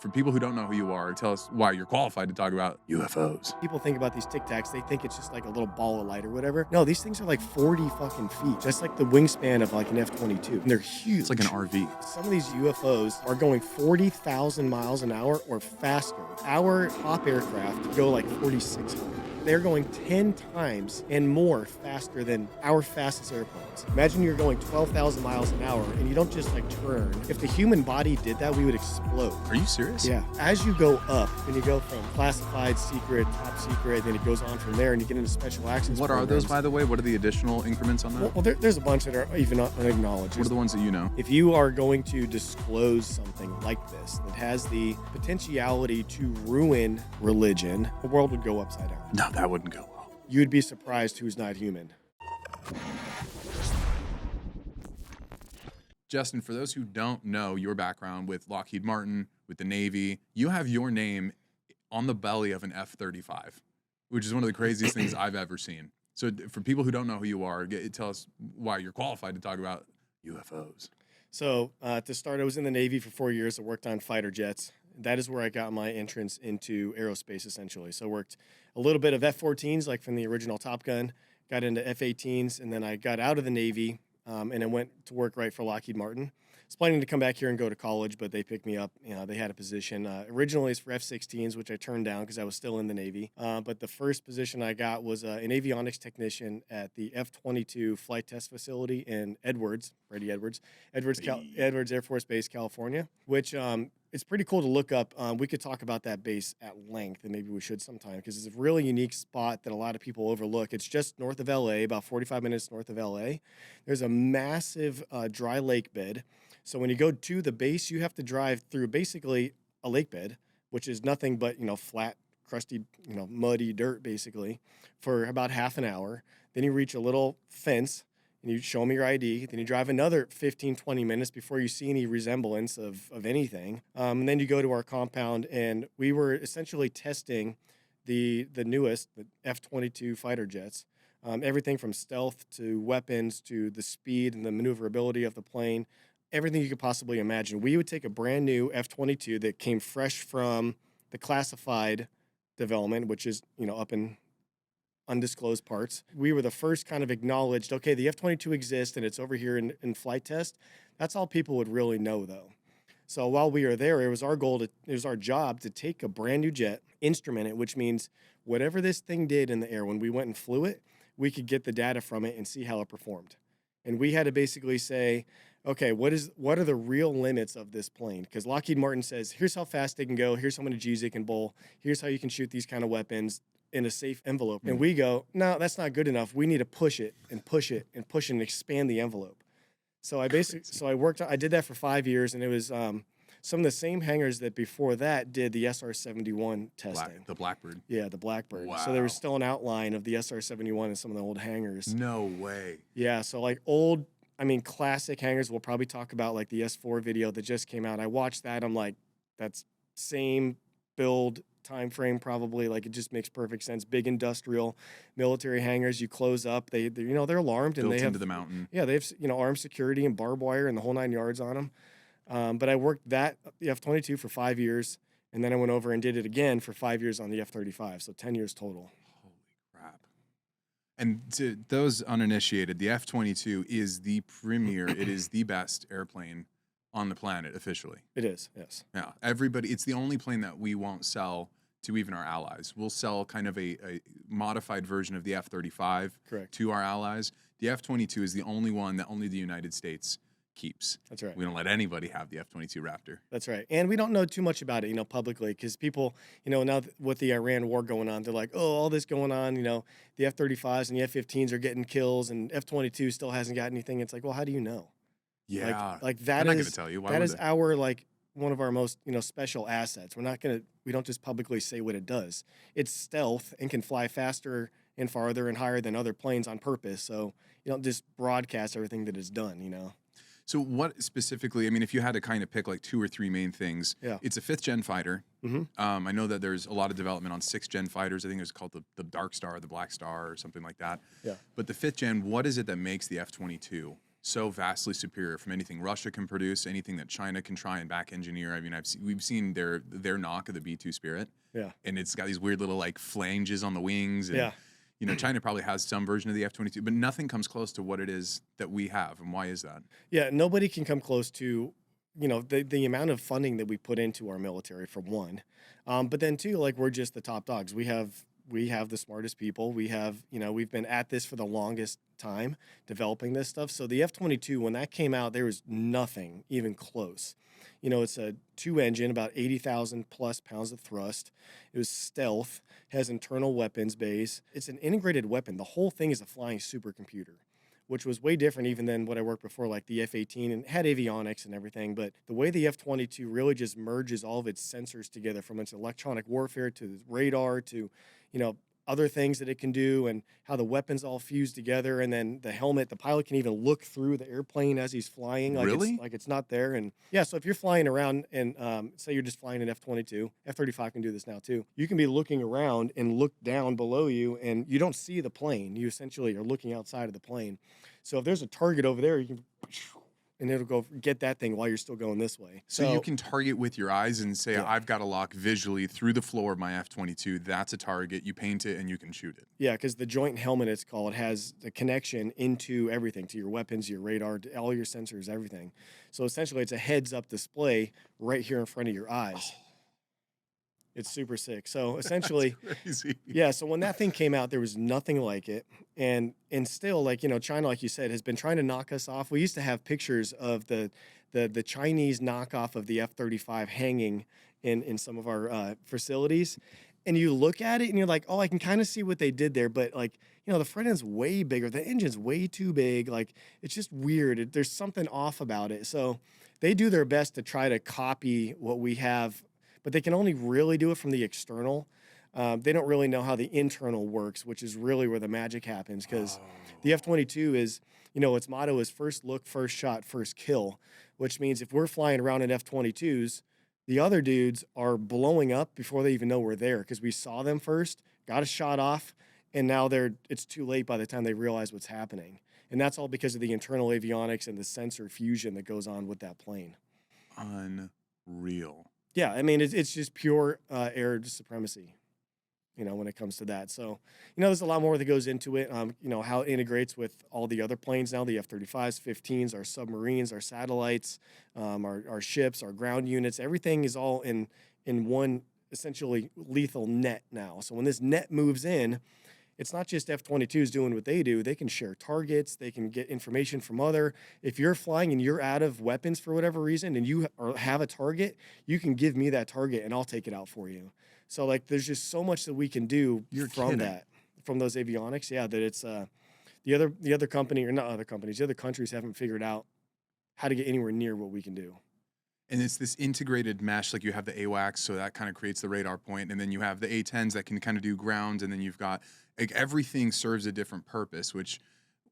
for people who don't know who you are, tell us why you're qualified to talk about UFOs. People think about these Tic Tacs, they think it's just like a little ball of light or whatever. No, these things are like 40 fucking feet. That's like the wingspan of like an F-22. And they're huge. It's like an RV. Some of these UFOs are going 40,000 miles an hour or faster. Our top aircraft go like 4,600. They're going 10 times and more faster than our fastest airplanes. Imagine you're going 12,000 miles an hour and you don't just like turn. If the human body did that, we would explode. Are you serious? Yeah. As you go up, and you go from classified, secret, top secret, then it goes on from there and you get into special access What programs. are those, by the way? What are the additional increments on that? Well, there's a bunch that are even unacknowledged. What are the ones that you know? If you are going to disclose something like this that has the potentiality to ruin religion, the world would go upside down. No, that wouldn't go well. You'd be surprised who's not human. Justin, for those who don't know your background with Lockheed Martin, with the Navy, you have your name on the belly of an F-35, which is one of the craziest things I've ever seen. So for people who don't know who you are, tell us why you're qualified to talk about UFOs. So to start, I was in the Navy for 4 years. I worked on fighter jets. That is where I got my entrance into aerospace, essentially. So I worked a little bit of F-14s, like from the original Top Gun, got into F-18s, and then I got out of the Navy, and I went to work right for Lockheed Martin. I was planning to come back here and go to college, but they picked me up. You know, they had a position. Originally, it's for F-16s, which I turned down because I was still in the Navy. But the first position I got was an avionics technician at the F-22 flight test facility in Edwards, Brady Edwards, Edwards Air Force Base, California, which it's pretty cool to look up. We could talk about that base at length, and maybe we should sometime, because it's a really unique spot that a lot of people overlook. It's just north of LA, about 45 minutes north of LA. There's a massive dry lake bed. So when you go to the base, you have to drive through basically a lake bed, which is nothing but, flat, crusty, muddy dirt, basically, for about half an hour. Then you reach a little fence, and you show them your ID. Then you drive another 15, 20 minutes before you see any resemblance of anything. And then you go to our compound, and we were essentially testing the newest, the F-22 fighter jets. Everything from stealth to weapons to the speed and the maneuverability of the plane, everything you could possibly imagine. We would take a brand new F-22 that came fresh from the classified development, which is, up in undisclosed parts. We were the first kind of acknowledged, okay, the F-22 exists and it's over here in flight test. That's all people would really know, though. So while we were there, it was our job to take a brand new jet, instrument it, which means whatever this thing did in the air, when we went and flew it, we could get the data from it and see how it performed. And we had to basically say, okay, what are the real limits of this plane? Because Lockheed Martin says, here's how fast they can go, here's how many G's they can bowl, here's how you can shoot these kind of weapons in a safe envelope. And we go, no, that's not good enough. We need to push it and push it and push it and expand the envelope. So I did that for 5 years, and it was some of the same hangars that before that did the SR-71 testing. The Blackbird. Yeah, the Blackbird. Wow. So there was still an outline of the SR-71 in some of the old hangars. No way. Yeah, so like classic hangars. We'll probably talk about like the S4 video that just came out. I watched that. I'm like, that's same build time frame probably. Like, it just makes perfect sense. Big industrial military hangars. You close up. They're alarmed, and Built they have into the mountain. Yeah, they have armed security and barbed wire and the whole 9 yards on them. But I worked the F-22 for 5 years, and then I went over and did it again for 5 years on the F-35. So 10 years total. Holy crap. And to those uninitiated, the F-22 is the premier, it is the best airplane on the planet officially. It is, yes. Yeah, it's the only plane that we won't sell to even our allies. We'll sell kind of a modified version of the F-35 to our allies. The F-22 is the only one that only the United States keeps. That's right. We don't let anybody have the F-22 Raptor. That's right. And we don't know too much about it, publicly, because people, now with the Iran war going on, they're like, oh, all this going on, the F-35s and the F-15s are getting kills, and F-22 still hasn't got anything. It's like, well, how do you know? Yeah. Like that They're not is going to tell you. Why that would is they? our one of our most special assets. We don't just publicly say what it does. It's stealth and can fly faster and farther and higher than other planes on purpose. So you don't just broadcast everything that it's done. So what specifically, if you had to kind of pick like 2 or 3 main things, it's a 5th-gen fighter. Mm-hmm. I know that there's a lot of development on 6th-gen fighters. I think it was called the Dark Star, the Black Star, or something like that. Yeah. But the 5th-gen, what is it that makes the F-22 so vastly superior from anything Russia can produce, anything that China can try and back engineer. I mean, we've seen their knock of the B-2 Spirit. Yeah. And it's got these weird little like flanges on the wings. And, Yeah. you know, China probably has some version of the F-22, but nothing comes close to what it is that we have. And why is that? Yeah, nobody can come close to, you know, the amount of funding that we put into our military, for one. But then two, like, we're just the top dogs. We have the smartest people. We have, you know, we've been at this for the longest time developing this stuff. So the F-22, when that came out, there was nothing even close. You know, it's a 2-engine, about 80,000 plus pounds of thrust. It was stealth, has internal weapons bays. It's an integrated weapon. The whole thing is a flying supercomputer, which was way different even than what I worked before, like the F-18, and had avionics and everything. But the way the F-22 really just merges all of its sensors together, from its electronic warfare to radar to, you know, other things that it can do, and how the weapons all fuse together. And then the helmet, the pilot can even look through the airplane as he's flying. Really? It's not there. And yeah, so if you're flying around and say you're just flying an F-22, F-35 can do this now too. You can be looking around and look down below you, and you don't see the plane. You essentially are looking outside of the plane. So if there's a target over there, you can, and it'll go get that thing while you're still going this way. So you can target with your eyes and say, Yeah. I've got a lock visually through the floor of my F-22. That's a target. You paint it and you can shoot it. Yeah, because the joint helmet, it's called, has the connection into everything, to your weapons, your radar, to all your sensors, everything. So essentially, it's a heads-up display right here in front of your eyes. It's super sick. So essentially, Crazy. yeah. So when that thing came out, there was nothing like it, and still, like, you know, China, like you said, has been trying to knock us off. We used to have pictures of the Chinese knockoff of the F-35 hanging in some of our facilities, and you look at it and you're like, oh, I can kind of see what they did there, but, like, you know, the front end's way bigger, the engine's way too big. Like, it's just weird. There's something off about it. So they do their best to try to copy what we have, but they can only really do it from the external. They don't really know how the internal works, which is really where the magic happens, because the F-22 is, you know, its motto is first look, first shot, first kill, which means if we're flying around in F-22s, the other dudes are blowing up before they even know we're there, because we saw them first, got a shot off, and now it's too late by the time they realize what's happening. And that's all because of the internal avionics and the sensor fusion that goes on with that plane. Unreal. Yeah, I mean, it's just pure air supremacy, you know, when it comes to that. So, you know, there's a lot more that goes into it. You know, how it integrates with all the other planes now, the F-35s, 15s, our submarines, our satellites, our ships, our ground units. Everything is all in one essentially lethal net now. So when this net moves in, it's not just F-22s doing what they do. They can share targets. They can get information from other. If you're flying and you're out of weapons for whatever reason and you have a target, you can give me that target and I'll take it out for you. So, like, there's just so much that we can do from those avionics. Yeah, that it's the other company, or not other companies, the other countries haven't figured out how to get anywhere near what we can do. And it's this integrated mesh, like you have the AWACS, so that kind of creates the radar point, and then you have the A-10s that can kind of do ground, and then you've got, like, everything serves a different purpose, which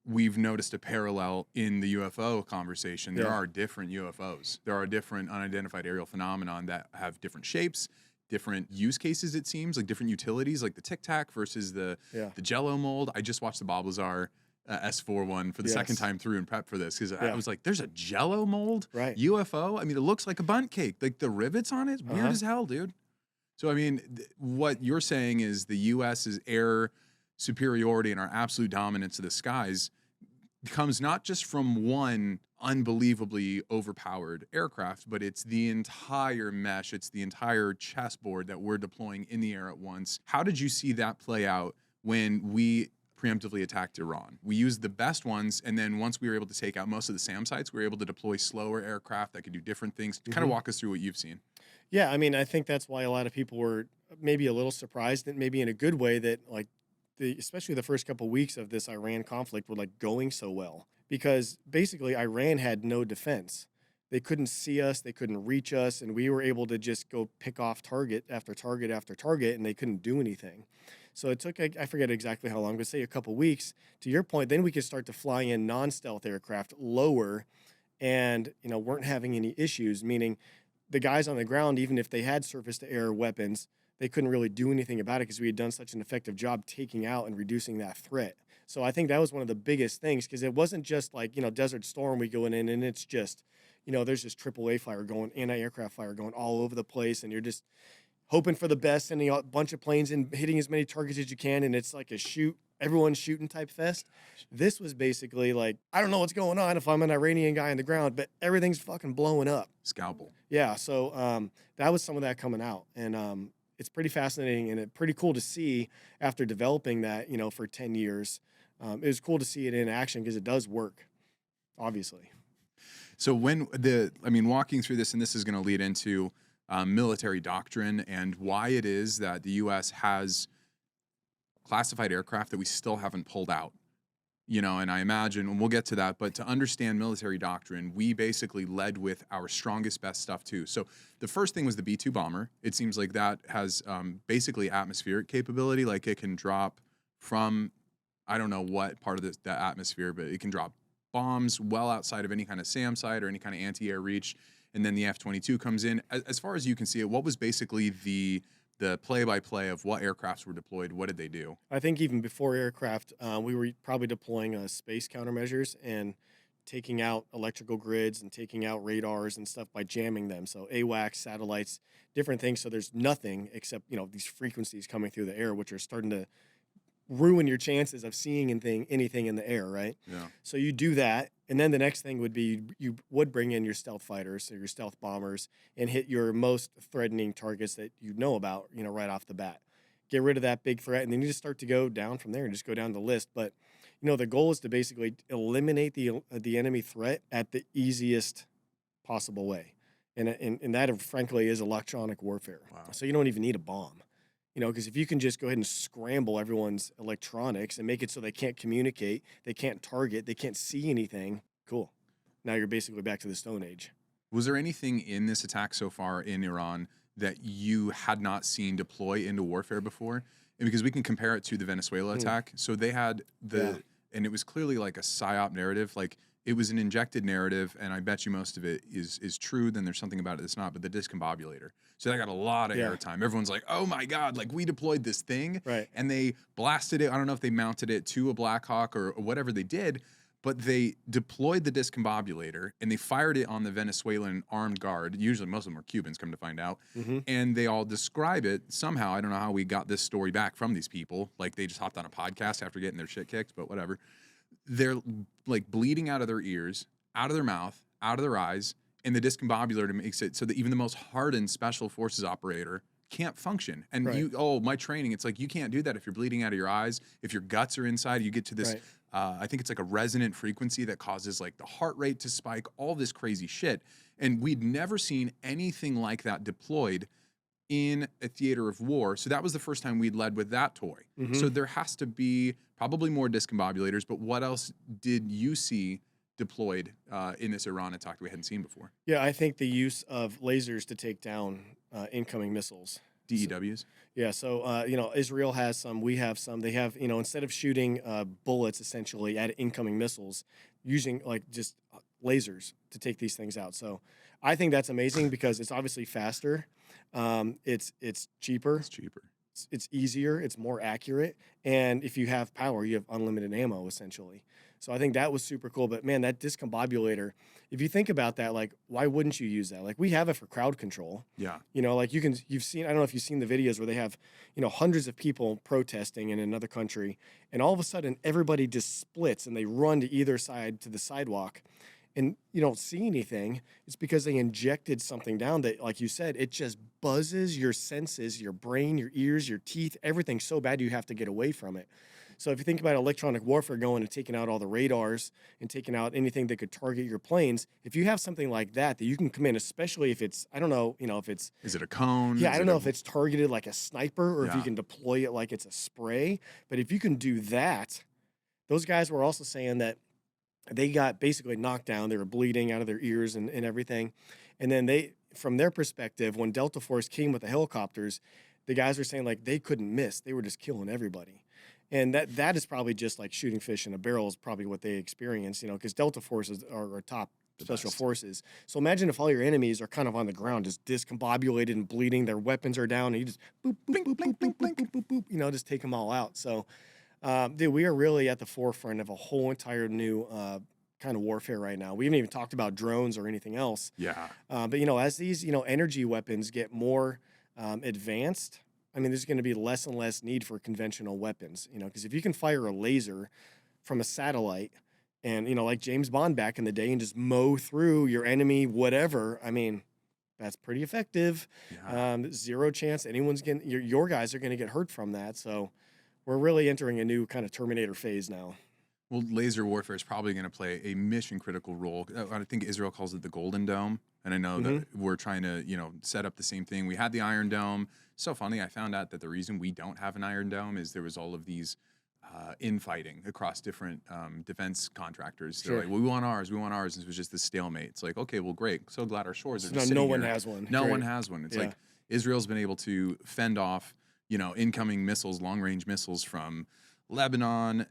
we've noticed a parallel in the UFO conversation. There are different UFOs. There are different unidentified aerial phenomenon that have different shapes, different use cases, it seems, like different utilities, like the Tic Tac versus the Jello mold. I just watched the Bob Lazar S4 one for the second time through and prep for this, because I was like, there's a Jello mold UFO? I mean, it looks like a bundt cake. Like, the rivets on it, weird as hell, dude. So, I mean, what you're saying is the U.S.'s air superiority and our absolute dominance of the skies comes not just from one unbelievably overpowered aircraft, but it's the entire mesh, it's the entire chessboard that we're deploying in the air at once. How did you see that play out when we preemptively attacked Iran? We used the best ones, and then once we were able to take out most of the SAM sites, we were able to deploy slower aircraft that could do different things. Kind of walk us through what you've seen. Yeah, I mean, I think that's why a lot of people were maybe a little surprised, that maybe in a good way, that, like, especially the first couple of weeks of this Iran conflict were, like, going so well, because basically Iran had no defense. They couldn't see us, they couldn't reach us, and we were able to just go pick off target after target after target, and they couldn't do anything. So it took, I forget exactly how long, but say a couple weeks. To your point, then we could start to fly in non-stealth aircraft lower, and, you know, weren't having any issues, meaning the guys on the ground, even if they had surface-to-air weapons, they couldn't really do anything about it because we had done such an effective job taking out and reducing that threat. So I think that was one of the biggest things, because it wasn't just like, Desert Storm we going in and it's just, there's just AAA fire going, anti-aircraft fire going all over the place, and you're just hoping for the best, sending a bunch of planes and hitting as many targets as you can, and it's like a everyone's shooting type fest. This was basically like, I don't know what's going on if I'm an Iranian guy on the ground, but everything's fucking blowing up. Scalpel. Yeah, so that was some of that coming out, and it's pretty fascinating and pretty cool to see after developing that, for 10 years. It was cool to see it in action because it does work, obviously. So walking through this, and this is going to lead into military doctrine and why it is that the U.S. has classified aircraft that we still haven't pulled out. And I imagine, and we'll get to that, but to understand military doctrine, we basically led with our strongest, best stuff too. So the first thing was the B-2 bomber. It seems like that has basically atmospheric capability. Like it can drop from, I don't know what part of the atmosphere, but it can drop bombs well outside of any kind of SAM site or any kind of anti-air reach. And then the F-22 comes in. As far as you can see it, what was basically the play-by-play of what aircrafts were deployed? What did they do? I think even before aircraft, we were probably deploying space countermeasures and taking out electrical grids and taking out radars and stuff by jamming them. So AWACS, satellites, different things. So there's nothing except, these frequencies coming through the air, which are starting to ruin your chances of seeing anything in the air, right? Yeah. So you do that, and then the next thing would be you would bring in your stealth fighters, so your stealth bombers, and hit your most threatening targets that you know about, right off the bat. Get rid of that big threat, and then you just start to go down from there and just go down the list. But the goal is to basically eliminate the enemy threat at the easiest possible way, and that frankly is electronic warfare. Wow. So you don't even need a bomb. Because if you can just go ahead and scramble everyone's electronics and make it so they can't communicate, they can't target, they can't see anything, cool. Now you're basically back to the Stone Age. Was there anything in this attack so far in Iran that you had not seen deploy into warfare before? And because we can compare it to the Venezuela attack. So they had and it was clearly like a PSYOP narrative. Like it was an injected narrative, and I bet you most of it is true. Then there's something about it that's not, but the discombobulator. So that got a lot of airtime. Everyone's like, oh my God, like we deployed this thing. Right. And they blasted it. I don't know if they mounted it to a Black Hawk or whatever they did, but they deployed the discombobulator and they fired it on the Venezuelan armed guard. Usually most of them are Cubans, come to find out. Mm-hmm. And they all describe it somehow. I don't know how we got this story back from these people. Like they just hopped on a podcast after getting their shit kicked, but whatever. They're like bleeding out of their ears, out of their mouth, out of their eyes, and the discombobulator makes it so that even the most hardened special forces operator can't function. And my training, it's like you can't do that if you're bleeding out of your eyes. If your guts are inside, you get to this, I think it's like a resonant frequency that causes like the heart rate to spike, all this crazy shit. And we'd never seen anything like that deployed in a theater of war. So that was the first time we'd led with that toy. Mm-hmm. So there has to be probably more discombobulators, but what else did you see deployed in this Iran attack that we hadn't seen before? Yeah, I think the use of lasers to take down incoming missiles. DEWs? So, Israel has some, we have some. They have, instead of shooting bullets essentially at incoming missiles, using like just lasers to take these things out. So I think that's amazing because it's obviously faster. It's cheaper. It's cheaper. It's easier. It's more accurate. And if you have power, you have unlimited ammo essentially. So I think that was super cool. But man, that discombobulator, if you think about that, like, why wouldn't you use that? Like, we have it for crowd control. Yeah. Like you've seen, I don't know if you've seen the videos where they have, hundreds of people protesting in another country, and all of a sudden everybody just splits and they run to either side to the sidewalk, and you don't see anything. It's because they injected something down that, like you said, it just buzzes your senses, your brain, your ears, your teeth, everything so bad you have to get away from it. So if you think about electronic warfare going and taking out all the radars and taking out anything that could target your planes, if you have something like that you can come in, especially if it's, I don't know, if it's... Is it a cone? Yeah, I don't know if it's targeted like a sniper or if you can deploy it like it's a spray. But if you can do that, those guys were also saying that they got basically knocked down. They were bleeding out of their ears and everything. And then they, from their perspective, when Delta Force came with the helicopters, the guys were saying like they couldn't miss. They were just killing everybody. And that is probably just like shooting fish in a barrel is probably what they experience, because Delta forces are top special forces. So imagine if all your enemies are kind of on the ground, just discombobulated and bleeding, their weapons are down, and you just boop, boop, boop, boop, boop, boop, boop, boop, boop, just take them all out. So Dude, we are really at the forefront of a whole entire new kind of warfare right now. We haven't even talked about drones or anything else. Yeah. But as these energy weapons get more advanced, I mean, there's going to be less and less need for conventional weapons. Because if you can fire a laser from a satellite, and like James Bond back in the day, and just mow through your enemy, whatever. I mean, that's pretty effective. Yeah. Zero chance anyone's getting your guys are going to get hurt from that. So we're really entering a new kind of Terminator phase now. Well, laser warfare is probably going to play a mission critical role. I think Israel calls it the Golden Dome, and I know that we're trying to set up the same thing. We had the Iron Dome. So funny, I found out that the reason we don't have an Iron Dome is there was all of these infighting across different defense contractors. They're Sure. like, well, we want ours, and it was just this stalemate. It's like, okay, well, great. So glad our shores are just No sitting one here. has one. No Great. one has one. It's Yeah. like Israel's been able to fend off, incoming missiles, long-range missiles from Lebanon,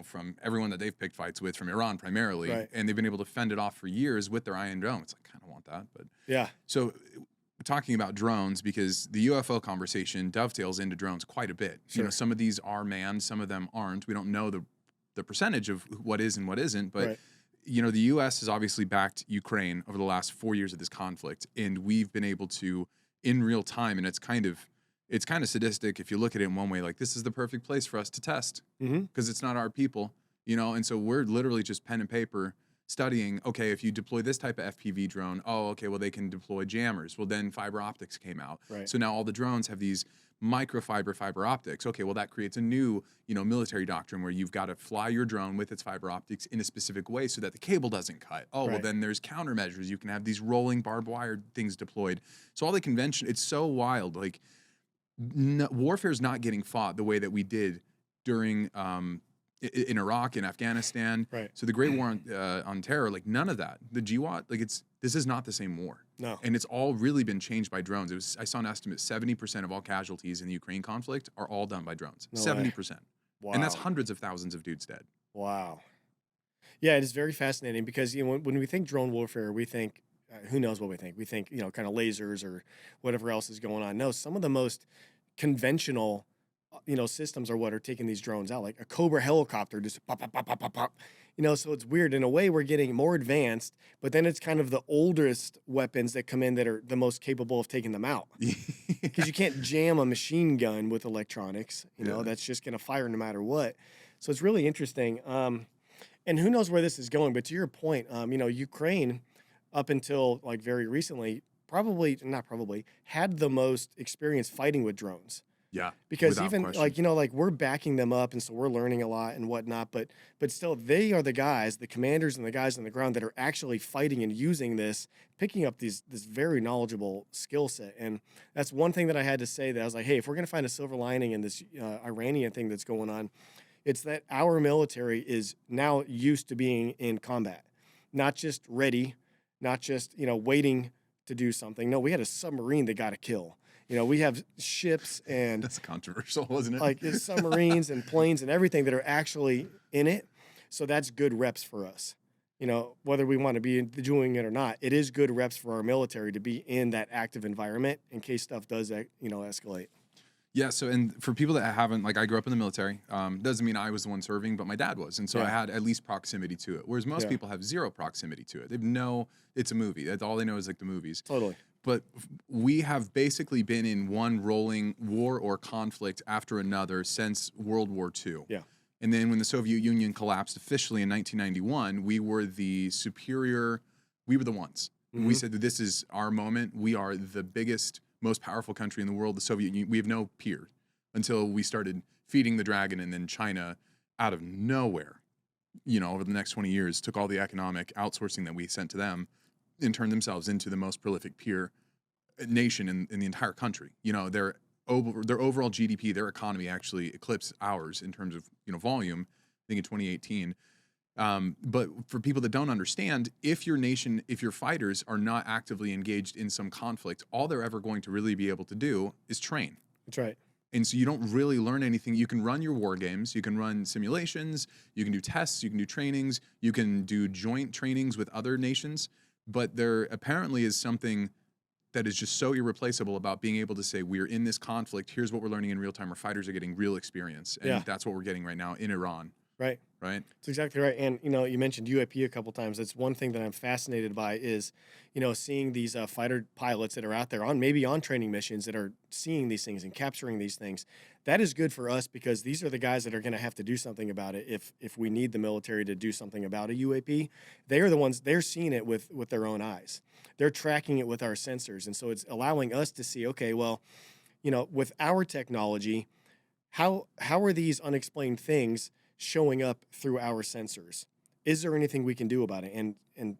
from everyone that they've picked fights with, from Iran primarily, Right. and they've been able to fend it off for years with their Iron Dome. It's like, I kind of want that, but Yeah. so we're talking about drones because the UFO conversation dovetails into drones quite a bit. Sure. Some of these are manned, some of them aren't. We don't know the percentage of what is and what isn't, but Right. the U.S. has obviously backed Ukraine over the last 4 years of this conflict, and we've been able to, in real time, and it's kind of sadistic if you look at it in one way, like this is the perfect place for us to test because it's not our people, and so we're literally just pen and paper studying, okay, if you deploy this type of FPV drone, oh, okay, well, they can deploy jammers. Well, then fiber optics came out. Right. So now all the drones have these fiber optics. Okay, well, that creates a new, military doctrine where you've got to fly your drone with its fiber optics in a specific way so that the cable doesn't cut. Oh, well, Right. then there's countermeasures. You can have these rolling barbed wire things deployed. So all the convention, it's so wild. Like, warfare is not getting fought the way that we did during in Iraq and Afghanistan. Right. So the Great War on Terror, like none of that. The GWAT, like this is not the same war. No. And it's all really been changed by drones. I saw an estimate: 70% of all casualties in the Ukraine conflict are all done by drones. No way. 70%, Wow. and that's hundreds of thousands of dudes dead. Wow. Yeah, it is very fascinating because when we think drone warfare, we think who knows what we think. We think kind of lasers or whatever else is going on. No, some of the most conventional systems are what are taking these drones out, like a Cobra helicopter, just pop, pop, pop, pop, pop, pop. So it's weird. In a way, we're getting more advanced, but then it's kind of the oldest weapons that come in that are the most capable of taking them out. Because you can't jam a machine gun with electronics, that's just going to fire no matter what. So it's really interesting. And who knows where this is going, but to your point, Ukraine, up until like very recently, had the most experience fighting with drones. Yeah, Because without even question. we're backing them up, and so we're learning a lot and whatnot. But still, they are the guys, the commanders and the guys on the ground that are actually fighting and using this, picking up this very knowledgeable skill set. And that's one thing that I had to say. That I was like, hey, if we're gonna find a silver lining in this Iranian thing that's going on, it's that our military is now used to being in combat, not just ready, not just waiting to do something. No, we had a submarine that got a kill. We have ships and That's controversial, wasn't it? like submarines and planes and everything that are actually in it. So that's good reps for us. Whether we want to be doing it or not, it is good reps for our military to be in that active environment in case stuff does, escalate. Yeah, so and for people that haven't, like I grew up in the military, doesn't mean I was the one serving, but my dad was. And so I Yeah. had at least proximity to it. Whereas most Yeah. people have zero proximity to it. They know it's a movie. That's all they know is like the movies. Totally. But we have basically been in one rolling war or conflict after another since World War II. Yeah. And then when the Soviet Union collapsed officially in 1991, we were the superior, we were the ones. We said that this is our moment. We are the biggest, most powerful country in the world, the Soviet Union. We have no peer until we started feeding the dragon, and then China, out of nowhere, over the next 20 years, took all the economic outsourcing that we sent to them and turned themselves into the most prolific peer nation in the entire country. Their overall GDP, their economy actually eclipsed ours in terms of volume, I think in 2018. But for people that don't understand, if your fighters are not actively engaged in some conflict, all they're ever going to really be able to do is train. That's right. And so you don't really learn anything. You can run your war games, you can run simulations, you can do tests, you can do trainings, you can do joint trainings with other nations, but there apparently is something that is just so irreplaceable about being able to say, we're in this conflict. Here's what we're learning in real time. Our fighters are getting real experience. And that's what we're getting right now in Iran. Right. Right. That's exactly right. And, you mentioned UAP a couple times. That's one thing that I'm fascinated by is, seeing these fighter pilots that are out there maybe on training missions that are seeing these things and capturing these things. That is good for us because these are the guys that are going to have to do something about it if we need the military to do something about a UAP. They are the ones, they're seeing it with their own eyes. They're tracking it with our sensors. And so it's allowing us to see, okay, well, with our technology, how are these unexplained things showing up through our sensors? Is there anything we can do about it? And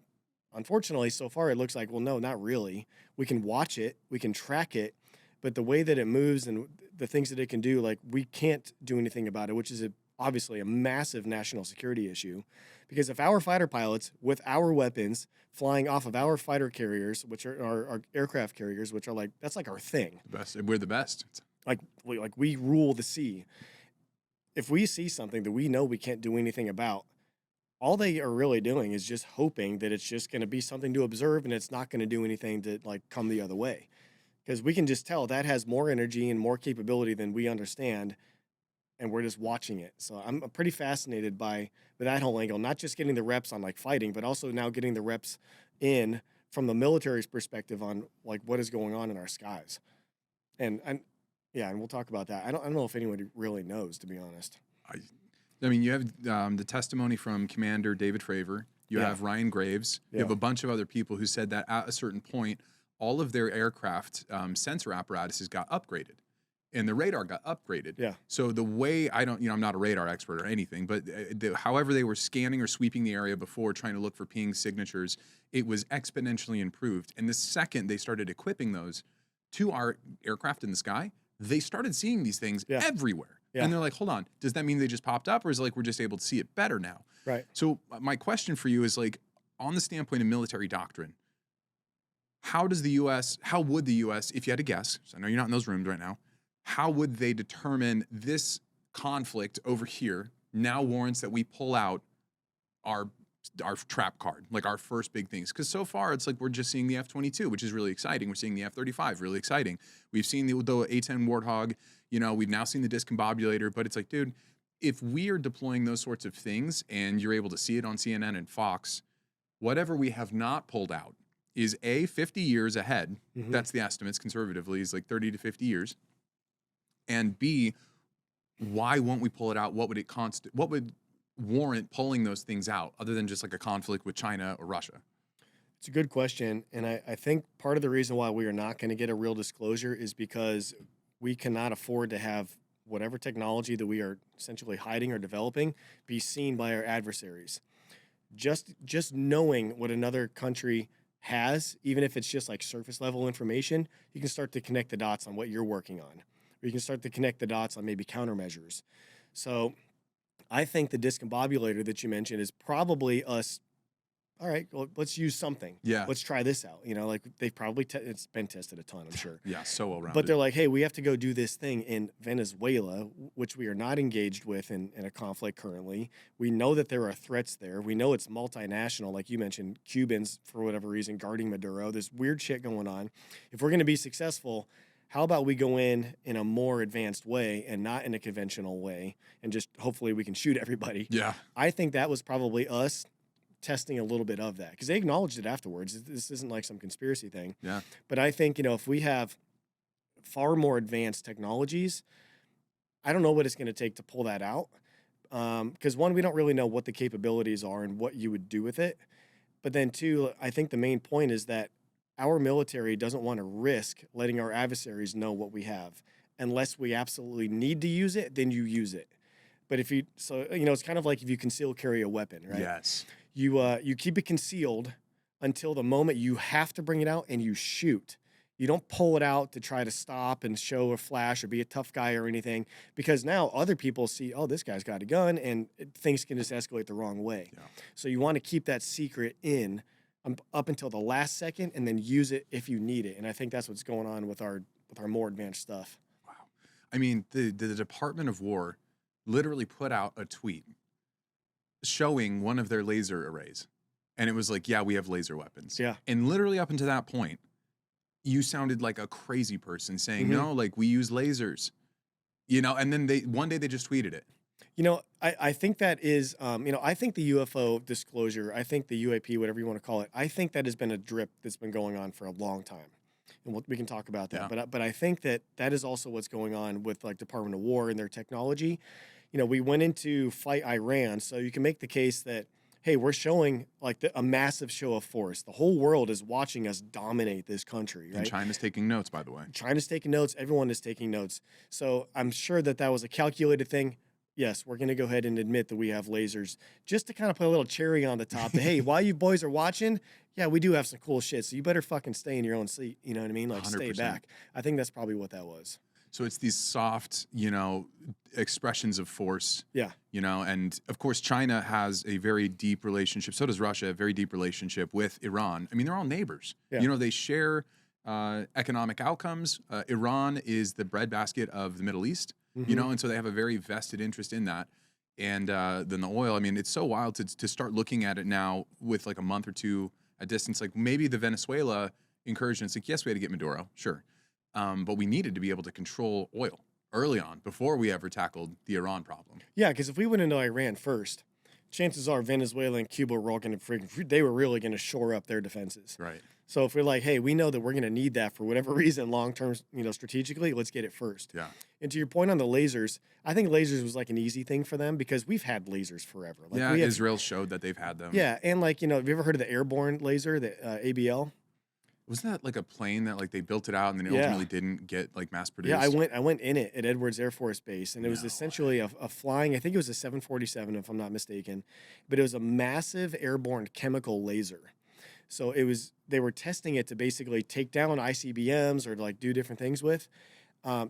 unfortunately, so far it looks like, well, no, not really. We can watch it, we can track it, but the way that it moves and the things that it can do, like, we can't do anything about it, which is obviously a massive national security issue. Because if our fighter pilots with our weapons flying off of our fighter carriers, which are our aircraft carriers, which are that's like our thing. We're the best. Like we rule the sea. If we see something that we know we can't do anything about, all they are really doing is just hoping that it's just going to be something to observe and it's not going to do anything to come the other way. Because we can just tell that has more energy and more capability than we understand, and we're just watching it. So I'm pretty fascinated by that whole angle, not just getting the reps on fighting, but also now getting the reps in from the military's perspective on what is going on in our skies. And we'll talk about that. I don't know if anyone really knows, to be honest. I mean, you have the testimony from Commander David Fravor. You have Ryan Graves. You have a bunch of other people who said that at a certain point, all of their aircraft sensor apparatuses got upgraded, and the radar got upgraded. Yeah. So the way I'm not a radar expert or anything, but however they were scanning or sweeping the area before, trying to look for ping signatures, it was exponentially improved. And the second they started equipping those to our aircraft in the sky, they started seeing these things everywhere. Yeah. And they're like, hold on, does that mean they just popped up, or is it we're just able to see it better now? Right. So my question for you is on the standpoint of military doctrine, how would the U.S., if you had to guess, so I know you're not in those rooms right now, how would they determine this conflict over here now warrants that we pull out our trap card, our first big things? Because so far it's we're just seeing the F-22, which is really exciting. We're seeing the F-35, really exciting. We've seen the A-10 Warthog. We've now seen the discombobulator. But it's dude, if we are deploying those sorts of things and you're able to see it on CNN and Fox, whatever we have not pulled out is 50 years ahead. Mm-hmm. That's the estimates conservatively, is 30 to 50 years. And B, why won't we pull it out? What would warrant pulling those things out other than just a conflict with China or Russia? It's a good question. And I think part of the reason why we are not going to get a real disclosure is because we cannot afford to have whatever technology that we are essentially hiding or developing be seen by our adversaries. Just knowing what another country has, even if it's just surface level information, you can start to connect the dots on what you're working on. Or you can start to connect the dots on maybe countermeasures. So I think the discombobulator that you mentioned is probably us. All right, well, let's use something. Yeah. Let's try this out. They've probably, it's been tested a ton, I'm sure. Yeah, so well rounded. But they're hey, we have to go do this thing in Venezuela, which we are not engaged with in a conflict currently. We know that there are threats there. We know it's multinational, like you mentioned, Cubans, for whatever reason, guarding Maduro. There's weird shit going on. If we're going to be successful, how about we go in a more advanced way and not in a conventional way, and just hopefully we can shoot everybody? Yeah. I think that was probably us testing a little bit of that, because they acknowledged it afterwards. This isn't some conspiracy thing. Yeah. But I think, if we have far more advanced technologies, I don't know what it's going to take to pull that out. Because one, we don't really know what the capabilities are and what you would do with it. But then two, I think the main point is that our military doesn't want to risk letting our adversaries know what we have. Unless we absolutely need to use it, then you use it. But it's kind of like if you conceal carry a weapon, right? Yes. You keep it concealed until the moment you have to bring it out and you shoot. You don't pull it out to try to stop and show a flash or be a tough guy or anything, because now other people see, oh, this guy's got a gun, and things can just escalate the wrong way. Yeah. So you want to keep that secret in up until the last second and then use it if you need it. And I think that's what's going on with our more advanced stuff. Wow. I mean, the Department of War literally put out a tweet showing one of their laser arrays. And it was yeah, we have laser weapons. Yeah. And literally up until that point, you sounded like a crazy person saying, Mhm. no, like we use lasers, and then one day they just tweeted it. I think that is, I think the UFO disclosure, I think the UAP, whatever you want to call it, I think that has been a drip that's been going on for a long time. And we can talk about that. Yeah. But I think that is also what's going on with like Department of War and their technology. We went into fight Iran, so you can make the case that, hey, we're showing like a massive show of force. The whole world is watching us dominate this country, And right? China's taking notes, by the way. China's taking notes. Everyone is taking notes. So I'm sure that was a calculated thing. Yes, we're going to go ahead and admit that we have lasers just to kind of put a little cherry on the top. That, hey, while you boys are watching, yeah, we do have some cool shit. So you better fucking stay in your own seat. You know what I mean? Like, stay 100%. back. I think that's probably what that was. So it's these soft, expressions of force. Yeah. And of course, China has a very deep relationship. So does Russia, a very deep relationship with Iran. I mean, they're all neighbors. Yeah. They share economic outcomes. Iran is the breadbasket of the Middle East, Mhm. and so they have a very vested interest in that. And then the oil, I mean, it's so wild to start looking at it now with like a month or two at distance. Like maybe the Venezuela incursion, it's like, yes, we had to get Maduro, sure. But we needed to be able to control oil early on before we ever tackled the Iran problem. Yeah, because if we went into Iran first, chances are Venezuela and Cuba were all going to they were really going to shore up their defenses. Right. So if we're like, hey, we know that we're going to need that for whatever reason, long term, strategically, let's get it first. Yeah. And to your point on the lasers, I think lasers was like an easy thing for them because we've had lasers forever. Like yeah, Israel showed that they've had them. Yeah, and like have you ever heard of the airborne laser, the ABL? Wasn't that like a plane that like they built it out and then it Yeah. ultimately didn't get like mass produced? Yeah, I went in it at Edwards Air Force Base, and it was No essentially a flying. I think it was a 747, if I'm not mistaken, but it was a massive airborne chemical laser. So they were testing it to basically take down ICBMs or to like do different things with.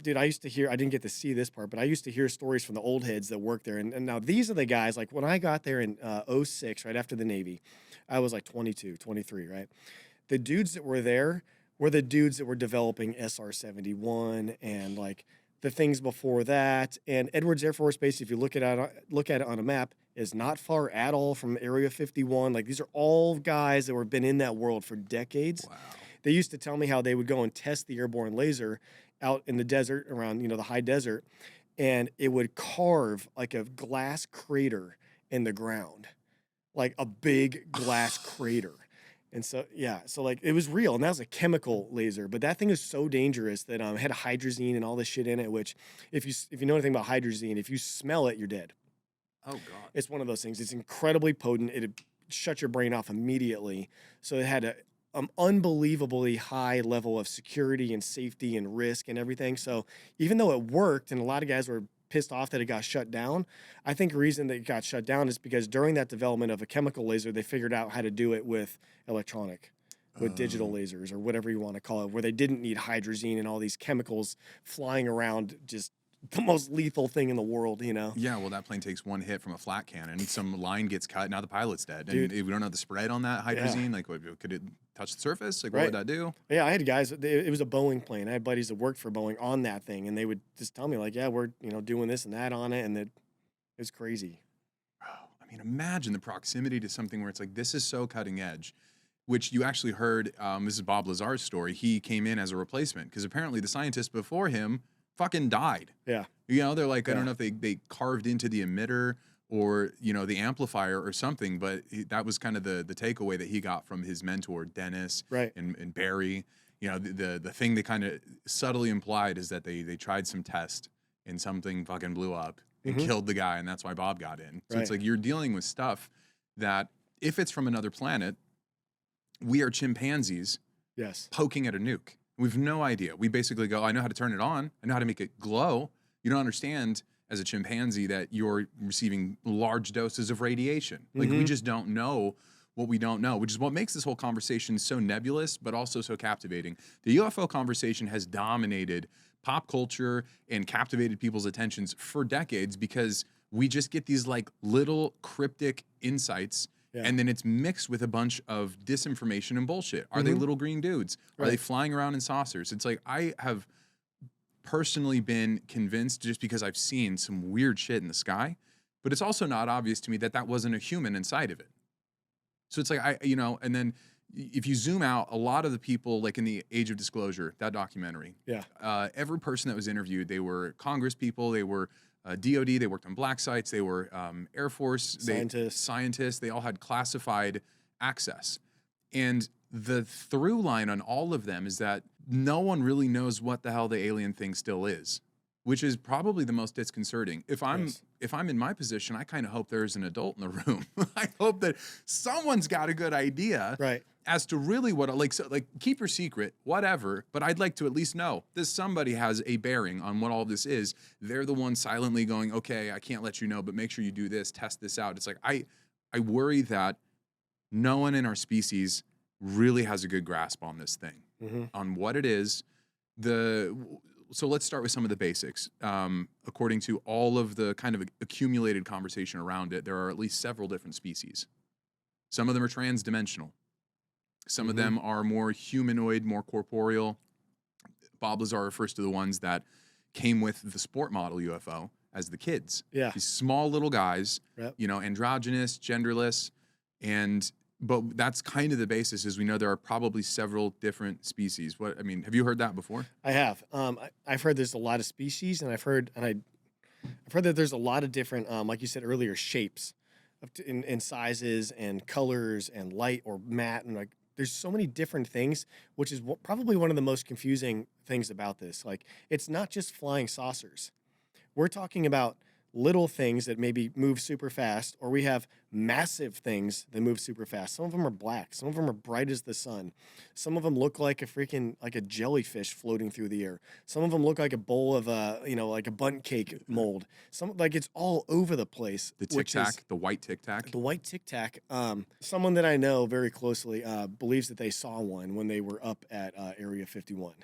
Dude, I didn't get to see this part, but I used to hear stories from the old heads that worked there. And now these are the guys, like when I got there in 06, right after the Navy, I was like 22, 23, right? The dudes that were there were the dudes that were developing SR-71 and like the things before that. And Edwards Air Force Base, if you look at it on a map, is not far at all from Area 51. Like these are all guys that were been in that world for decades. Wow. They used to tell me how they would go and test the airborne laser out in the desert around, the high desert, and it would carve like a glass crater in the ground, like a big glass crater. And so, yeah, so like it was real, and that was a chemical laser, but that thing is so dangerous that it had hydrazine and all this shit in it. Which, if you know anything about hydrazine, if you smell it, you're dead. Oh God. It's one of those things. It's incredibly potent. It'd shut your brain off immediately. So it had an unbelievably high level of security and safety and risk and everything. So even though it worked, and a lot of guys were pissed off that it got shut down, I think the reason that it got shut down is because during that development of a chemical laser, they figured out how to do it with digital lasers or whatever you want to call it, where they didn't need hydrazine and all these chemicals flying around, just the most lethal thing in the world, Yeah, well, that plane takes one hit from a flat cannon. Some line gets cut. Now the pilot's dead. Dude. And we don't know the spread on that hydrazine. Like, could it touch the surface? Like, what Right. would that do? Yeah, I had guys. It was a Boeing plane. I had buddies that worked for Boeing on that thing, and they would just tell me like, "Yeah, we're doing this and that on it," and it's crazy. Bro, I mean, imagine the proximity to something where it's like, this is so cutting edge, which you actually heard. This is Bob Lazar's story. He came in as a replacement because apparently the scientists before him fucking died. Yeah. They're like, I don't Yeah. know if they carved into the emitter or, the amplifier or something, but that was kind of the takeaway that he got from his mentor, Dennis Right. and Barry. The thing they kind of subtly implied is that they tried some test and something fucking blew up and Mhm. killed the guy, and that's why Bob got in. So it's Right. like you're dealing with stuff that if it's from another planet, we are chimpanzees Yes. poking at a nuke. We have no idea. We basically go, I know how to turn it on. I know how to make it glow. You don't understand as a chimpanzee that you're receiving large doses of radiation. Like we Mhm. just don't know what we don't know, which is what makes this whole conversation so nebulous, but also so captivating. The UFO conversation has dominated pop culture and captivated people's attentions for decades because we just get these like little cryptic insights. Yeah. And then it's mixed with a bunch of disinformation and bullshit. Are they Mhm. little green dudes? Are they Right. flying around in saucers? It's like I have personally been convinced just because I've seen some weird shit in the sky, but it's also not obvious to me that that wasn't a human inside of it. So it's like and then if you zoom out, a lot of the people, like in the Age of Disclosure, that documentary, Yeah. every person that was interviewed, they were Congress people, they were DOD, they worked on black sites, they were Air Force scientists, they all had classified access. And the through line on all of them is that no one really knows what the hell the alien thing still is, which is probably the most disconcerting. If I'm in my position, I kind of hope there's an adult in the room. I hope that someone's got a good idea as to really what, like keep your secret, whatever, but I'd like to at least know this somebody has a bearing on what all this is. They're the one silently going, okay, I can't let you know, but make sure you do this, test this out. It's like, I worry that no one in our species really has a good grasp on this thing, on what it is. So let's start with some of the basics. According to all of the kind of accumulated conversation around it, there are at least several different species. Some of them are trans-dimensional. Some of them are more humanoid, more corporeal. Bob Lazar refers to the ones that came with the sport model UFO as the kids. Yeah. These small little guys, you know, androgynous, genderless, but that's kind of the basis. Is we know there are probably several different species. Have you heard that before? I have. I've heard there's a lot of species, and I've heard that there's a lot of different, like you said earlier, shapes, in sizes and colors and light or matte, and like there's so many different things, which is probably one of the most confusing things about this. Like, it's not just flying saucers. We're talking about little things that maybe move super fast, or we have massive things that move super fast. Some of them are black. Some of them are bright as the sun. Some of them look like a jellyfish floating through the air. Some of them look like a bowl of like a bundt cake mold. It's all over the place. The Tic Tac, the white Tic Tac. The white Tic Tac. Someone that I know very closely believes that they saw one when they were up at Area 51.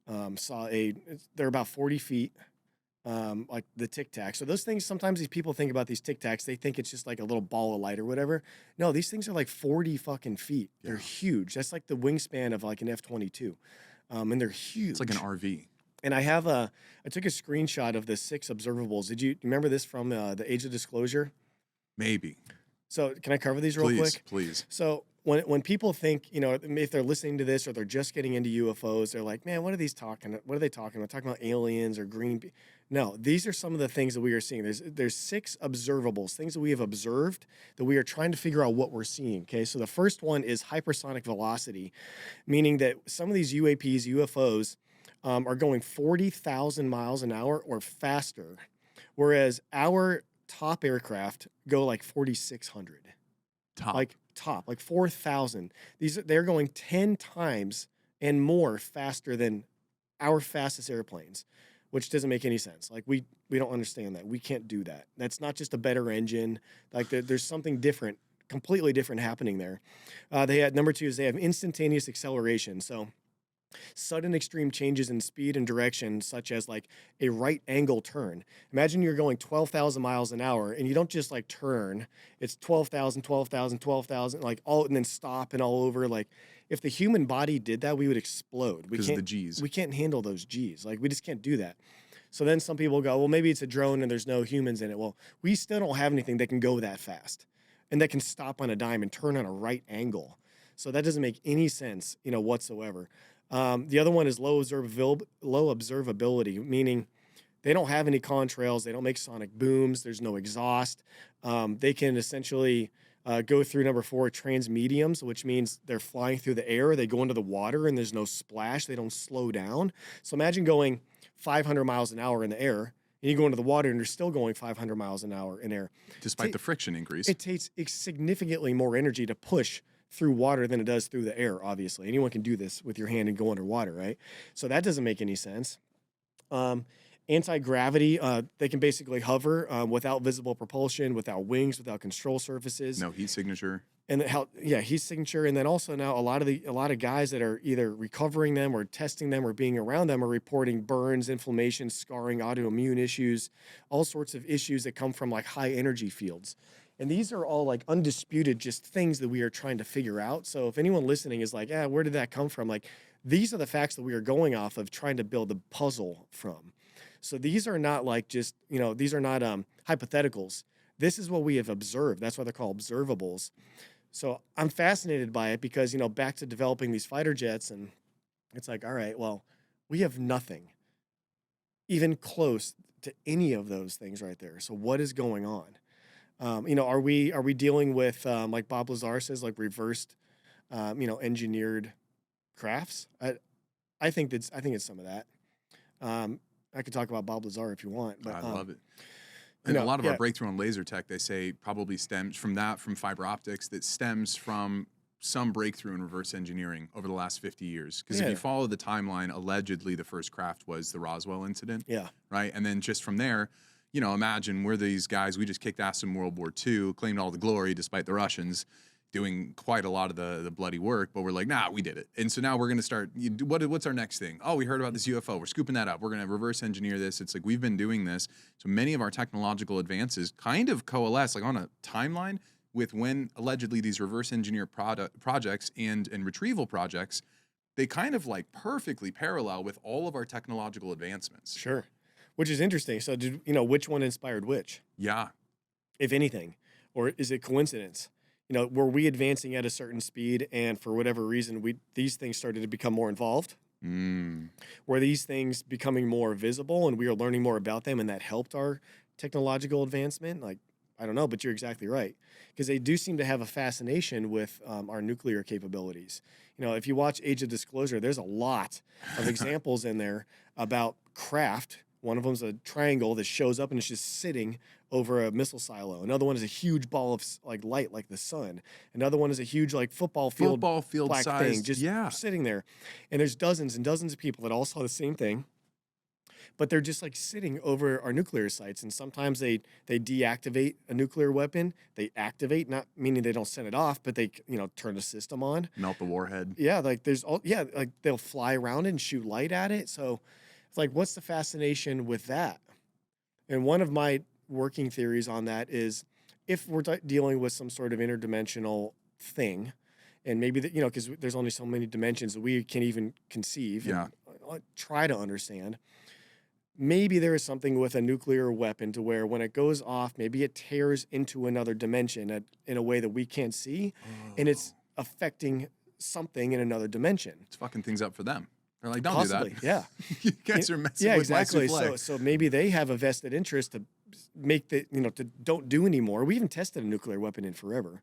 They're about 40 feet. Like the Tic Tac. So those things, sometimes these people think about these Tic Tacs, they think it's just like a little ball of light or whatever. No, these things are like 40 fucking feet. They're huge. That's like the wingspan of like an F-22. And they're huge. It's like an RV. And I took a screenshot of the Six Observables. Did you remember this from the Age of Disclosure? Maybe. So can I cover these real quick? Please. So when people think, if they're listening to this or they're just getting into UFOs, they're like, man, what are they talking about? Talking about aliens or green? No, these are some of the things that we are seeing. There's 6 observables, things that we have observed that we are trying to figure out what we're seeing. Okay, so the first one is hypersonic velocity, meaning that some of these UAPs, UFOs, are going 40,000 miles an hour or faster, whereas our top aircraft go like 4,600. Like 4,000. They're going 10 times and more faster than our fastest airplanes, which doesn't make any sense. Like we don't understand that. We can't do that. That's not just a better engine. Like there's something different, completely different happening there. Number 2 is they have instantaneous acceleration. So sudden extreme changes in speed and direction, such as like a right angle turn. Imagine you're going 12,000 miles an hour and you don't just like turn. It's 12,000, 12,000, 12,000, like all, and then stop and all over. Like if the human body did that, we would explode. Because of the G's. We can't handle those G's. Like we just can't do that. So then some people go, well, maybe it's a drone and there's no humans in it. Well, we still don't have anything that can go that fast and that can stop on a dime and turn on a right angle. So that doesn't make any sense, whatsoever. The other one is low observability, meaning they don't have any contrails. They don't make sonic booms. There's no exhaust. They can essentially go through number 4, transmediums, which means they're flying through the air. They go into the water and there's no splash. They don't slow down. So imagine going 500 miles an hour in the air and you go into the water and you're still going 500 miles an hour in air. Despite the friction increase. It takes significantly more energy to push through water than it does through the air, obviously. Anyone can do this with your hand and go underwater, right? So that doesn't make any sense. Anti-gravity, they can basically hover without visible propulsion, without wings, without control surfaces. No heat signature. And heat signature. And then also now a lot of guys that are either recovering them or testing them or being around them are reporting burns, inflammation, scarring, autoimmune issues, all sorts of issues that come from like high energy fields. And these are all like undisputed just things that we are trying to figure out. So if anyone listening is like, where did that come from? Like, these are the facts that we are going off of trying to build the puzzle from. So these are not like just, these are not hypotheticals. This is what we have observed. That's why they're called observables. So I'm fascinated by it because, back to developing these fighter jets, and it's like, all right, well, we have nothing even close to any of those things right there. So what is going on? Are we dealing with like Bob Lazar says, like reversed, engineered crafts? I think it's some of that. I could talk about Bob Lazar if you want, but I love it. And a lot of yeah, our breakthrough in laser tech, they say, probably stems from fiber optics, that stems from some breakthrough in reverse engineering over the last 50 years. Because if Yeah. you follow the timeline, allegedly the first craft was the Roswell incident, yeah, right? And then just from there, imagine we're these guys, we just kicked ass in World War II, claimed all the glory despite the Russians doing quite a lot of the bloody work, but we're like, nah, we did it. And so now we're going to start, what's our next thing? Oh, we heard about this UFO. We're scooping that up. We're going to reverse engineer this. It's like we've been doing this. So many of our technological advances kind of coalesce like on a timeline with when allegedly these reverse engineer projects and retrieval projects, they kind of like perfectly parallel with all of our technological advancements. sure. Which is interesting. So which one inspired which, Yeah. if anything, or is it coincidence? Were we advancing at a certain speed, and for whatever reason, these things started to become more involved? Were these things becoming more visible, and we were learning more about them, and that helped our technological advancement? Like, I don't know, but you're exactly right, because they do seem to have a fascination with our nuclear capabilities. If you watch Age of Disclosure, there's a lot of examples in there about craft. One of them's a triangle that shows up and it's just sitting over a missile silo. Another one is a huge ball of like light, like the sun. Another one is a huge like football field black size thing just sitting there. And there's dozens and dozens of people that all saw the same thing, but they're just like sitting over our nuclear sites. And sometimes they deactivate a nuclear weapon. They activate, not meaning they don't send it off, but they turn the system on. Melt the warhead. Yeah, like like they'll fly around and shoot light at it. So it's like, what's the fascination with that? And one of my working theories on that is, if we're dealing with some sort of interdimensional thing, and maybe because there's only so many dimensions that we can even conceive and try to understand, maybe there is something with a nuclear weapon to where when it goes off, maybe it tears into another dimension in a way that we can't see, and it's affecting something in another dimension. It's fucking things up for them. They're like, don't Possibly, do that. yeah. You guys are messing with exactly. my souffle. So maybe they have a vested interest to make to don't do anymore. We haven't tested a nuclear weapon in forever.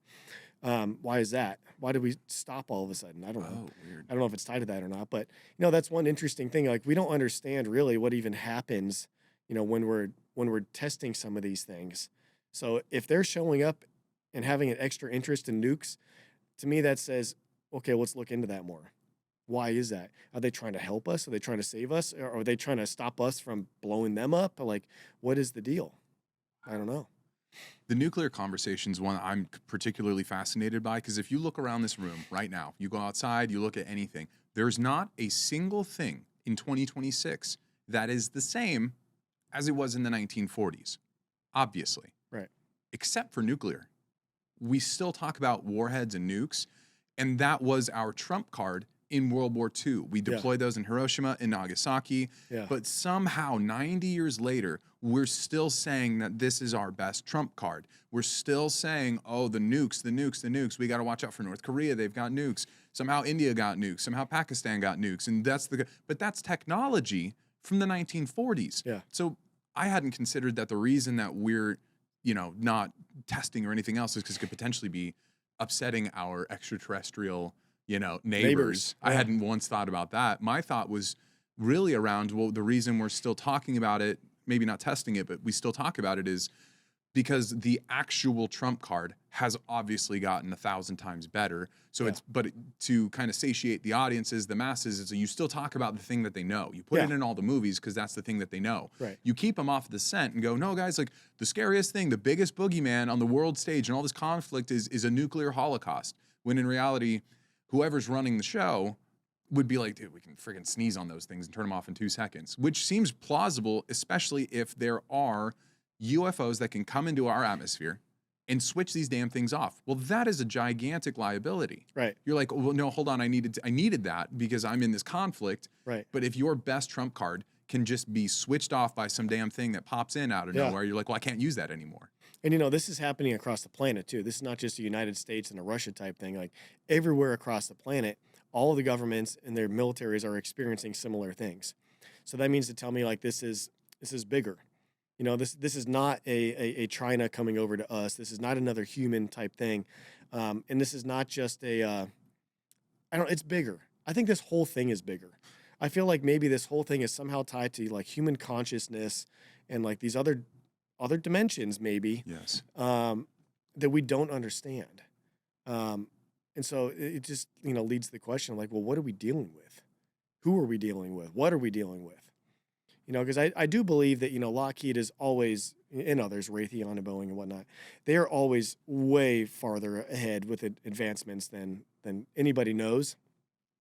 Why is that? Why did we stop all of a sudden? I don't know. Oh, weird. I don't know if it's tied to that or not, but that's one interesting thing. Like, we don't understand really what even happens, when we're testing some of these things. So if they're showing up and having an extra interest in nukes, to me that says, okay, let's look into that more. Why is that? Are they trying to help us? Are they trying to save us? Or are they trying to stop us from blowing them up? Or like, what is the deal? I don't know. The nuclear conversation is one I'm particularly fascinated by, because if you look around this room right now, you go outside, you look at anything, there's not a single thing in 2026 that is the same as it was in the 1940s, obviously. Right. Except for nuclear. We still talk about warheads and nukes, and that was our trump card in World War II. We deployed those in Hiroshima and Nagasaki, but somehow 90 years later, we're still saying that this is our best trump card. We're still saying, oh, the nukes, the nukes, the nukes. We got to watch out for North Korea. They've got nukes. Somehow India got nukes. Somehow Pakistan got nukes. And but that's technology from the 1940s. Yeah. So I hadn't considered that the reason that we're, not testing or anything else is because it could potentially be upsetting our extraterrestrial neighbors. Yeah. I hadn't once thought about that. My thought was really around, well, the reason we're still talking about it, maybe not testing it, but we still talk about it, is because the actual trump card has obviously gotten 1,000 times better. So to kind of satiate the audiences, the masses, is you still talk about the thing that they know. You put it in all the movies because that's the thing that they know. Right. You keep them off the scent and go, no, guys, like the scariest thing, the biggest boogeyman on the world stage and all this conflict is a nuclear holocaust. When in reality, whoever's running the show would be like, dude, we can friggin' sneeze on those things and turn them off in 2 seconds, which seems plausible, especially if there are UFOs that can come into our atmosphere and switch these damn things off. Well, that is a gigantic liability. Right. You're like, well, no, hold on. I needed that because I'm in this conflict. Right. But if your best trump card can just be switched off by some damn thing that pops in out of Yeah. nowhere. You're like, well, I can't use that anymore. And this is happening across the planet too. This is not just a United States and a Russia type thing. Like everywhere across the planet, all of the governments and their militaries are experiencing similar things. So that means to tell me like this is bigger. This is not a China coming over to us. This is not another human type thing. And this is not just it's bigger. I think this whole thing is bigger. I feel like maybe this whole thing is somehow tied to like human consciousness and like these other dimensions maybe. Yes. That we don't understand. And so it just, leads to the question like, well, what are we dealing with? Who are we dealing with? What are we dealing with? Because I do believe that, Lockheed is always, and others, Raytheon and Boeing and whatnot, they are always way farther ahead with advancements than anybody knows.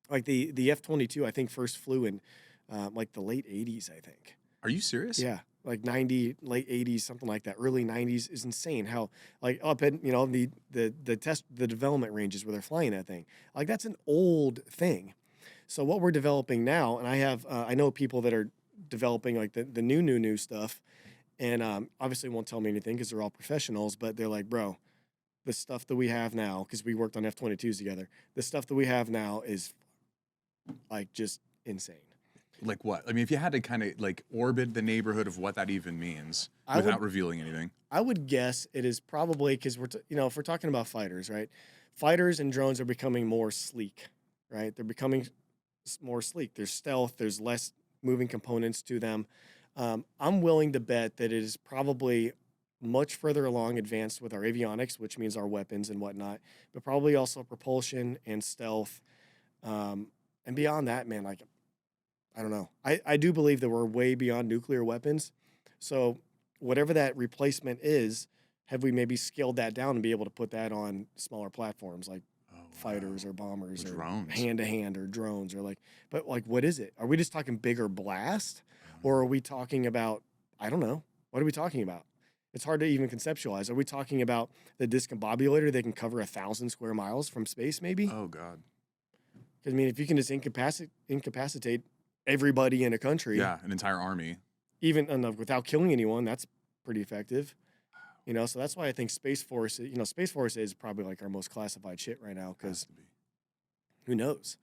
Like the F-22, I think first flew in like the late 80s, I think. Are you serious? Yeah, like 90, late 80s, something like that. Early 90s is insane. How like up at the development ranges where they're flying that thing. Like that's an old thing. So what we're developing now, and I know people that are developing like the new stuff, and obviously won't tell me anything because they're all professionals. But they're like, bro, the stuff that we have now, because we worked on F-22s together, the stuff that we have now is like just insane. Like what? I mean, if you had to kind of like orbit the neighborhood of what that even means without revealing anything. I would guess it is probably because if we're talking about fighters, right? Fighters and drones are becoming more sleek, right? They're becoming more sleek. There's stealth. There's less moving components to them. I'm willing to bet that it is probably much further along advanced with our avionics, which means our weapons and whatnot, but probably also propulsion and stealth. And beyond that, man, like, I don't know. I do believe that we're way beyond nuclear weapons. So whatever that replacement is, have we maybe scaled that down and be able to put that on smaller platforms like fighters or bombers or drones, hand-to-hand or drones or like, but like, what is it? Are we just talking bigger blast or are we talking about, I don't know. What are we talking about? It's hard to even conceptualize. Are we talking about the discombobulator that can cover 1,000 square miles from space maybe? Oh God. Because I mean, if you can just incapacitate everybody in a country. Yeah, an entire army. Even without killing anyone, that's pretty effective. So that's why I think Space Force, Space Force is probably like our most classified shit right now because who knows?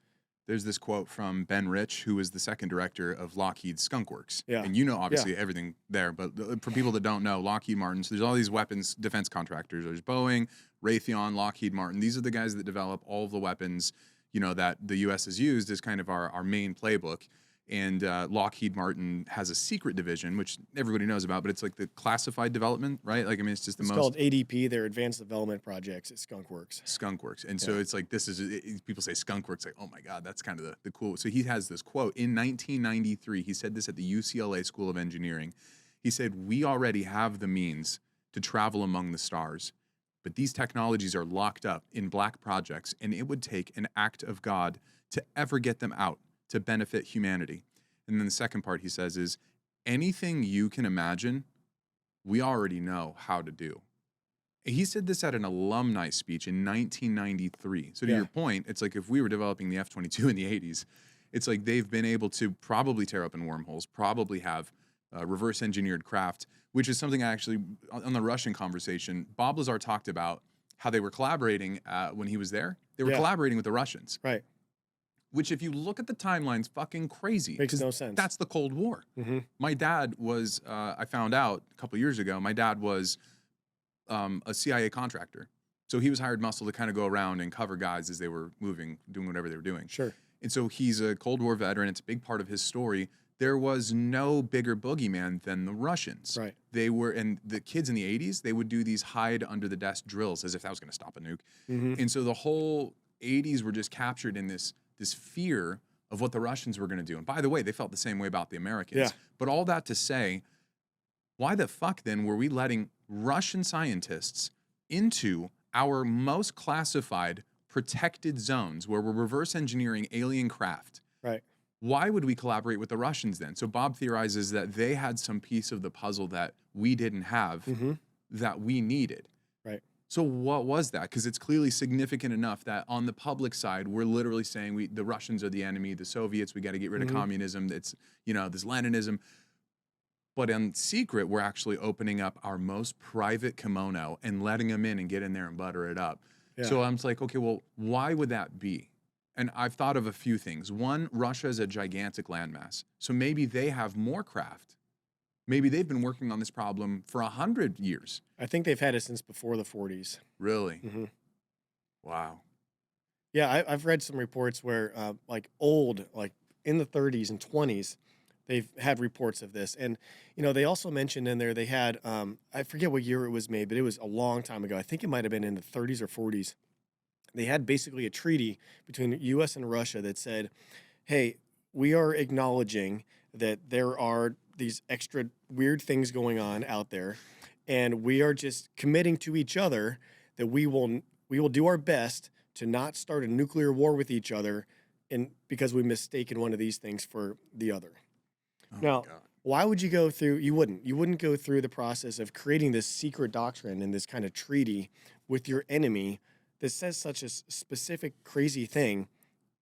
There's this quote from Ben Rich, who was the second director of Lockheed Skunkworks. Yeah. And obviously everything there, but for people that don't know, Lockheed Martin, so there's all these weapons defense contractors. There's Boeing, Raytheon, Lockheed Martin. These are the guys that develop all of the weapons, that the U.S. has used as kind of our main playbook. And Lockheed Martin has a secret division, which everybody knows about, but it's like the classified development, right? Like, I mean, it's just the most... It's called ADP, their Advanced Development Projects at Skunkworks. Skunkworks. And so it's like, people say Skunkworks, like, oh my God, that's kind of the cool... So he has this quote. In 1993, he said this at the UCLA School of Engineering. He said, we already have the means to travel among the stars, but these technologies are locked up in black projects, and it would take an act of God to ever get them out to benefit humanity. And then the second part he says is, anything you can imagine, we already know how to do. He said this at an alumni speech in 1993. So to your point, it's like if we were developing the F-22 in the 80s, it's like they've been able to probably tear open wormholes, probably have reverse engineered craft, which is something I actually, on the Russian conversation, Bob Lazar talked about how they were collaborating when he was there. They were collaborating with the Russians. Right. Which, if you look at the timeline's fucking crazy. Makes no sense. That's the Cold War. Mm-hmm. My dad was, I found out a couple of years ago, my dad was a CIA contractor. So he was hired muscle to kind of go around and cover guys as they were moving, doing whatever they were doing. Sure. And so he's a Cold War veteran. It's a big part of his story. There was no bigger boogeyman than the Russians. Right. They were, and the kids in the 80s, they would do these hide under the desk drills as if that was going to stop a nuke. Mm-hmm. And so the whole 80s were just captured in this fear of what the Russians were going to do. And by the way, they felt the same way about the Americans. Yeah. But all that to say, why the fuck then were we letting Russian scientists into our most classified protected zones where we're reverse engineering alien craft? Right. Why would we collaborate with the Russians then? So Bob theorizes that they had some piece of the puzzle that we didn't have that we needed. Right. So what was that? Because it's clearly significant enough that on the public side, we're literally saying the Russians are the enemy, the Soviets, we got to get rid of communism. It's, this Leninism. But in secret, we're actually opening up our most private kimono and letting them in and get in there and butter it up. Yeah. So I'm just like, okay, well, why would that be? And I've thought of a few things. One, Russia is a gigantic landmass. So maybe they have more craft. Maybe they've been working on this problem for 100 years. I think they've had it since before the 40s. Really? Mm-hmm. Wow. Yeah, I've read some reports where, like in the 30s and 20s, they've had reports of this. And, they also mentioned in there they had, I forget what year it was made, but it was a long time ago. I think it might have been in the 30s or 40s. They had basically a treaty between the U.S. and Russia that said, hey, we are acknowledging that there are these extra weird things going on out there, and we are just committing to each other that we will do our best to not start a nuclear war with each other, and because we mistaken one of these things for the other. Oh Now, why would you go through? You wouldn't go through the process of creating this secret doctrine and this kind of treaty with your enemy that says such a specific crazy thing.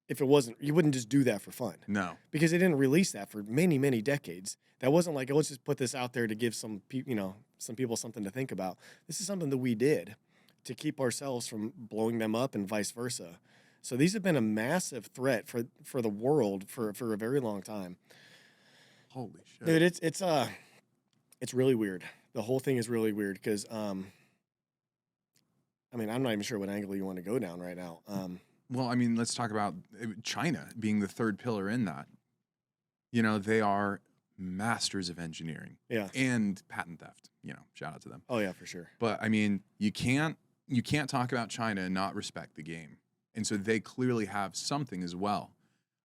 If it wasn't, you wouldn't just do that for fun. No. Because they didn't release that for many, many decades. That wasn't like, oh, let's just put this out there to give some people something to think about. This is something that we did to keep ourselves from blowing them up and vice versa. So these have been a massive threat for the world for a very long time. Holy shit. Dude, it's really weird. The whole thing is really weird because, I'm not even sure what angle you want to go down right now. Well, let's talk about China being the third pillar in that. They are masters of engineering and patent theft. Shout out to them. Oh yeah, for sure. But you can't talk about China and not respect the game. And so they clearly have something as well.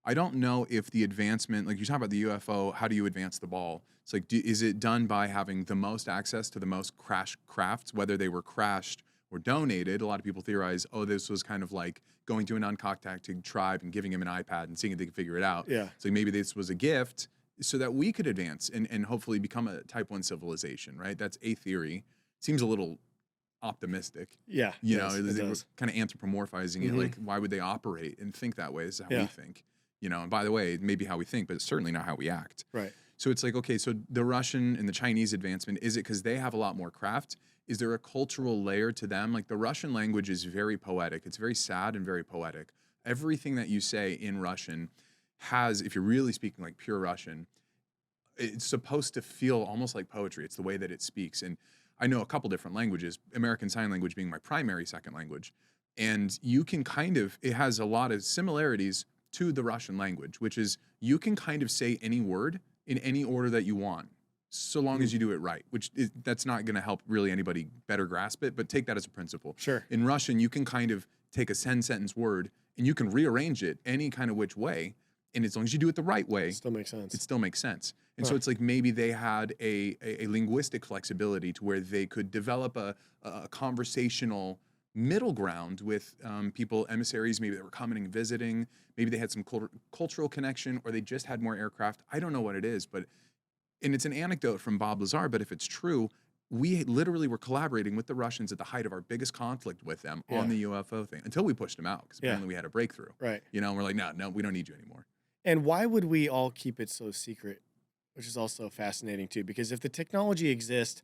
I don't know if the advancement, like you talk about the UFO, how do you advance the ball? It's like, is it done by having the most access to the most crashed crafts, whether they were crashed or donated? A lot of people theorize, this was kind of like going to an uncontacted tribe and giving them an iPad and seeing if they could figure it out. Yeah. So maybe this was a gift so that we could advance and hopefully become a type 1 civilization, right? That's a theory. Seems a little optimistic. Yeah. It does. Kind of anthropomorphizing it. Like, why would they operate and think that way? This is how we think. And by the way, it may be how we think, but it's certainly not how we act. Right. So it's like, okay, so the Russian and the Chinese advancement, is it because they have a lot more craft? Is there a cultural layer to them? Like the Russian language is very poetic. It's very sad and very poetic. Everything that you say in Russian has, if you're really speaking like pure Russian, it's supposed to feel almost like poetry. It's the way that it speaks. And I know a couple different languages, American Sign Language being my primary second language. And you can it has a lot of similarities to the Russian language, which is you can kind of say any word in any order that you want, so long as you do it right, that's not going to help really anybody better grasp it, but take that as a principle. Sure. In Russian, you can kind of take a 10-sentence word and you can rearrange it any kind of which way, and as long as you do it the right way, it still makes sense. It still makes sense. And so it's like maybe they had a linguistic flexibility to where they could develop a conversational middle ground with people, emissaries, maybe that were coming and visiting. Maybe they had some cultural connection, or they just had more aircraft. I don't know what it is, and it's an anecdote from Bob Lazar, but if it's true, we literally were collaborating with the Russians at the height of our biggest conflict with them on the UFO thing until we pushed them out because apparently we had a breakthrough. Right. And we're like, no, we don't need you anymore. And why would we all keep it so secret? Which is also fascinating too, because if the technology exists,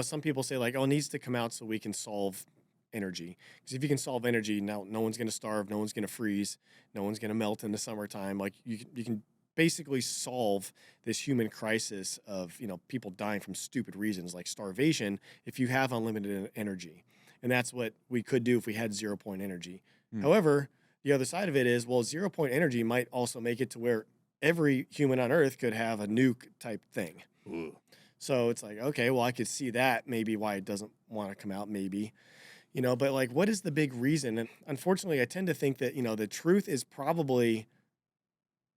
some people say like, it needs to come out so we can solve energy. Because if you can solve energy, now no one's going to starve, no one's going to freeze, no one's going to melt in the summertime. Like you can basically solve this human crisis of people dying from stupid reasons like starvation if you have unlimited energy. And that's what we could do if we had 0-point energy. However, the other side of it is, 0-point energy might also make it to where every human on Earth could have a nuke type thing. Ooh. So it's like, okay, I could see that maybe why it doesn't want to come out, maybe. But like, what is the big reason? And unfortunately, I tend to think that, the truth is probably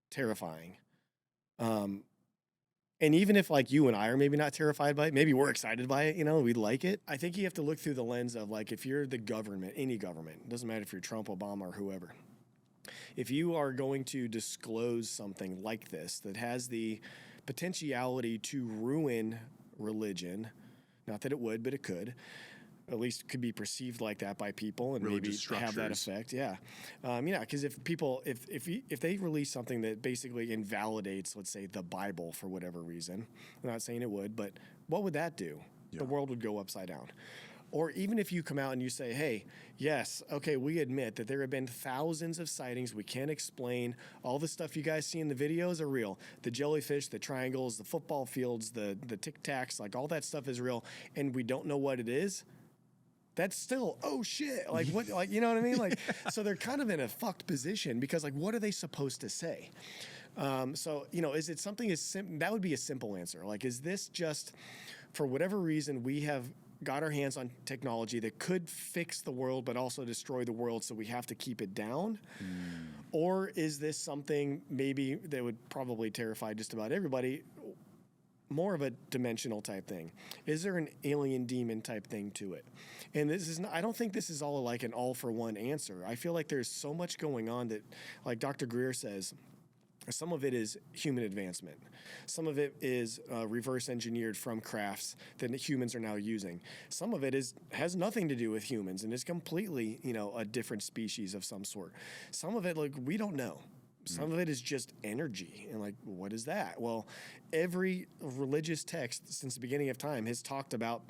terrifying. And even if like you and I are maybe not terrified by it, maybe we're excited by it, we like it. I think you have to look through the lens of like, if you're the government, any government, it doesn't matter if you're Trump, Obama, or whoever. If you are going to disclose something like this that has the potentiality to ruin religion, not that it would, but it could, at least could be perceived like that by people, and maybe Religious have that structures. effect. Yeah, because if they release something that basically invalidates, let's say, the Bible for whatever reason, I'm not saying it would, but what would that do? Yeah. The world would go upside down. Or even if you come out and you say, hey, yes, okay, we admit that there have been thousands of sightings. We can't explain. All the stuff you guys see in the videos are real. The jellyfish, the triangles, the football fields, the Tic Tacs, like all that stuff is real. And we don't know what it is. That's still, oh shit. Like what, like, you know what I mean? Like, so they're kind of in a fucked position because like, what are they supposed to say? So, is it something that would be a simple answer. Like, is this just for whatever reason we have got our hands on technology that could fix the world but also destroy the world, so we have to keep it down? Or is this something maybe that would probably terrify just about everybody, more of a dimensional type thing? Is there an alien demon type thing to it? And this is not, I don't think this is all like an all for one answer. I feel like there's so much going on that, like Dr. Greer says, some of it is human advancement. Some of it is reverse engineered from crafts that humans are now using. Some of it has nothing to do with humans and is completely, a different species of some sort. Some of it, like, we don't know. Some of it is just energy. And like, what is that? Well, every religious text since the beginning of time has talked about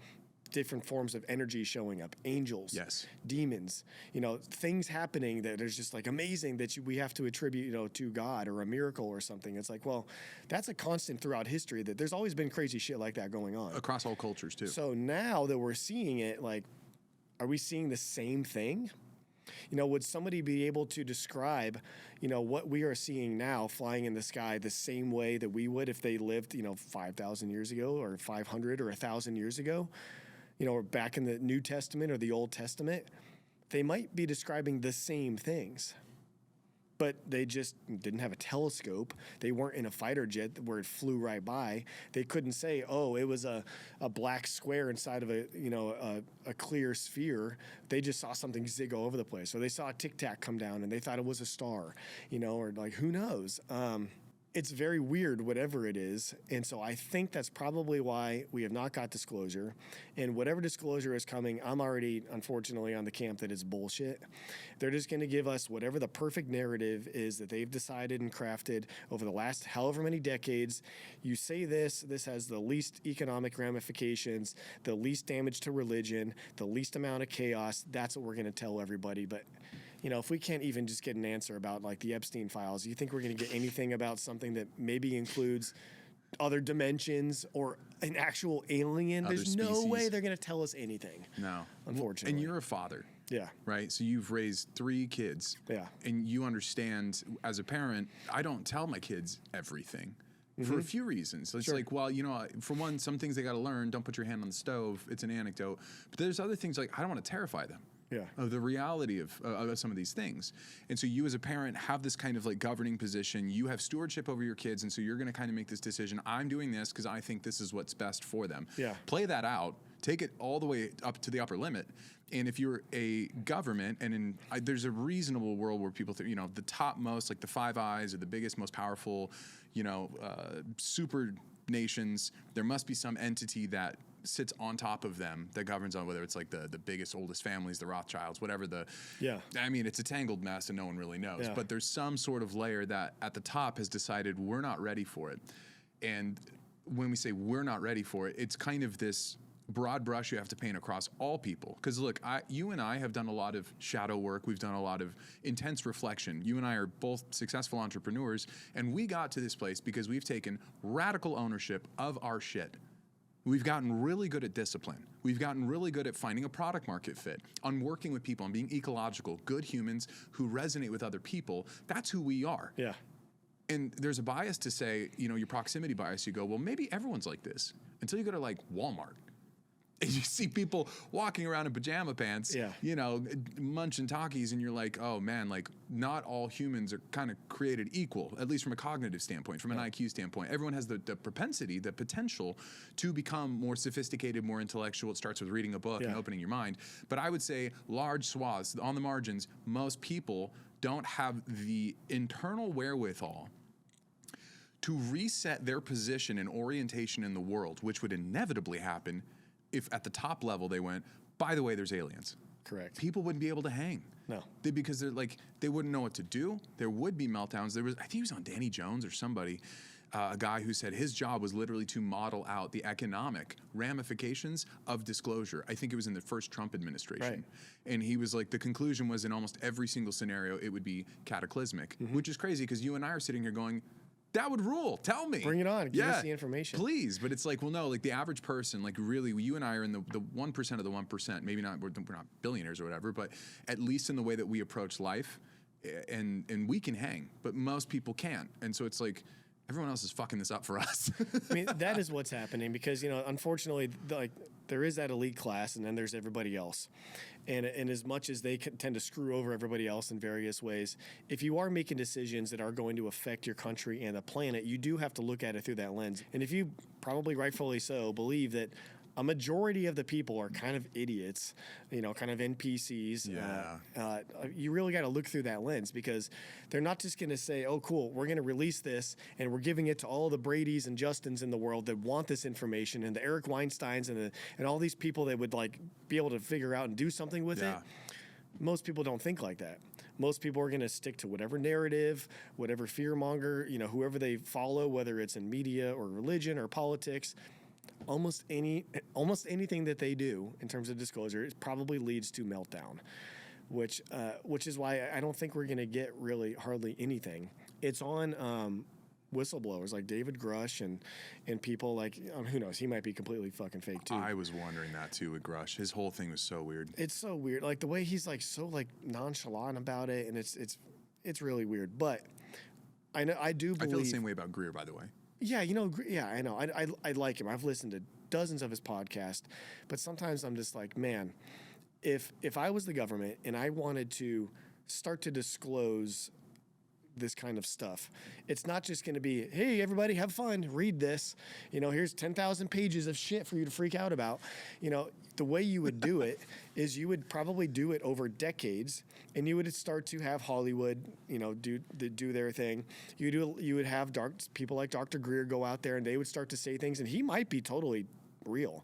different forms of energy showing up, angels, Yes. demons, things happening that is just like amazing that we have to attribute, to God or a miracle or something. It's like, well, that's a constant throughout history, that there's always been crazy shit like that going on. Across all cultures, too. So now that we're seeing it, like, are we seeing the same thing? Would somebody be able to describe, what we are seeing now flying in the sky the same way that we would if they lived, 5,000 years ago or 500 or 1,000 years ago? Or back in the New Testament or the Old Testament? They might be describing the same things, but they just didn't have a telescope. They weren't in a fighter jet where it flew right by. They couldn't say, oh, it was a black square inside of a clear sphere. They just saw something zig all over the place. Or they saw a Tic Tac come down and they thought it was a star, or like, who knows? It's very weird, whatever it is. And so I think that's probably why we have not got disclosure. And whatever disclosure is coming, I'm already, unfortunately, on the camp that it's bullshit. They're just going to give us whatever the perfect narrative is that they've decided and crafted over the last however many decades. You say this has the least economic ramifications, the least damage to religion, the least amount of chaos. That's what we're going to tell everybody. But if we can't even just get an answer about like the Epstein files, you think we're going to get anything about something that maybe includes other dimensions or an actual alien? Other There's no species. way they're going to tell us anything. No. Unfortunately. And you're a father. Yeah. Right? So you've raised 3 kids. Yeah. And you understand, as a parent, I don't tell my kids everything. For a few reasons. So it's like, well, for one, some things they got to learn. Don't put your hand on the stove. It's an anecdote. But there's other things like, I don't want to terrify them. Yeah. Of the reality of some of these things. And so you as a parent have this kind of like governing position. You have stewardship over your kids. And so you're going to kind of make this decision. I'm doing this because I think this is what's best for them. Yeah. Play that out. Take it all the way up to the upper limit. And if you're a government, and there's a reasonable world where people think, the topmost, like the Five Eyes or the biggest, most powerful, super nations, there must be some entity that sits on top of them that governs on, whether it's like the biggest, oldest families, the Rothschilds, whatever it's a tangled mess and no one really knows. Yeah. But there's some sort of layer that at the top has decided we're not ready for it. And when we say we're not ready for it, it's kind of this broad brush you have to paint across all people. Because look, you and I have done a lot of shadow work. We've done a lot of intense reflection. You and I are both successful entrepreneurs, and we got to this place because we've taken radical ownership of our shit. We've gotten really good at discipline. We've gotten really good at finding a product market fit, on working with people, on being ecological, good humans who resonate with other people. That's who we are. Yeah. And there's a bias to say, your proximity bias. You go, well, maybe everyone's like this until you go to like Walmart. And you see people walking around in pajama pants, munching Takis, and you're like, oh man, like not all humans are kind of created equal, at least from a cognitive standpoint, from an IQ standpoint. Everyone has the propensity, the potential to become more sophisticated, more intellectual. It starts with reading a book and opening your mind. But I would say large swaths, on the margins, most people don't have the internal wherewithal to reset their position and orientation in the world, which would inevitably happen if at the top level they went, by the way, there's aliens. Correct. People wouldn't be able to hang. No. Because they wouldn't know what to do. There would be meltdowns. I think he was on Danny Jones or somebody, a guy who said his job was literally to model out the economic ramifications of disclosure. I think it was in the first Trump administration. Right. And he was like, the conclusion was in almost every single scenario, it would be cataclysmic, which is crazy because you and I are sitting here going, that would rule. Tell me. Bring it on. Give us the information. Please. But it's like, well, no, like the average person, like really, you and I are in the 1% of the 1%. Maybe not, we're not billionaires or whatever, but at least in the way that we approach life, and we can hang, but most people can't. And so it's like, everyone else is fucking this up for us. I mean, that is what's happening because, unfortunately, there is that elite class and then there's everybody else. And as much as they tend to screw over everybody else in various ways, if you are making decisions that are going to affect your country and the planet, you do have to look at it through that lens. And if you, probably rightfully so, believe that a majority of the people are kind of idiots, kind of NPCs. Yeah. You really got to look through that lens because they're not just going to say, oh, cool, we're going to release this and we're giving it to all the Bradys and Justins in the world that want this information and the Eric Weinsteins and all these people that would be able to figure out and do something with it. Most people don't think like that. Most people are going to stick to whatever narrative, whatever fearmonger, whoever they follow, whether it's in media or religion or politics. Almost anything that they do in terms of disclosure, it probably leads to meltdown, which is why I don't think we're going to get really hardly anything. It's on whistleblowers like David Grush and people like who knows, he might be completely fucking fake too. I was wondering that too with Grush. His whole thing was so weird. It's so weird, like the way he's so nonchalant about it, and it's really weird. But I know I do believe. I feel the same way about Greer, by the way. Yeah, I know. I like him. I've listened to dozens of his podcasts, but sometimes I'm just like, man, if I was the government and I wanted to start to disclose this kind of stuff, it's not just going to be, hey, everybody, have fun, read this. Here's 10,000 pages of shit for you to freak out about. The way you would do it is you would probably do it over decades, and you would start to have Hollywood, do their thing. You would have people like Dr. Greer go out there, and they would start to say things, and he might be totally real,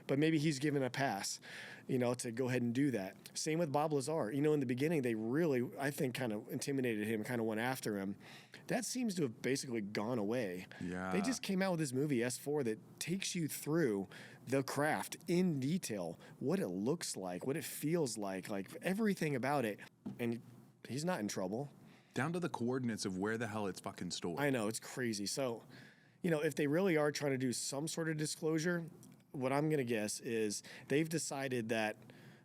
but maybe he's given a pass, to go ahead and do that. Same with Bob Lazar. In the beginning, they really, I think, kind of intimidated him, kind of went after him. That seems to have basically gone away. Yeah. They just came out with this movie, S4, that takes you through the craft in detail, what it looks like, what it feels like everything about it. And he's not in trouble. Down to the coordinates of where the hell it's fucking stored. I know, it's crazy. So, if they really are trying to do some sort of disclosure, what I'm going to guess is they've decided that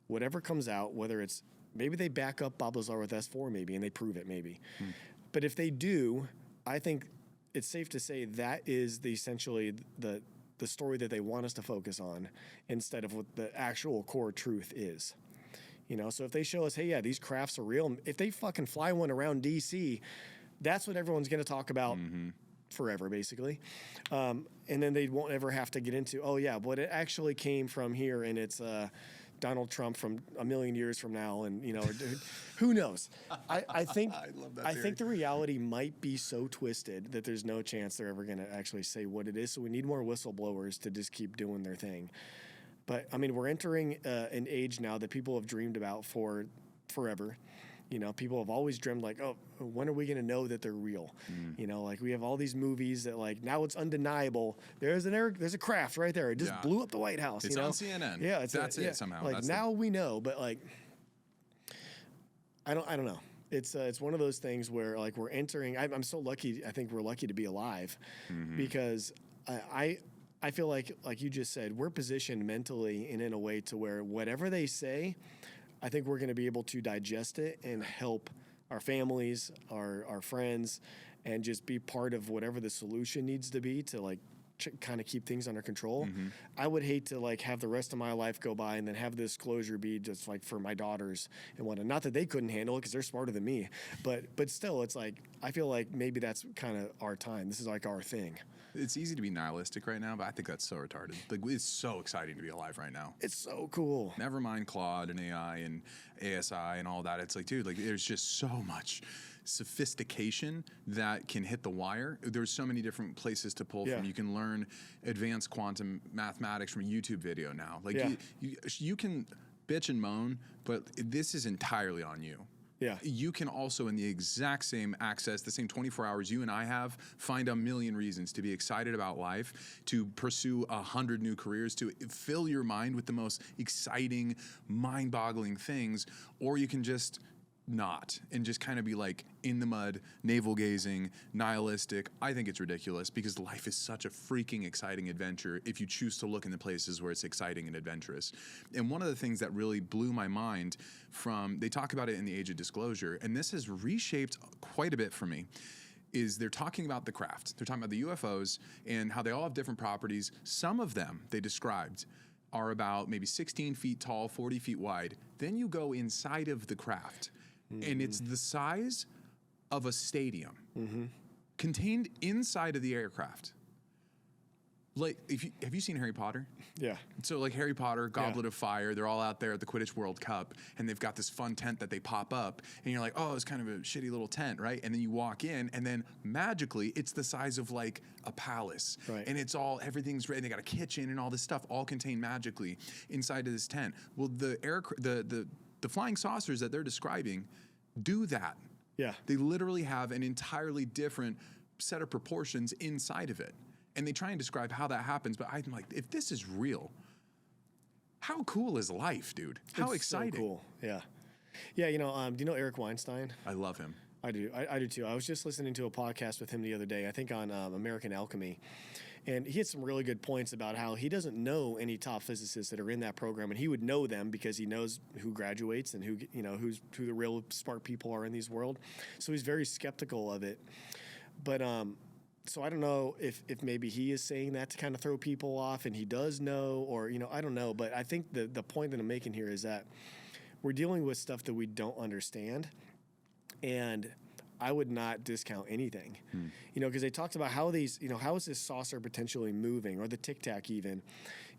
whatever comes out, whether it's maybe they back up Bob Lazar with S4 maybe and they prove it maybe. But if they do, I think it's safe to say that is essentially the story that they want us to focus on instead of what the actual core truth is. So if they show us, hey, yeah, these crafts are real, if they fucking fly one around DC, that's what everyone's going to talk about forever, basically. And then they won't ever have to get into, oh, yeah, but it actually came from here, and it's Donald Trump from a million years from now, and who knows? I think I love that I theory. think the reality might be so twisted that there's no chance they're ever going to actually say what it is. So we need more whistleblowers to just keep doing their thing. But I mean, we're entering an age now that people have dreamed about for forever. People have always dreamed oh, when are we going to know that they're real? We have all these movies that now it's undeniable. There's a craft right there. It just blew up the White House. It's on CNN. Yeah, that's it somehow. That's now we know, but I don't know. It's one of those things where we're entering. I'm so lucky. I think we're lucky to be alive because I feel like you just said, we're positioned mentally and in a way to where whatever they say, I think we're going to be able to digest it and help our families, our friends, and just be part of whatever the solution needs to be to kind of keep things under control. I would hate to have the rest of my life go by and then have the disclosure be just for my daughters and whatnot. Not that they couldn't handle it because they're smarter than me, but still, it's I feel like maybe that's kind of our time. This is our thing. It's easy to be nihilistic right now, but I think that's so retarded. It's so exciting to be alive right now. It's so cool. Never mind Claude and AI and ASI and all that. It's dude, there's just so much sophistication that can hit the wire. There's so many different places to pull from. You can learn advanced quantum mathematics from a YouTube video now. Like you can bitch and moan, but this is entirely on you. Yeah. You can also, in the exact same access, the same 24 hours you and I have, find a million reasons to be excited about life, to pursue 100 new careers, to fill your mind with the most exciting, mind-boggling things, or you can just not and just kind of be like in the mud, navel-gazing, nihilistic. I think it's ridiculous because life is such a freaking exciting adventure if you choose to look in the places where it's exciting and adventurous. And one of the things that really blew my mind they talk about it in the Age of Disclosure, and this has reshaped quite a bit for me, is they're talking about the craft. They're talking about the UFOs and how they all have different properties. Some of them, they described, are about maybe 16 feet tall, 40 feet wide. Then you go inside of the craft, and it's the size of a stadium contained inside of the aircraft. Like, have you seen Harry Potter? Yeah. So like Harry Potter, Goblet of Fire, they're all out there at the Quidditch World Cup, and they've got this fun tent that they pop up, and you're like, oh, it's kind of a shitty little tent, right? And then you walk in, and then magically, it's the size of like a palace. Right. And everything's ready. They got a kitchen and all this stuff, all contained magically inside of this tent. Well, the flying saucers that they're describing do that. Yeah. They literally have an entirely different set of proportions inside of it. And they try and describe how that happens, but I'm like, if this is real, how cool is life, dude? How It's exciting. So cool. Yeah. Yeah, do you know Eric Weinstein? I love him. I do. I do too. I was just listening to a podcast with him the other day, I think on American Alchemy. And he had some really good points about how he doesn't know any top physicists that are in that program, and he would know them because he knows who graduates and who the real smart people are in this world. So he's very skeptical of it. But so I don't know if maybe he is saying that to kind of throw people off, and he does know, or I don't know. But I think the point that I'm making here is that we're dealing with stuff that we don't understand, and I would not discount anything, because they talked about how these, how is this saucer potentially moving, or the Tic Tac even,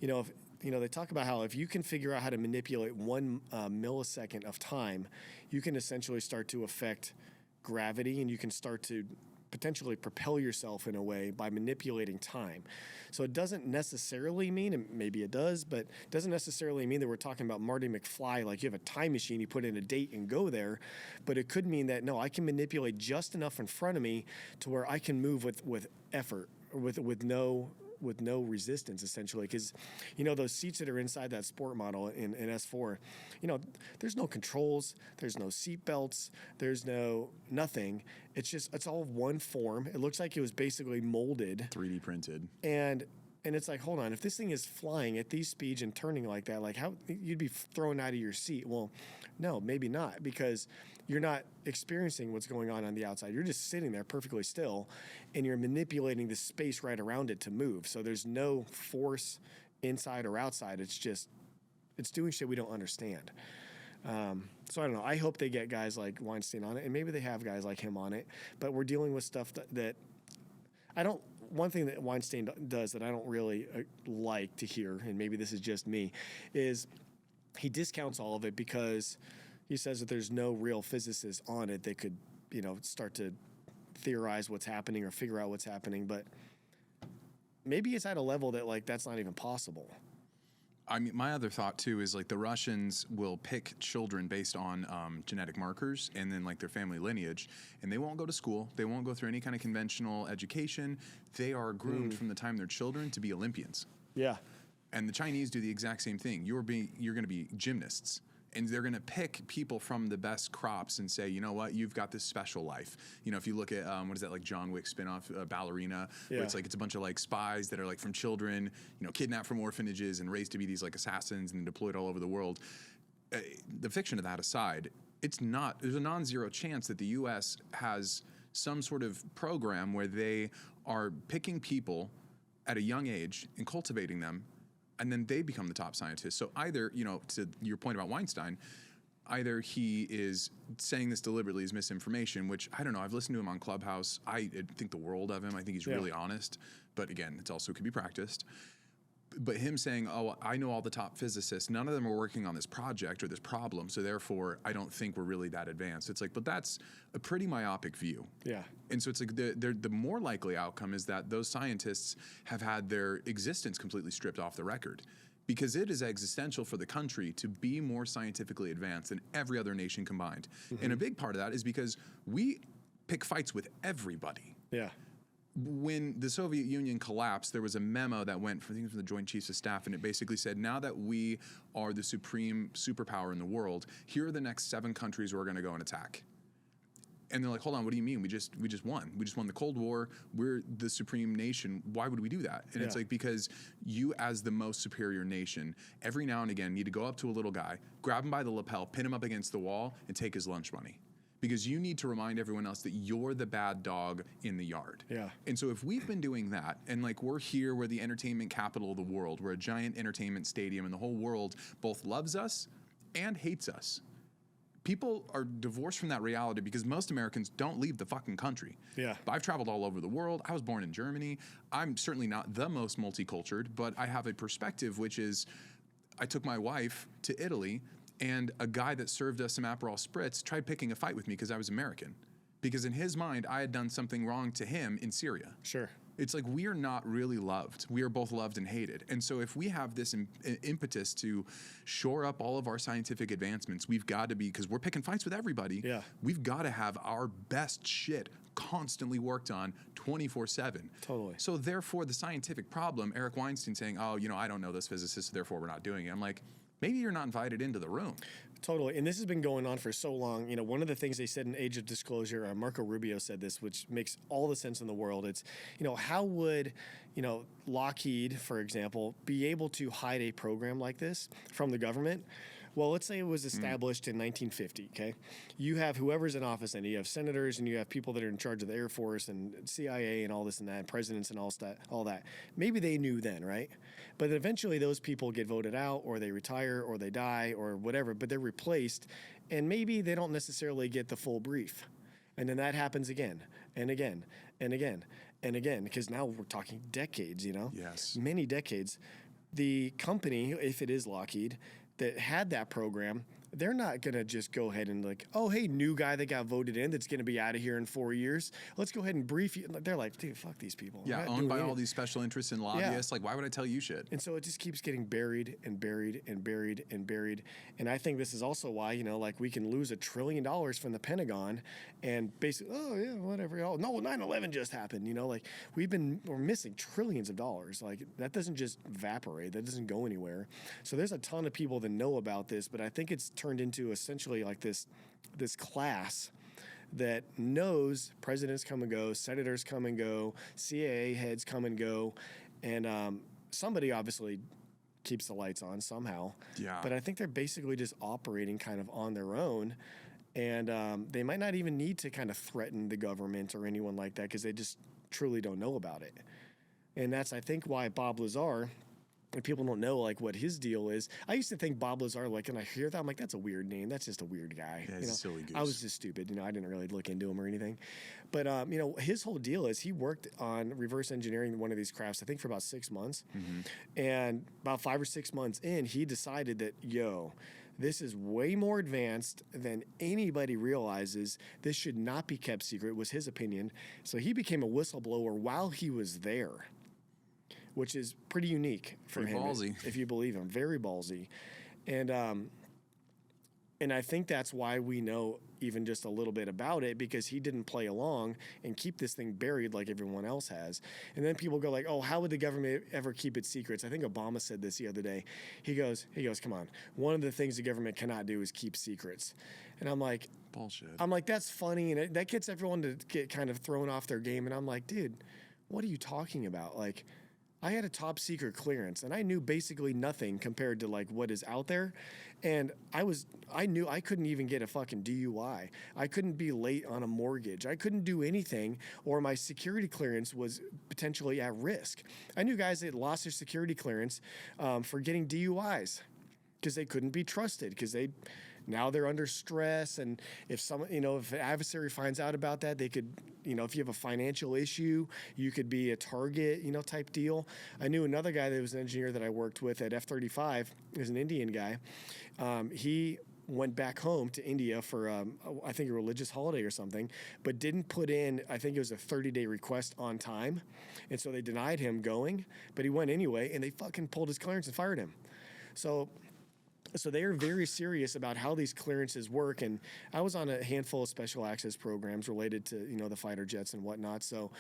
they talk about how if you can figure out how to manipulate 1 millisecond of time, you can essentially start to affect gravity, and you can start to potentially propel yourself in a way by manipulating time. So it doesn't necessarily mean, and maybe it does, but it doesn't necessarily mean that we're talking about Marty McFly, like you have a time machine, you put in a date and go there. But it could mean that, no, I can manipulate just enough in front of me to where I can move with effort, with no resistance, essentially, because those seats that are inside that sport model in S4, there's no controls, there's no seat belts, there's nothing. It's all one form. It looks like it was basically molded, 3D printed, and it's like, hold on, if this thing is flying at these speeds and turning like that, like how you'd be thrown out of your seat. Well, no, maybe not, because you're not experiencing what's going on the outside. You're just sitting there perfectly still, and you're manipulating the space right around it to move. So there's no force inside or outside. It's doing shit we don't understand. So I don't know. I hope they get guys like Weinstein on it, and maybe they have guys like him on it. But we're dealing with stuff that I don't. One thing that Weinstein does that I don't really like to hear, and maybe this is just me, is he discounts all of it because he says that there's no real physicists on it that could, start to theorize what's happening or figure out what's happening. But maybe it's at a level that, like, that's not even possible. I mean, my other thought too is like the Russians will pick children based on genetic markers and then like their family lineage, and they won't go to school. They won't go through any kind of conventional education. They are groomed from the time they're children to be Olympians. Yeah. And the Chinese do the exact same thing. You're going to be gymnasts. And they're going to pick people from the best crops and say, you know what, you've got this special life. If you look at, what is that, like John Wick spinoff, Ballerina, where it's a bunch of like spies that are like from children, kidnapped from orphanages and raised to be these like assassins and deployed all over the world. The fiction of that aside, there's a non-zero chance that the U.S. has some sort of program where they are picking people at a young age and cultivating them, and then they become the top scientists. So either, to your point about Weinstein, either he is saying this deliberately as misinformation, which, I don't know, I've listened to him on Clubhouse. I think the world of him. I think he's really honest. But again, it also could be practiced. But him saying, "Oh, I know all the top physicists. None of them are working on this project or this problem, so therefore, I don't think we're really that advanced." It's like, but that's a pretty myopic view. Yeah. And so it's like the more likely outcome is that those scientists have had their existence completely stripped off the record, because it is existential for the country to be more scientifically advanced than every other nation combined. And a big part of that is because we pick fights with everybody. Yeah. When the Soviet Union collapsed, there was a memo that went from the Joint Chiefs of Staff, and it basically said, now that we are the supreme superpower in the world, here are the next 7 countries we're going to go and attack. And they're like, hold on, what do you mean? We just won. We just won the Cold War. We're the supreme nation. Why would we do that? And it's like, because you, as the most superior nation, every now and again need to go up to a little guy, grab him by the lapel, pin him up against the wall, and take his lunch money. Because you need to remind everyone else that you're the bad dog in the yard. Yeah. And so if we've been doing that, and like we're here, we're the entertainment capital of the world, we're a giant entertainment stadium, and the whole world both loves us and hates us. People are divorced from that reality because most Americans don't leave the fucking country. Yeah. I've traveled all over the world. I was born in Germany. I'm certainly not the most multicultured, but I have a perspective, which is I took my wife to Italy, and a guy that served us some Aperol Spritz tried picking a fight with me because I was American. Because in his mind, I had done something wrong to him in Syria. Sure. It's like we are not really loved. We are both loved and hated. And so if we have this impetus to shore up all of our scientific advancements, we've got to be, because we're picking fights with everybody, we've got to have our best shit constantly worked on 24/7. Totally. So therefore, the scientific problem, Eric Weinstein saying, oh, I don't know those physicists, so therefore we're not doing it. I'm like, maybe you're not invited into the room. Totally. And this has been going on for so long. One of the things they said in Age of Disclosure, Marco Rubio said this, which makes all the sense in the world. It's, how would, Lockheed, for example, be able to hide a program like this from the government? Well, let's say it was established in 1950, okay? You have whoever's in office, and you have senators, and you have people that are in charge of the Air Force and CIA and all this and that, presidents and all that. Maybe they knew then, right? But eventually those people get voted out, or they retire, or they die, or whatever, but they're replaced, and maybe they don't necessarily get the full brief. And then that happens again, and again, and again, and again, because now we're talking decades, Yes. Many decades. The company, if it is Lockheed, that had that program, they're not going to just go ahead and like, oh, hey, new guy that got voted in that's going to be out of here in 4 years. Let's go ahead and brief you. They're like, dude, fuck these people. Yeah, owned by all these special interests and lobbyists. Like, why would I tell you shit? And so it just keeps getting buried and buried and buried and buried. And I think this is also why, like we can lose $1 trillion from the Pentagon and basically, oh, yeah, whatever. Oh, no, 9/11 just happened. Like we're missing trillions of dollars. Like that doesn't just evaporate. That doesn't go anywhere. So there's a ton of people that know about this, but I think it's turned into essentially like this class that knows presidents come and go, senators come and go, CIA heads come and go, and somebody obviously keeps the lights on somehow. Yeah. But I think they're basically just operating kind of on their own, and they might not even need to kind of threaten the government or anyone like that because they just truly don't know about it. And that's, I think, why Bob Lazar, and people don't know like what his deal is. I used to think Bob Lazar, like, and I hear that, I'm like, that's a weird name. That's just a weird guy. Yeah, he's a silly goose. I was just stupid. I didn't really look into him or anything. But, his whole deal is he worked on reverse engineering one of these crafts, I think for about 6 months. And about 5 or 6 months in, he decided that, this is way more advanced than anybody realizes. This should not be kept secret, was his opinion. So he became a whistleblower while he was there, which is pretty unique for him. Ballsy. If you believe him. Very ballsy. And I think that's why we know even just a little bit about it, because he didn't play along and keep this thing buried like everyone else has. And then people go like, oh, how would the government ever keep its secrets? I think Obama said this the other day. He goes, come on. One of the things the government cannot do is keep secrets. And I'm like, bullshit. I'm like, that's funny. And that gets everyone to get kind of thrown off their game. And I'm like, dude, what are you talking about? Like, I had a top secret clearance and I knew basically nothing compared to like what is out there. And I knew I couldn't even get a fucking DUI. I couldn't be late on a mortgage. I couldn't do anything, or my security clearance was potentially at risk. I knew guys that lost their security clearance for getting DUIs because they couldn't be trusted, because they Now they're under stress, and if if an adversary finds out about that, they could, if you have a financial issue, you could be a target, type deal. I knew another guy that was an engineer that I worked with at F-35. He was an Indian guy. He went back home to India for, I think, a religious holiday or something, but didn't put in, I think it was a 30-day request on time. And so they denied him going, but he went anyway, and they fucking pulled his clearance and fired him. So they are very serious about how these clearances work. And I was on a handful of special access programs related to, the fighter jets and whatnot. So,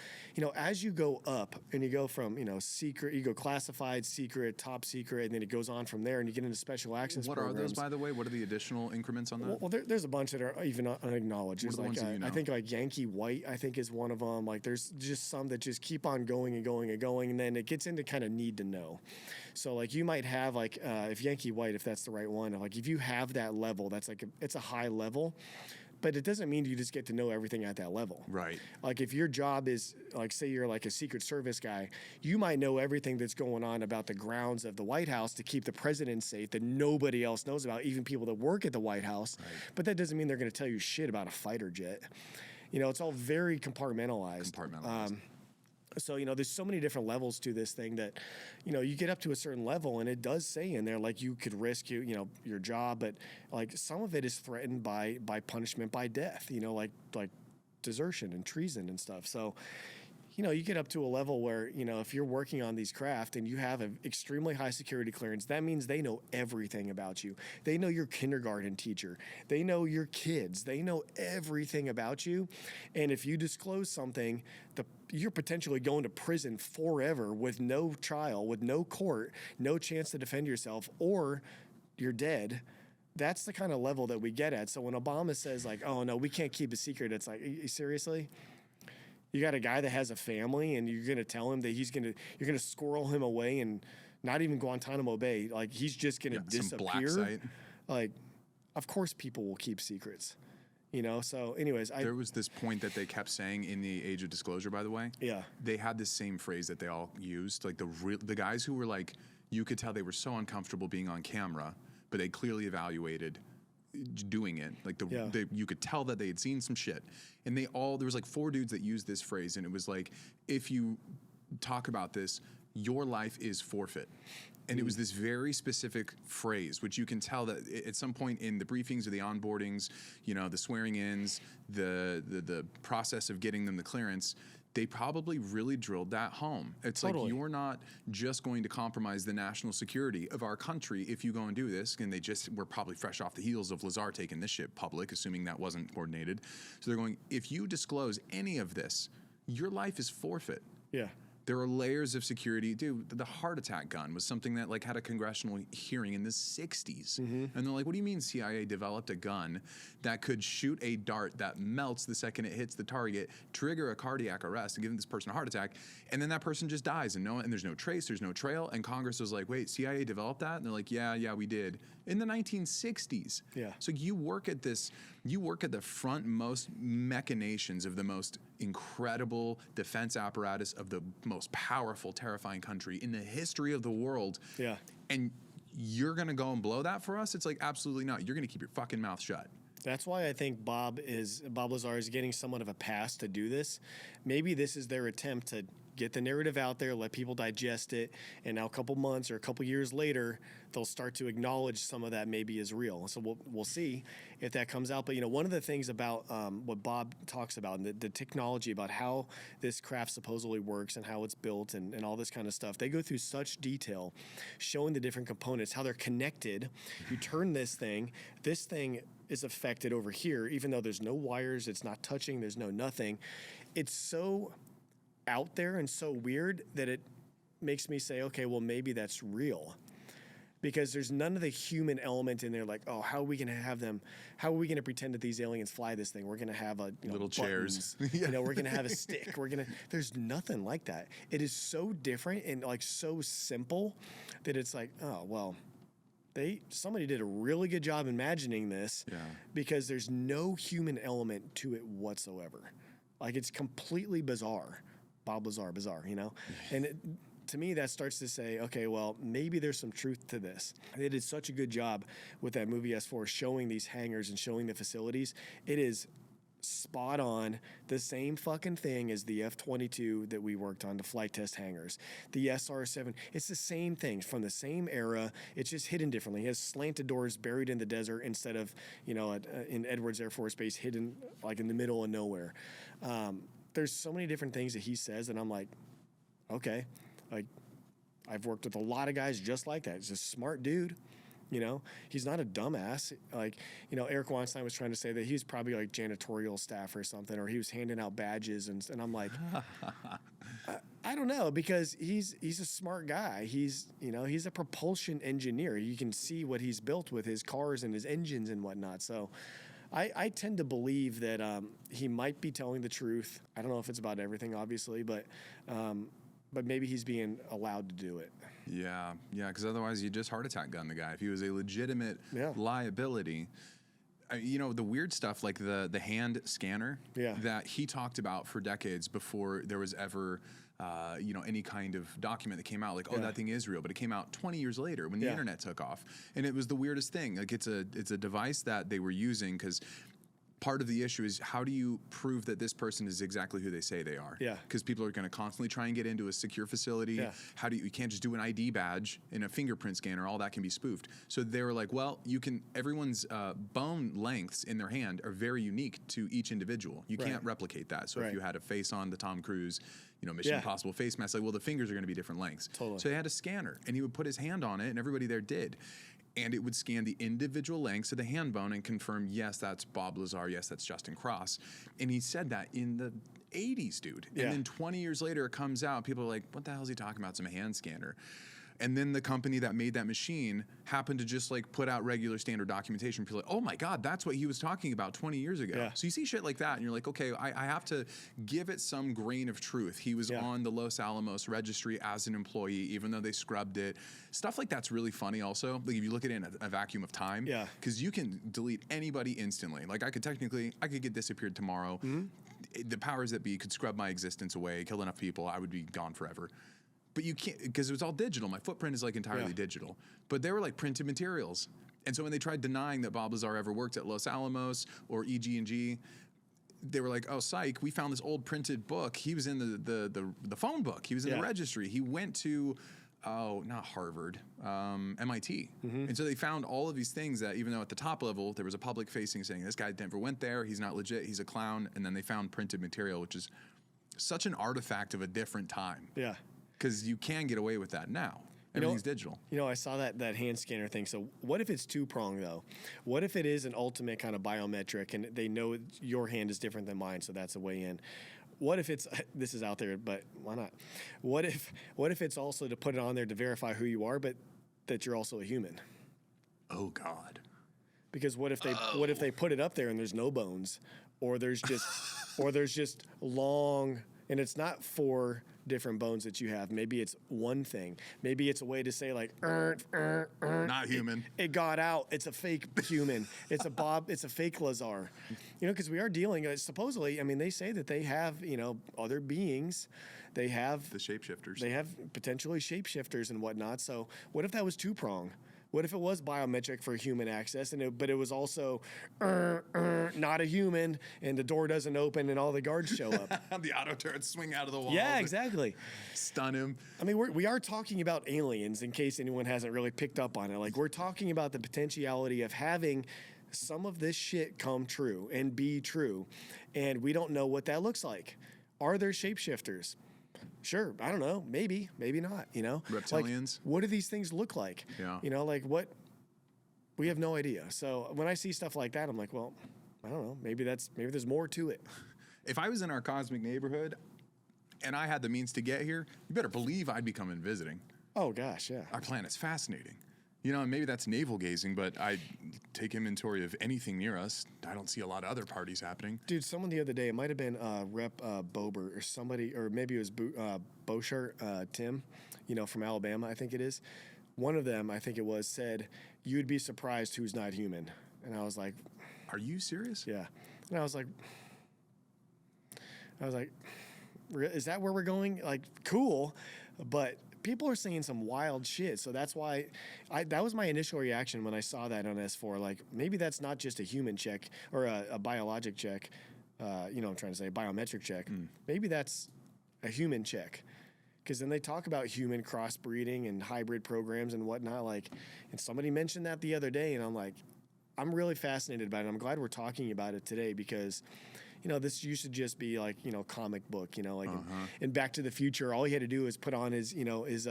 as you go up and you go from, secret, you go classified, secret, top secret, and then it goes on from there and you get into special access programs. What are those, by the way? What are the additional increments on that? Well, there's a bunch that are even unacknowledged. What are the ones that you know? I think like Yankee White, I think is one of them. Like there's just some that just keep on going and going and going. And then it gets into kind of need to know. So like you might have like, if Yankee White, if that's the right one, like if you have that level, that's like it's a high level, but it doesn't mean you just get to know everything at that level. Right. Like if your job is like, say you're like a Secret Service guy, you might know everything that's going on about the grounds of the White House to keep the president safe that nobody else knows about, even people that work at the White House. Right. But that doesn't mean they're going to tell you shit about a fighter jet. It's all very compartmentalized. So, there's so many different levels to this thing that, you get up to a certain level and it does say in there, like you could risk your job, but like some of it is threatened by punishment by death, like desertion and treason and stuff. So, you get up to a level where, if you're working on these craft and you have an extremely high security clearance, that means they know everything about you. They know your kindergarten teacher. They know your kids. They know everything about you. And if you disclose something, you're potentially going to prison forever with no trial, with no court, no chance to defend yourself, or you're dead. That's the kind of level that we get at. So when Obama says like, oh no, we can't keep a secret, it's like, seriously? You got a guy that has a family and you're going to tell him that you're going to squirrel him away and not even Guantanamo Bay. Like he's just going to disappear. Some black site. Like, of course people will keep secrets, So anyways, there was this point that they kept saying in the age of disclosure, by the way. Yeah. They had this same phrase that they all used. Like the guys who were like, you could tell they were so uncomfortable being on camera, but they clearly evaluated doing it. Like you could tell that they had seen some shit. And there was like 4 dudes that used this phrase, and it was like, if you talk about this, your life is forfeit. And it was this very specific phrase, which you can tell that at some point in the briefings or the onboardings, the swearing-ins, the process of getting them the clearance, they probably really drilled that home. It's totally. Like, you're not just going to compromise the national security of our country if you go and do this. And they just were probably fresh off the heels of Lazar taking this shit public, assuming that wasn't coordinated. So they're going, if you disclose any of this, your life is forfeit. Yeah. There are layers of security. Dude, the heart attack gun was something that like had a congressional hearing in the 60s. Mm-hmm. And they're like, what do you mean CIA developed a gun that could shoot a dart that melts the second it hits the target, trigger a cardiac arrest, and give this person a heart attack, and then that person just dies and there's no trace, there's no trail. And Congress was like, wait, CIA developed that? And they're like, yeah, we did. In the 1960s. Yeah. So you work at the frontmost machinations of the most incredible defense apparatus of the most powerful, terrifying country in the history of the world. Yeah. And you're going to go and blow that for us? It's like, absolutely not. You're going to keep your fucking mouth shut. That's why I think Bob Lazar is getting somewhat of a pass to do this. Maybe this is their attempt to get the narrative out there, let people digest it, and now a couple months or a couple years later, they'll start to acknowledge some of that maybe is real. So we'll see if that comes out. But one of the things about what Bob talks about and the technology about how this craft supposedly works and how it's built and all this kind of stuff, they go through such detail, showing the different components, how they're connected. You turn this thing is affected over here, even though there's no wires, it's not touching, there's no nothing. It's so out there and so weird that it makes me say, okay, well, maybe that's real. Because there's none of the human element in there, like, oh, how are we going to have them? How are we going to pretend that these aliens fly this thing? We're going to have little buttons, chairs. We're going to have a stick. There's nothing like that. It is so different and like so simple that it's like, oh, well, somebody did a really good job imagining this because there's no human element to it whatsoever. Like, it's completely bizarre. Bob Lazar, bizarre, And to me, that starts to say, okay, well, maybe there's some truth to this. They did such a good job with that movie S4 showing these hangars and showing the facilities. It is spot on, the same fucking thing as the F-22 that we worked on, the flight test hangars, the SR-7. It's the same thing from the same era. It's just hidden differently. It has slanted doors buried in the desert instead of, in Edwards Air Force Base, hidden like in the middle of nowhere. There's so many different things that he says, and I'm like, okay, like I've worked with a lot of guys just like that. He's a smart dude. He's not a dumbass. Like, Eric Weinstein was trying to say that he's probably like janitorial staff or something, or he was handing out badges. And I'm like, I don't know, because he's a smart guy. He's a propulsion engineer. You can see what he's built with his cars and his engines and whatnot. So I tend to believe that he might be telling the truth. I don't know if it's about everything, obviously, but maybe he's being allowed to do it. Yeah, because otherwise you just heart attack gun the guy. If he was a legitimate liability, the weird stuff like the hand scanner that he talked about for decades before there was ever any kind of document that came out like, that thing is real, but it came out 20 years later when the internet took off, and it was the weirdest thing. Like it's a device that they were using because part of the issue is how do you prove that this person is exactly who they say they are? Yeah. Because people are going to constantly try and get into a secure facility. Yeah. How do you can't just do an ID badge and a fingerprint scanner, all that can be spoofed. So they were like, well, everyone's bone lengths in their hand are very unique to each individual. You can't replicate that. So if you had a face on the Tom Cruise, Mission Impossible face mask, like, well, the fingers are going to be different lengths. Totally. So they had a scanner, and he would put his hand on it, and everybody there did. And it would scan the individual lengths of the hand bone and confirm, yes, that's Bob Lazar, yes, that's Justin Cross. And he said that in the 80s, dude. And then 20 years later, it comes out, people are like, what the hell is he talking about, some hand scanner? And then the company that made that machine happened to just like put out regular standard documentation. People are like, oh my God, that's what he was talking about 20 years ago. Yeah. So you see shit like that and you're like, okay, I have to give it some grain of truth. He was on the Los Alamos registry as an employee, even though they scrubbed it. Stuff like that's really funny also. Like if you look at it in a vacuum of time, because you can delete anybody instantly. Like I could get disappeared tomorrow. Mm-hmm. The powers that be could scrub my existence away, kill enough people, I would be gone forever. But you can't, because it was all digital. My footprint is like entirely digital. But they were like printed materials. And so when they tried denying that Bob Lazar ever worked at Los Alamos or EG&G, they were like, oh, psych, we found this old printed book. He was in the phone book. He was in the registry. He went to, not Harvard, MIT. Mm-hmm. And so they found all of these things that even though at the top level, there was a public facing saying, this guy never went there. He's not legit. He's a clown. And then they found printed material, which is such an artifact of a different time. Yeah. Because you can get away with that now. Everything's digital. I saw that hand scanner thing. So what if it's two-pronged, though? What if it is an ultimate kind of biometric, and they know your hand is different than mine, so that's a way in? What if it's, this is out there, but why not? What if it's also to put it on there to verify who you are, but that you're also a human? Oh, God. Because what if they put it up there and there's no bones, or there's just long, and it's not 4 different bones that you have. Maybe it's one thing. Maybe it's a way to say like, not human. It got out. It's a fake human. It's a fake Lazar. Because we are dealing, supposedly, they say that they have, other beings. They have the shapeshifters. They have potentially shapeshifters and whatnot. So what if that was two-pronged? What if it was biometric for human access, but it was also not a human, and the door doesn't open, and all the guards show up? The auto turrets swing out of the wall. Yeah, exactly. Stun him. We are talking about aliens, in case anyone hasn't really picked up on it. Like, we're talking about the potentiality of having some of this shit come true and be true, and we don't know what that looks like. Are there shapeshifters? Sure, I don't know. Maybe not. Reptilians. Like, what do these things look like? Yeah. Like what? We have no idea. So when I see stuff like that, I'm like, well, I don't know. Maybe there's more to it. If I was in our cosmic neighborhood, and I had the means to get here, you better believe I'd be coming visiting. Oh gosh, yeah. Our planet's fascinating. And maybe that's navel gazing, but I take inventory of anything near us. I don't see a lot of other parties happening. Dude, someone the other day, it might have been Rep Bober or somebody, or maybe it was Boshart, Tim, from Alabama, I think it is. One of them, I think it was, said, you'd be surprised who's not human. And I was like, are you serious? Yeah. And I was like, is that where we're going? Like, cool, but people are saying some wild shit. So that's why that was my initial reaction when I saw that on S4. Like, maybe that's not just a human check or a biologic check. You know what I'm trying to say, biometric check. Maybe that's a human check. Because then they talk about human crossbreeding and hybrid programs and whatnot. Like, and somebody mentioned that the other day, and I'm like, I'm really fascinated by it. I'm glad we're talking about it today because, you know, this used to just be like, you know, comic book, you know, like in Back to the Future, all he had to do was put on his, you know, his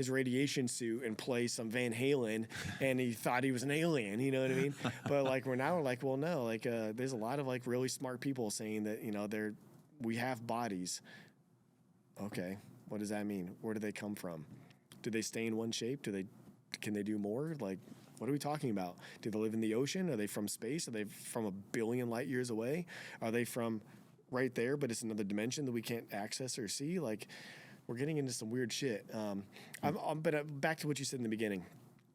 radiation suit and play some Van Halen, and he thought he was an alien, you know what I mean? But like we're like, well, no, like there's a lot of like really smart people saying that, you know, we have bodies. Okay, what does that mean? Where do they come from? Do they stay in one shape? Can they do more? Like, what are we talking about? Do they live in the ocean? Are they from space? Are they from a billion light years away? Are they from right there, but it's another dimension that we can't access or see? Like, we're getting into some weird shit. But back to what you said in the beginning.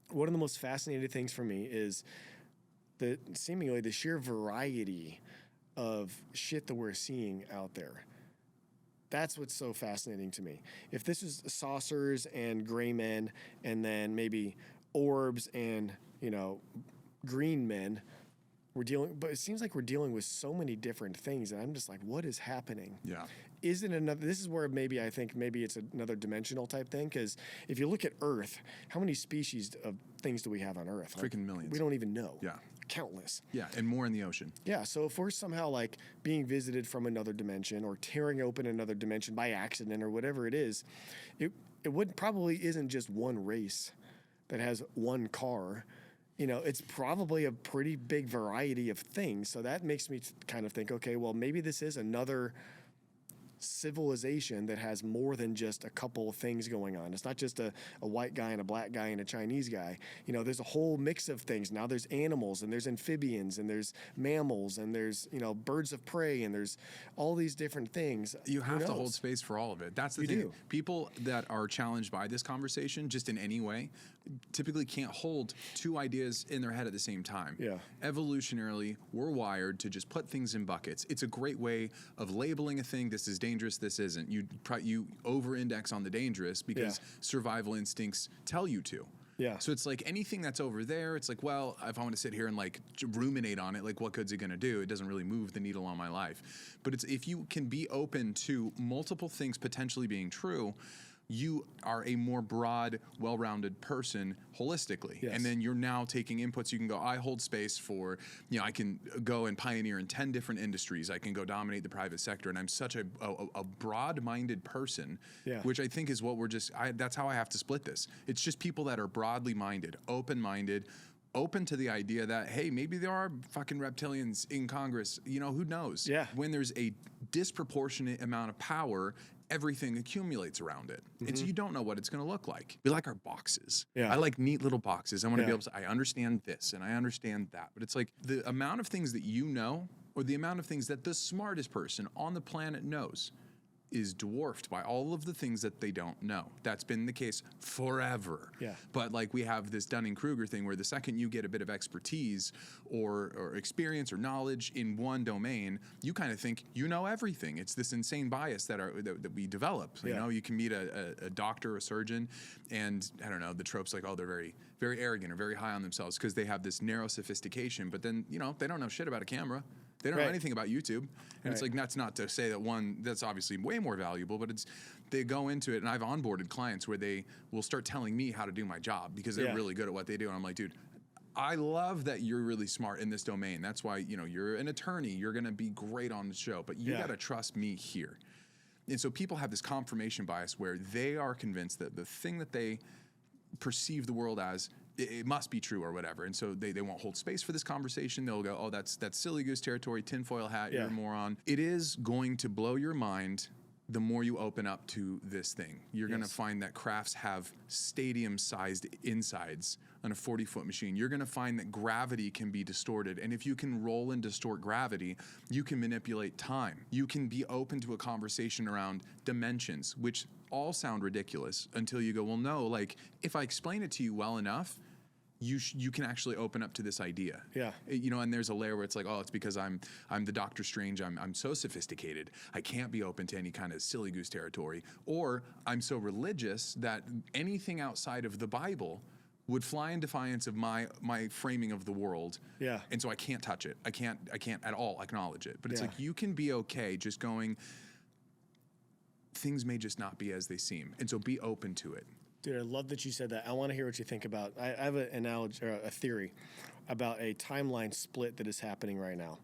One of the most fascinating things for me is seemingly the sheer variety of shit that we're seeing out there. That's what's so fascinating to me. If this is saucers and gray men and then maybe orbs and, you know, green men, but it seems like we're dealing with so many different things, and I'm just like, what is happening? Yeah. Is it another? This is where I think maybe it's another dimensional type thing. Because if you look at Earth, how many species of things do we have on Earth? Like, Freaking millions. We don't even know. Yeah. Countless. Yeah, and more in the ocean. Yeah, so if we're somehow like being visited from another dimension or tearing open another dimension by accident or whatever it is, it probably isn't just one race that has one car. You know, it's probably a pretty big variety of things. So that makes me kind of think, okay, well, maybe this is another civilization that has more than just a couple of things going on. It's not just a white guy and a black guy and a Chinese guy. You know, there's a whole mix of things. Now there's animals and there's amphibians and there's mammals and there's, you know, birds of prey and there's all these different things. You have to hold space for all of it. That's the thing. Do. People that are challenged by this conversation, just in any way, typically can't hold two ideas in their head at the same time. Yeah. Evolutionarily, we're wired to just put things in buckets. It's a great way of labeling a thing. This is dangerous. This isn't. You over-index on the dangerous because survival instincts tell you to. Yeah. So it's like anything that's over there, it's like, well, if I want to sit here and like ruminate on it, like what good's it going to do? It doesn't really move the needle on my life. But it's if you can be open to multiple things potentially being true, you are a more broad, well-rounded person holistically. Yes. And then you're now taking inputs. You can go, I hold space for, you know, I can go and pioneer in 10 different industries. I can go dominate the private sector. And I'm such a broad-minded person, which I think is what that's how I have to split this. It's just people that are broadly minded, open-minded, open to the idea that, hey, maybe there are fucking reptilians in Congress. You know, who knows? Yeah. When there's a disproportionate amount of power, everything accumulates around it. And so you don't know what it's going to look like. We like our boxes. Yeah. I like neat little boxes. I want to be able to, I understand this and I understand that. But it's like the amount of things that you know or the amount of things that the smartest person on the planet knows is dwarfed by all of the things that they don't know. That's been the case forever. Yeah. But like we have this Dunning-Kruger thing where the second you get a bit of expertise or experience or knowledge in one domain, you kind of think you know everything. It's this insane bias that we develop. You know, you can meet a doctor, a surgeon, and I don't know, the trope's like, oh, they're very, very arrogant or very high on themselves because they have this narrow sophistication, but then, you know, they don't know shit about a camera. They don't know anything about YouTube. And it's like, that's not to say that one, that's obviously way more valuable, but they go into it, and I've onboarded clients where they will start telling me how to do my job because they're really good at what they do. And I'm like, dude, I love that you're really smart in this domain. That's why, you know, you're an attorney. You're going to be great on the show, but you got to trust me here. And so people have this confirmation bias where they are convinced that the thing that they perceive the world as, it must be true or whatever. And so they won't hold space for this conversation. They'll go, oh, that's silly goose territory, tinfoil hat, you're a moron. It is going to blow your mind the more you open up to this thing. You're going to find that crafts have stadium-sized insides on a 40-foot machine. You're going to find that gravity can be distorted. And if you can roll and distort gravity, you can manipulate time. You can be open to a conversation around dimensions, which all sound ridiculous until you go, well, no, like if I explain it to you well enough, you can actually open up to this idea. Yeah. You know, and there's a layer where it's like, oh, it's because I'm the Doctor Strange. I'm so sophisticated. I can't be open to any kind of silly goose territory. Or I'm so religious that anything outside of the Bible would fly in defiance of my framing of the world. Yeah. And so I can't touch it. I can't at all acknowledge it. But it's Yeah. like, you can be okay just going, things may just not be as they seem. And so be open to it. Dude, I love that you said that. I want to hear what you think about. I have an analogy, or a theory, about a timeline split that is happening right now,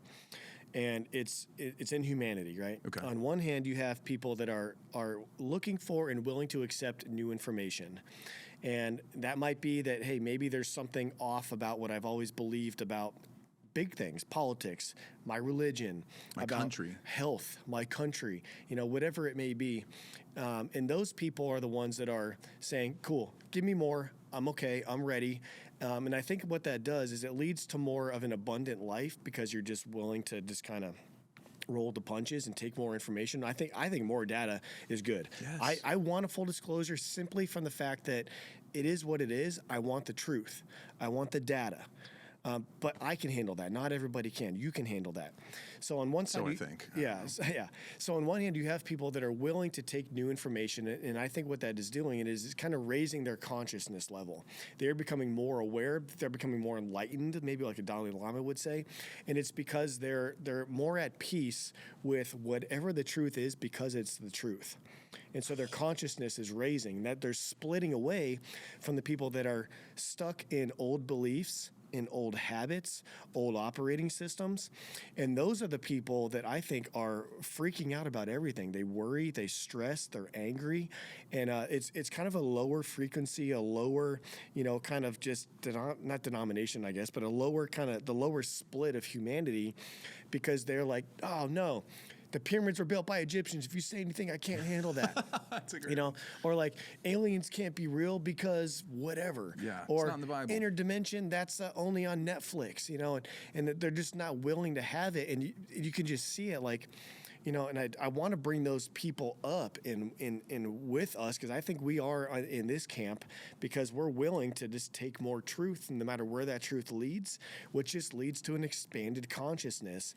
and it's in humanity, right? Okay. On one hand, you have people that are looking for and willing to accept new information, and that might be that, hey, maybe there's something off about what I've always believed about big things, politics, my religion, My about country. health, my country, whatever it may be. And those people are the ones that are saying, cool, give me more. I'm okay. I'm ready. And I think what that does is it leads to more of an abundant life because you're just willing to just kind of roll the punches and take more information. I think more data is good. Yes. I want a full disclosure simply from the fact that it is what it is. I want the truth. I want the data. But I can handle that. Not everybody can. You can handle that. So on one side, So I think. yeah. So on one hand, you have people that are willing to take new information, and I think what that is doing is kind of raising their consciousness level. They're becoming more aware. They're becoming more enlightened, maybe like a Dalai Lama would say, and it's because they're more at peace with whatever the truth is because it's the truth. And so their consciousness is raising, that they're splitting away from the people that are stuck in old beliefs, in old habits, old operating systems. And those are the people that I think are freaking out about everything. They worry, they stress, they're angry. And it's kind of a lower frequency, a lower, kind of just, not denomination, I guess, but a lower kind of, the lower split of humanity, because they're like, oh no, the pyramids were built by Egyptians. If you say anything, I can't handle that. That's a great Or like aliens can't be real because whatever. Yeah, it's or not in the Bible. interdimension, that's only on Netflix, and they're just not willing to have it. And you can just see it like, and I want to bring those people up in with us, because I think we are in this camp because we're willing to just take more truth, no matter where that truth leads, which just leads to an expanded consciousness.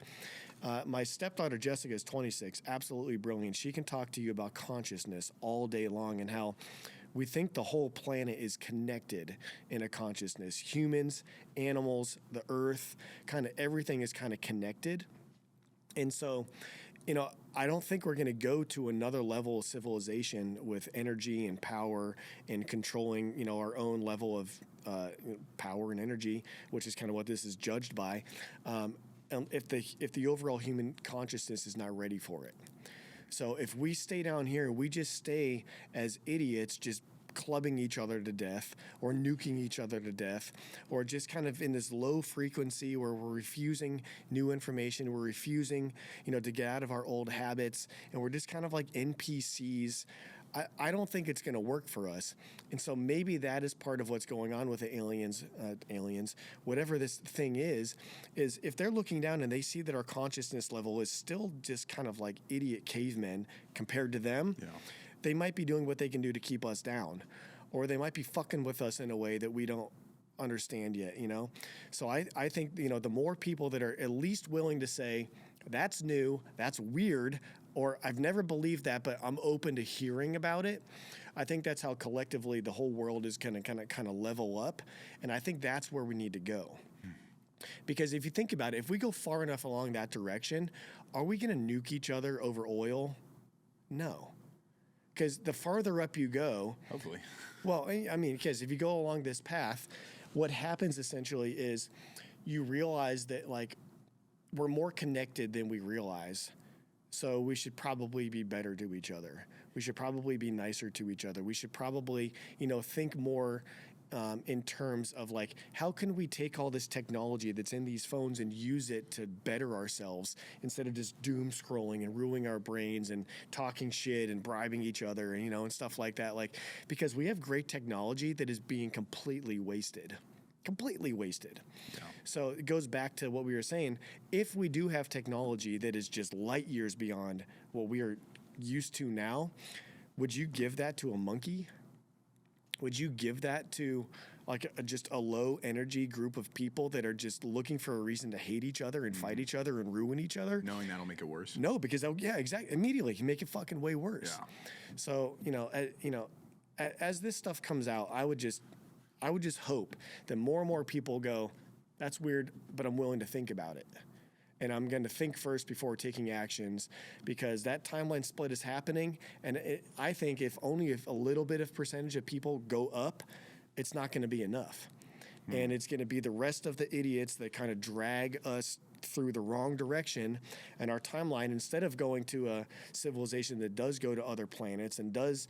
My stepdaughter Jessica is 26, absolutely brilliant. She can talk to you about consciousness all day long and how we think the whole planet is connected in a consciousness. Humans, animals, the earth, kind of everything is kind of connected. And so, I don't think we're going to go to another level of civilization with energy and power and controlling, our own level of power and energy, which is kind of what this is judged by. If the overall human consciousness is not ready for it. So if we stay down here and we just stay as idiots, just clubbing each other to death or nuking each other to death, or just kind of in this low frequency where we're refusing new information, we're refusing, to get out of our old habits, and we're just kind of like NPCs, I don't think it's going to work for us. And so maybe that is part of what's going on with the aliens, whatever this thing is if they're looking down and they see that our consciousness level is still just kind of like idiot cavemen compared to them, they might be doing what they can do to keep us down, or they might be fucking with us in a way that we don't understand yet, So I think, the more people that are at least willing to say, that's new, that's weird, or I've never believed that, but I'm open to hearing about it. I think that's how collectively the whole world is going to kind of level up. And I think that's where we need to go. Because if you think about it, if we go far enough along that direction, are we going to nuke each other over oil? No. Because the farther up you go, Hopefully. well, I mean, because if you go along this path, what happens essentially is you realize that like we're more connected than we realize. So we should probably be better to each other. We should probably be nicer to each other. We should probably, think more in terms of like, how can we take all this technology that's in these phones and use it to better ourselves instead of just doom scrolling and ruining our brains and talking shit and bribing each other and, and stuff like that. Like, because we have great technology that is being completely wasted. Yeah. So it goes back to what we were saying. If we do have technology that is just light years beyond what we are used to now, would you give that to a monkey? Would you give that to like just a low energy group of people that are just looking for a reason to hate each other and fight each other and ruin each other. Knowing that'll make it worse. No, because yeah, exactly. Immediately, you make it fucking way worse. Yeah. So as this stuff comes out, I would just hope that more and more people go, that's weird, but I'm willing to think about it. And I'm going to think first before taking actions, because that timeline split is happening. And I think if a little bit of percentage of people go up, it's not going to be enough. And it's going to be the rest of the idiots that kind of drag us through the wrong direction. And our timeline, instead of going to a civilization that does go to other planets and does,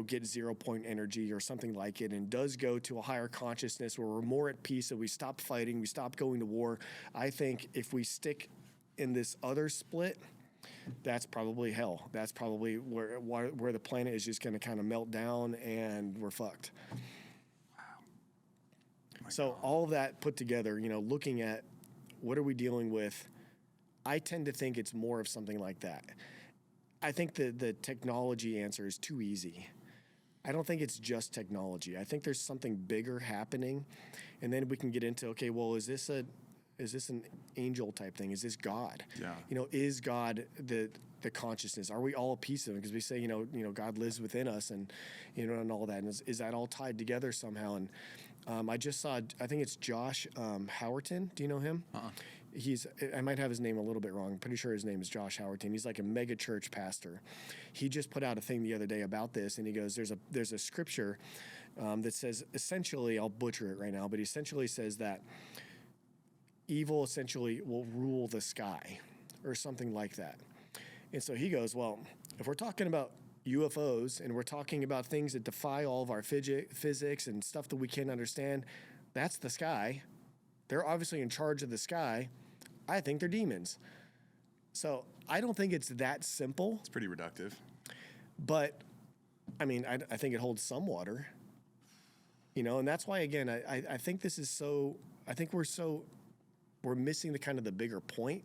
get 0 point energy or something like it, and does go to a higher consciousness where we're more at peace and we stop fighting, we stop going to war. I think if we stick in this other split, that's probably hell. That's probably where the planet is just going to kind of melt down and we're fucked. So all of that put together, looking at what are we dealing with, I tend to think it's more of something like that. I think the technology answer is too easy. I don't think it's just technology. I think there's something bigger happening, and then we can get into, okay, well, is this an angel type thing? Is this God? Yeah. Is God the consciousness? Are we all a piece of it? Because we say, God lives within us, and and all that. And is that all tied together somehow? And I just saw, I think it's Josh Howerton. Do you know him? I might have his name a little bit wrong. I'm pretty sure his name is Josh Howerton. He's like a mega church pastor. He just put out a thing the other day about this, and he goes, there's a scripture that says, essentially, I'll butcher it right now, but he essentially says that evil essentially will rule the sky or something like that. And so he goes, well, if we're talking about UFOs and we're talking about things that defy all of our physics and stuff that we can't understand, that's the sky. They're obviously in charge of the sky. I think they're demons. So I don't think it's that simple. It's pretty reductive. But, I mean, I think it holds some water. And that's why, again, I think this is so, I think we're missing the bigger point.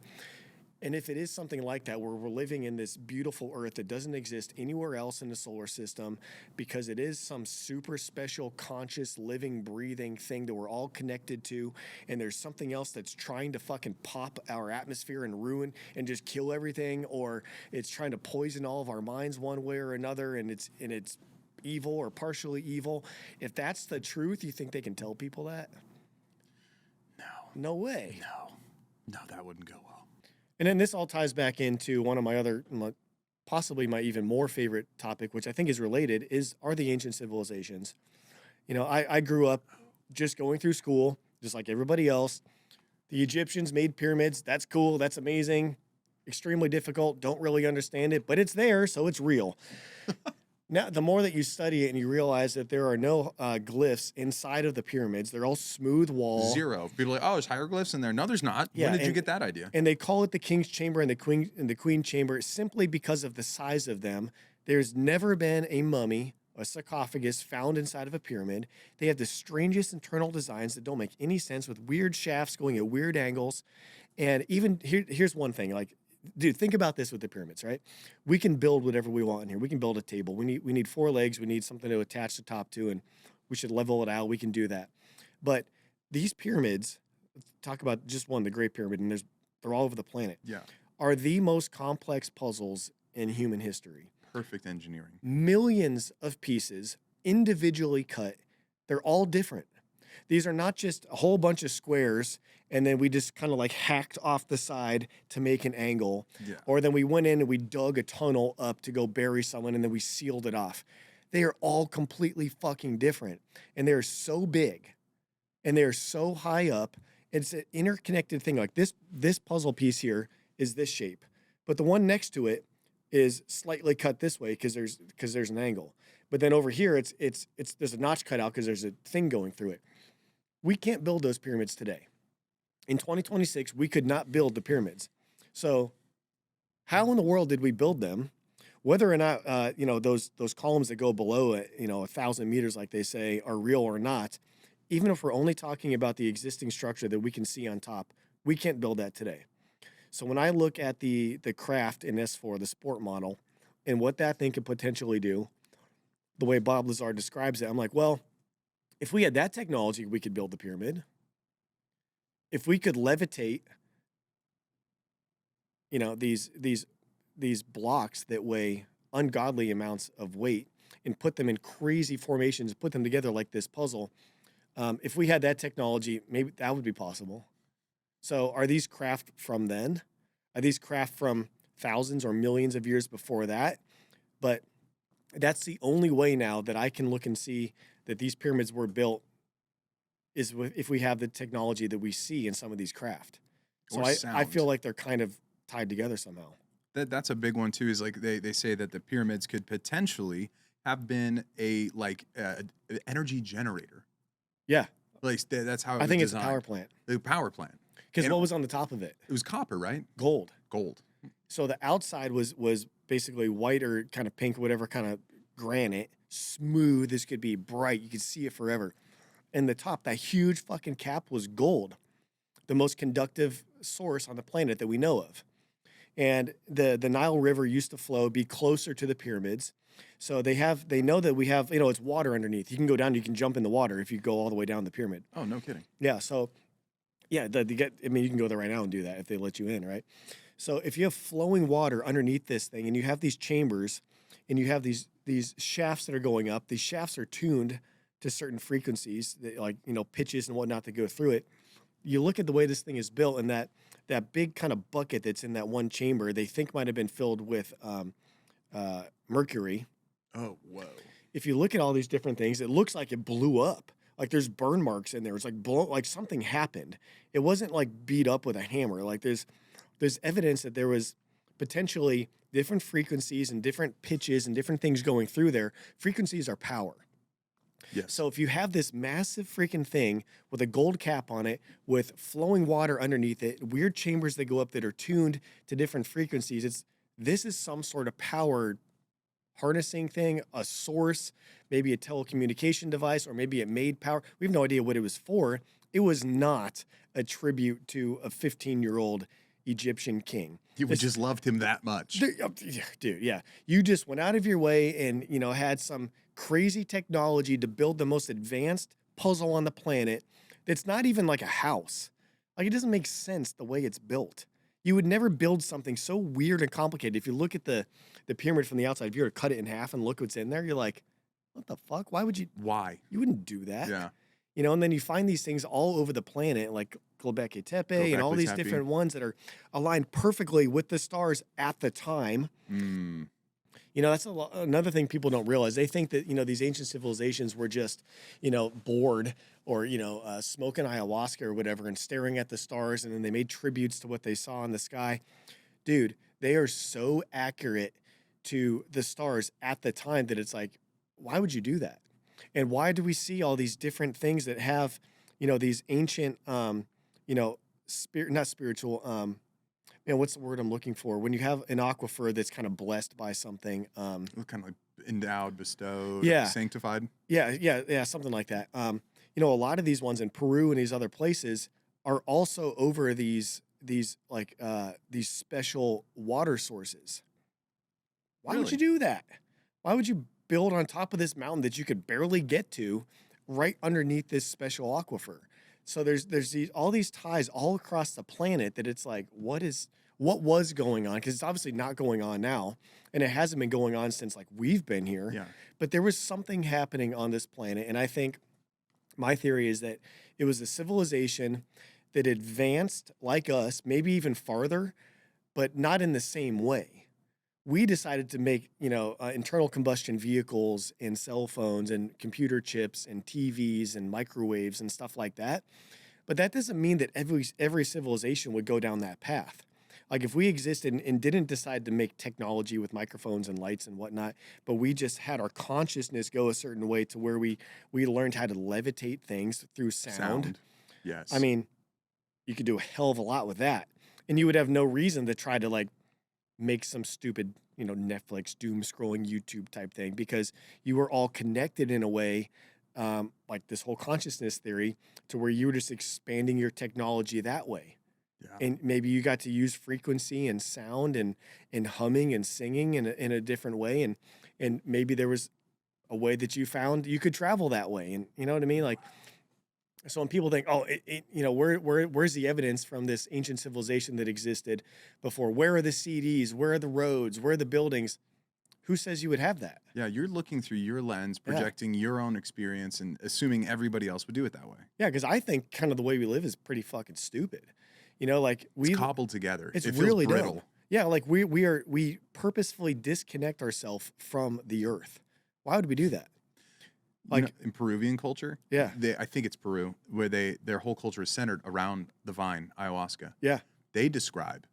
And if it is something like that, where we're living in this beautiful Earth that doesn't exist anywhere else in the solar system, because it is some super special, conscious, living, breathing thing that we're all connected to, and there's something else that's trying to fucking pop our atmosphere and ruin and just kill everything, or it's trying to poison all of our minds one way or another, and it's evil or partially evil. If that's the truth, you think they can tell people that? No. No way. No, that wouldn't go well. And then this all ties back into one of my other, possibly my even more favorite topic, which I think is related, are the ancient civilizations. I grew up just going through school, just like everybody else. The Egyptians made pyramids. That's cool. That's amazing. Extremely difficult. Don't really understand it, but it's there, so it's real. Now, the more that you study it and you realize that there are no glyphs inside of the pyramids, they're all smooth wall. Zero. People are like, oh, there's hieroglyphs in there. No, there's not. Yeah, When did you get that idea? And they call it the king's chamber and the queen chamber simply because of the size of them. There's never been a mummy, a sarcophagus found inside of a pyramid. They have the strangest internal designs that don't make any sense, with weird shafts going at weird angles. And even here's one thing, like, dude, think about this with the pyramids, right? We can build whatever we want in here. We can build a table. We need 4 legs. We need something to attach the top to, and we should level it out. We can do that. But these pyramids, talk about just one, the Great Pyramid, and they're all over the planet. Yeah. Are the most complex puzzles in human history. Perfect engineering. Millions of pieces, individually cut. They're all different. These are not just a whole bunch of squares and then we just kind of like hacked off the side to make an angle. Yeah. Or then we went in and we dug a tunnel up to go bury someone and then we sealed it off. They are all completely fucking different. And they're so big and they're so high up. It's an interconnected thing. Like this puzzle piece here is this shape, but the one next to it is slightly cut this way because there's an angle. But then over here, it's there's a notch cut out because there's a thing going through it. We can't build those pyramids today. In 2026, we could not build the pyramids. So how in the world did we build them? Whether or not, those columns that go below, 1,000 meters, like they say, are real or not, even if we're only talking about the existing structure that we can see on top, we can't build that today. So when I look at the craft in S4, the sport model, and what that thing could potentially do, the way Bob Lazar describes it, I'm like, well, If we had that technology, we could build the pyramid. If we could levitate, these blocks that weigh ungodly amounts of weight and put them in crazy formations, put them together like this puzzle. If we had that technology, maybe that would be possible. So are these craft from then? Are these craft from thousands or millions of years before that? But that's the only way now that I can look and see that these pyramids were built is if we have the technology that we see in some of these craft. So I feel like they're kind of tied together somehow. That's a big one too. Is like they say that the pyramids could potentially have been a energy generator. Yeah, Like that's how I think it's a power plant. The power plant. Because what was on the top of it? It was copper, right? Gold. Gold. So the outside was basically white or kind of pink, whatever kind of granite, smooth. This could be bright. You could see it forever. And the top, that huge fucking cap was gold, the most conductive source on the planet that we know of. And the Nile River used to be closer to the pyramids. So they know that we have, it's water underneath. You can go down, you can jump in the water if you go all the way down the pyramid. Oh, no kidding. Yeah. So, yeah, you can go there right now and do that if they let you in, right? So if you have flowing water underneath this thing and you have these chambers and you have these shafts that are going up, these shafts are tuned to certain frequencies, that, like, pitches and whatnot that go through it. You look at the way this thing is built and that big kind of bucket that's in that one chamber, they think might have been filled with mercury. Oh, whoa. If you look at all these different things, it looks like it blew up. Like there's burn marks in there. It's like something happened. It wasn't like beat up with a hammer. Like there's evidence that there was potentially different frequencies and different pitches and different things going through there. Frequencies are power. Yes. So if you have this massive freaking thing with a gold cap on it, with flowing water underneath it, weird chambers that go up that are tuned to different frequencies, this is some sort of power harnessing thing, a source, maybe a telecommunication device, or maybe it made power. We have no idea what it was for. It was not a tribute to a 15-year-old Egyptian king. We just loved him that much. Dude, yeah. You just went out of your way and, had some crazy technology to build the most advanced puzzle on the planet that's not even like a house. Like, it doesn't make sense the way it's built. You would never build something so weird and complicated. If you look at the pyramid from the outside, if you were to cut it in half and look what's in there, you're like, what the fuck? Why would you? Why? You wouldn't do that. Yeah. And then you find these things all over the planet, like Göbekli Tepe and all these different ones that are aligned perfectly with the stars at the time. Mm. That's another thing people don't realize. They think that, these ancient civilizations were just, bored or, smoking ayahuasca or whatever and staring at the stars, and then they made tributes to what they saw in the sky. Dude, they are so accurate to the stars at the time that it's like, why would you do that? And why do we see all these different things that have, these ancient, not spiritual, what's the word I'm looking for? When you have an aquifer that's kind of blessed by something. Kind of like endowed, bestowed, sanctified. Yeah, something like that. A lot of these ones in Peru and these other places are also over these special water sources. Why would you do that? Why would you build on top of this mountain that you could barely get to right underneath this special aquifer? So there's all these ties all across the planet that it's like, what was going on? Because it's obviously not going on now, and it hasn't been going on since like we've been here. Yeah. But there was something happening on this planet, and I think my theory is that it was a civilization that advanced like us, maybe even farther, but not in the same way. We decided to make, internal combustion vehicles and cell phones and computer chips and TVs and microwaves and stuff like that. But that doesn't mean that every civilization would go down that path. Like if we existed and didn't decide to make technology with microphones and lights and whatnot, but we just had our consciousness go a certain way to where we learned how to levitate things through sound. Yes. I mean, you could do a hell of a lot with that. And you would have no reason to try to like make some stupid, Netflix doom scrolling YouTube type thing, because you were all connected in a way, like this whole consciousness theory, to where you were just expanding your technology that way. Yeah. And maybe you got to use frequency and sound and humming and singing in a different way. And maybe there was a way that you found you could travel that way. And you know what I mean? Like, so when people think, oh, where's the evidence from this ancient civilization that existed before? Where are the CDs? Where are the roads? Where are the buildings? Who says you would have that? Yeah, you're looking through your lens, Yeah. projecting your own experience, and assuming everybody else would do it that way. Yeah, because I think kind of the way we live is pretty fucking stupid. You know, like It's cobbled together. it's It feels really brittle. dumb. Yeah, like we purposefully disconnect ourselves from the earth. Why would we do that? You know, Like, in Peruvian culture, yeah, I think it's Peru, where their whole culture is centered around the vine, ayahuasca. yeah, They describe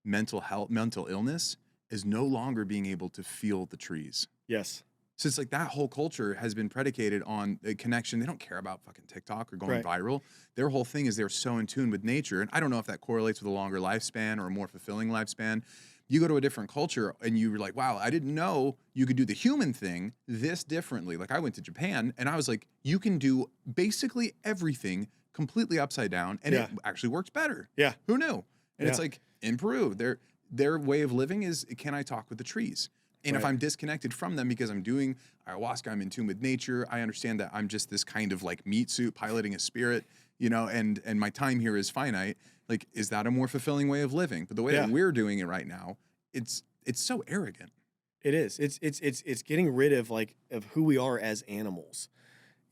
mental health, mental illness as no longer being able to feel the trees. yes, So it's like that whole culture has been predicated on a connection. They don't care about fucking TikTok or going Right. viral. Their whole thing is they're so in tune with nature. And I don't know if that correlates with a longer lifespan or a more fulfilling lifespan. You go to a different culture and you're like, wow, I didn't know you could do the human thing this differently. Like I went to Japan and I was like, you can do basically everything completely upside down and it Yeah. actually works better. yeah, Who knew? And it's Yeah. like in Peru, their way of living is, can I talk with the trees? And if Right. I'm disconnected from them because I'm doing ayahuasca, I'm in tune with nature, I understand that I'm just this kind of like meat suit piloting a spirit, you know, and my time here is finite. Like, is that a more fulfilling way of living? But the way that Yeah. we're doing it right now, it's so arrogant. It is. It's getting rid of like of who we are as animals.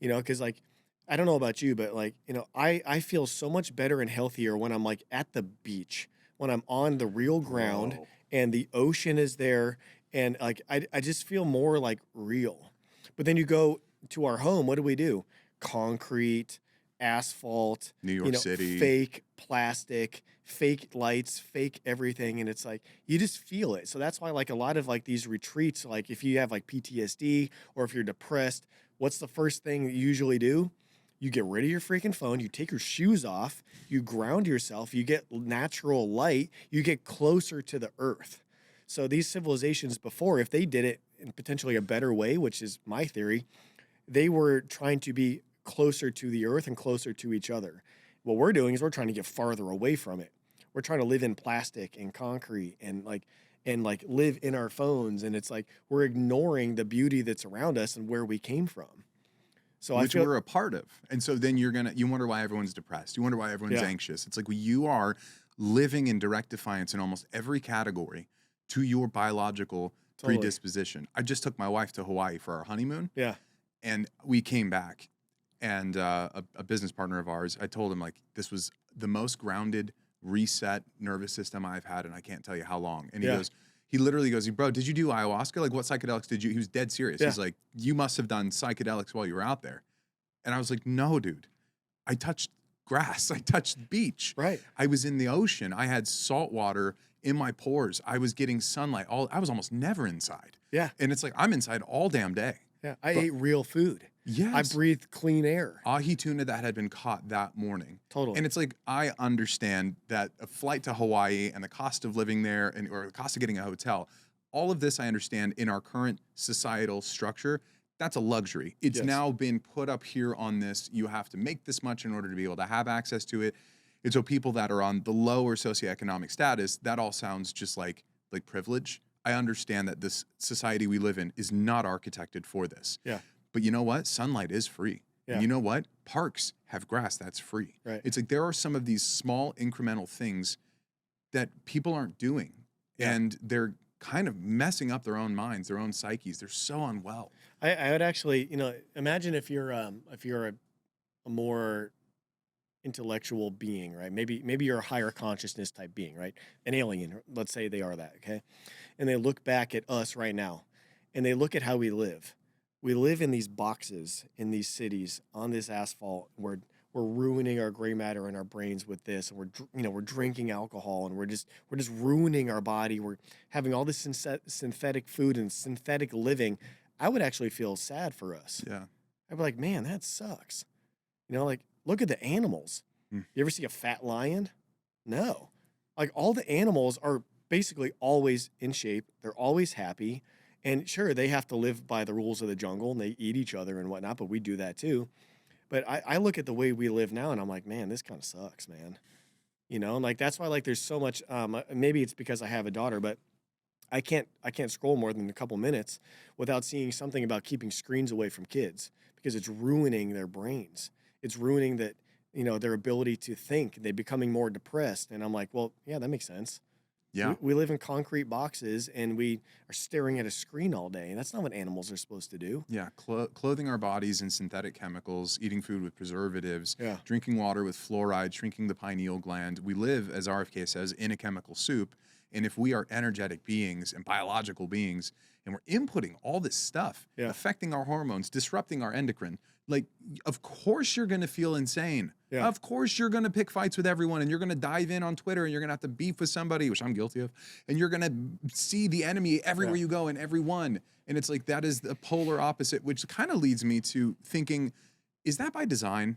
You know, because like I don't know about you, but like you know, I feel so much better and healthier when I'm like at the beach, when I'm on the real ground Whoa. and the ocean is there, and like I just feel more like real. But then you go to our home, what do? Concrete, asphalt, New you York know, City. fake plastic, fake lights, fake everything, and it's like you just feel it. So that's why like a lot of like these retreats, like if you have like PTSD or if you're depressed, what's the first thing that you usually do? You get rid of your freaking phone, you take your shoes off, you ground yourself, you get natural light, you get closer to the earth. So these civilizations before, if they did it in potentially a better way, which is my theory, they were trying to be closer to the earth and closer to each other. What we're doing is we're trying to get farther away from it. We're trying to live in plastic and concrete and like live in our phones, and it's like we're ignoring the beauty that's around us and where we came from. So I Which feel we're a part of. And so then you wonder why everyone's depressed. You wonder why everyone's Yeah. anxious. It's like you are living in direct defiance in almost every category to your biological Totally. predisposition. I just took my wife to Hawaii for our honeymoon yeah, and we came back and a business partner of ours, I told him like, this was the most grounded reset nervous system I've had. And I can't tell you how long. And Yeah. he literally goes, bro, did you do ayahuasca? Like what psychedelics did you? He was dead serious. Yeah. He's like, you must have done psychedelics while you were out there. And I was like, no, dude, I touched grass. I touched beach. right. I was in the ocean. I had salt water in my pores. I was getting sunlight. I was almost never inside. Yeah, And it's like, I'm inside all damn day. yeah. I But- ate real food. Yes. I breathed clean air. Ahi tuna that had been caught that morning. Totally. And it's like, I understand that a flight to Hawaii and the cost of living there or the cost of getting a hotel, all of this I understand in our current societal structure, that's a luxury. It's Yes. now been put up here on this. You have to make this much in order to be able to have access to it. And so people that are on the lower socioeconomic status, that all sounds just like privilege. I understand that this society we live in is not architected for this. Yeah. But you know what? Sunlight is free. Yeah. And you know what? Parks have grass that's free. Right. It's like there are some of these small incremental things that people aren't doing. Yeah. And they're kind of messing up their own minds, their own psyches. They're so unwell. I would actually, you know, imagine if you're a more intellectual being, right? Maybe you're a higher consciousness type being, right? An alien, let's say they are that, okay? And they look back at us right now, and they look at how we live. We live in these boxes in these cities on this asphalt. We're ruining our gray matter in our brains with this, and we're drinking alcohol, and we're just ruining our body. We're having all this synthetic food and synthetic living. I would actually feel sad for us. Yeah. I'd be like, man, that sucks. You know, like, look at the animals. Hmm. You ever see a fat lion? No. Like, all the animals are basically always in shape. They're always happy. And sure, they have to live by the rules of the jungle and they eat each other and whatnot, but we do that too. But I look at the way we live now and I'm like, man, this kind of sucks, man. You know, and like, that's why, like, there's so much, maybe it's because I have a daughter, but I can't scroll more than a couple minutes without seeing something about keeping screens away from kids because it's ruining their brains. It's ruining that, their ability to think. They're becoming more depressed. And I'm like, well, yeah, that makes sense. Yeah. We live in concrete boxes and we are staring at a screen all day. And that's not what animals are supposed to do. Yeah, clothing our bodies in synthetic chemicals, eating food with preservatives, Yeah. drinking water with fluoride, shrinking the pineal gland. We live, as RFK says, in a chemical soup. And if we are energetic beings and biological beings, and we're inputting all this stuff, Yeah. affecting our hormones, disrupting our endocrine, like, of course you're going to feel insane. Yeah. Of course you're going to pick fights with everyone, and you're going to dive in on Twitter, and you're going to have to beef with somebody, which I'm guilty of, and you're going to see the enemy everywhere you go and everyone. And it's like, that is the polar opposite, which kind of leads me to thinking, is that by design?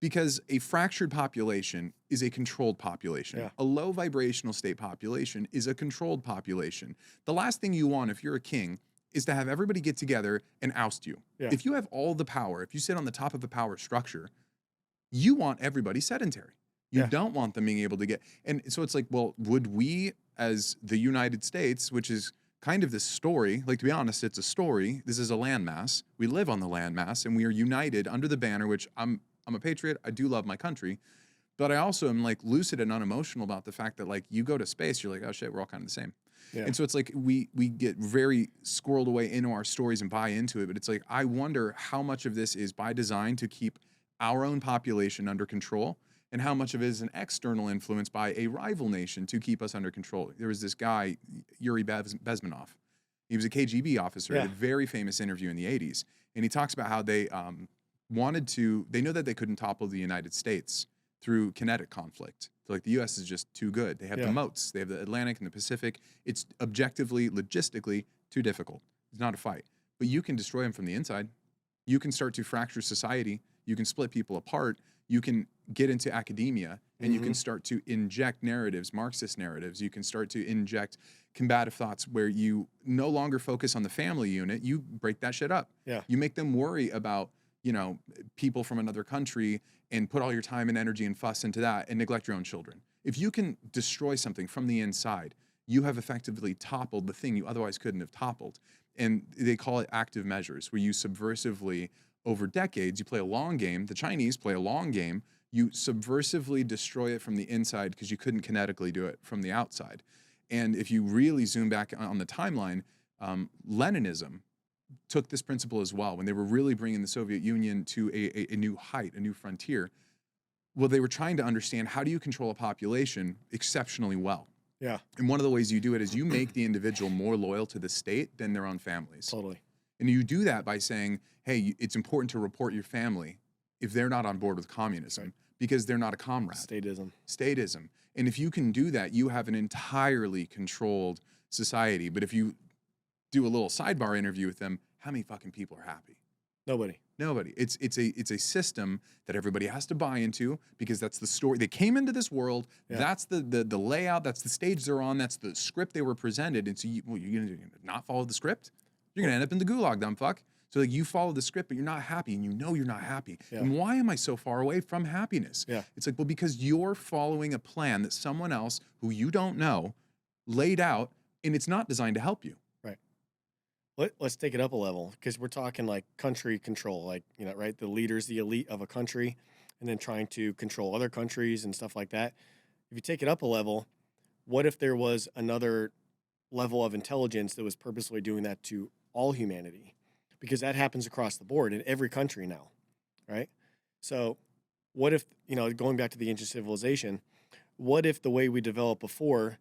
Because a fractured population is a controlled population. Yeah. A low vibrational state population is a controlled population. The last thing you want if you're a king is to have everybody get together and oust you. Yeah. If you have all the power, if you sit on the top of a power structure, you want everybody sedentary. You Yeah. don't want them being able to get, and so it's like, well, would we as the United States, which is kind of this story, like, to be honest, it's a story. This is a landmass. We live on the landmass and we are united under the banner, which I'm a patriot. I do love my country, but I also am like lucid and unemotional about the fact that, like, you go to space, you're like, oh shit, we're all kind of the same. Yeah. And so it's like we get very squirreled away into our stories and buy into it. But it's like, I wonder how much of this is by design to keep our own population under control, and how much of it is an external influence by a rival nation to keep us under control. There was this guy, Yuri Bezmenov. He was a KGB officer, Yeah. had a very famous interview in the 80s. And he talks about how they they know that they couldn't topple the United States through kinetic conflict. So, like, the U.S. is just too good. They have the moats. They have the Atlantic and the Pacific. It's objectively, logistically too difficult. It's not a fight. But you can destroy them from the inside. You can start to fracture society. You can split people apart. You can get into academia, and you can start to inject narratives, Marxist narratives. You can start to inject combative thoughts where you no longer focus on the family unit. You break that shit up. Yeah. You make them worry about, people from another country and put all your time and energy and fuss into that and neglect your own children. If you can destroy something from the inside, you have effectively toppled the thing you otherwise couldn't have toppled. And they call it active measures, where you subversively, over decades, you play a long game. The Chinese play a long game. You subversively destroy it from the inside because you couldn't kinetically do it from the outside. And if you really zoom back on the timeline, Leninism took this principle as well when they were really bringing the Soviet Union to a new height, a new frontier. Well, they were trying to understand, how do you control a population exceptionally well? Yeah. And one of the ways you do it is you make the individual more loyal to the state than their own families. Totally. And you do that by saying, hey, it's important to report your family if they're not on board with communism, because they're not a comrade. Statism. And if you can do that, you have an entirely controlled society. But if you do a little sidebar interview with them, how many fucking people are happy? Nobody. It's a system that everybody has to buy into, because that's the story. They came into this world. Yeah. That's the layout. That's the stage they're on. That's the script they were presented. And so you're going to not follow the script? You're going to end up in the gulag, dumb fuck. So, like, you follow the script, but you're not happy, and you know you're not happy. Yeah. And why am I so far away from happiness? Yeah. It's like, well, because you're following a plan that someone else who you don't know laid out, and it's not designed to help you. Let's take it up a level, because we're talking like country control, like, right? The leaders, the elite of a country, and then trying to control other countries and stuff like that. If you take it up a level, what if there was another level of intelligence that was purposely doing that to all humanity? Because that happens across the board in every country now, right? So what if, going back to the ancient civilization, what if the way we developed before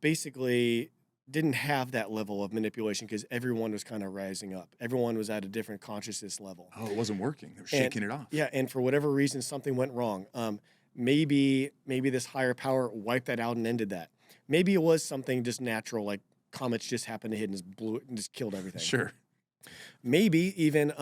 basically didn't have that level of manipulation, because everyone was kind of rising up. Everyone was at a different consciousness level. Oh, it wasn't working. They were shaking it off. Yeah, and for whatever reason, something went wrong. Maybe this higher power wiped that out and ended that. Maybe it was something just natural, like comets just happened to hit and just blew it and just killed everything. Sure. Maybe even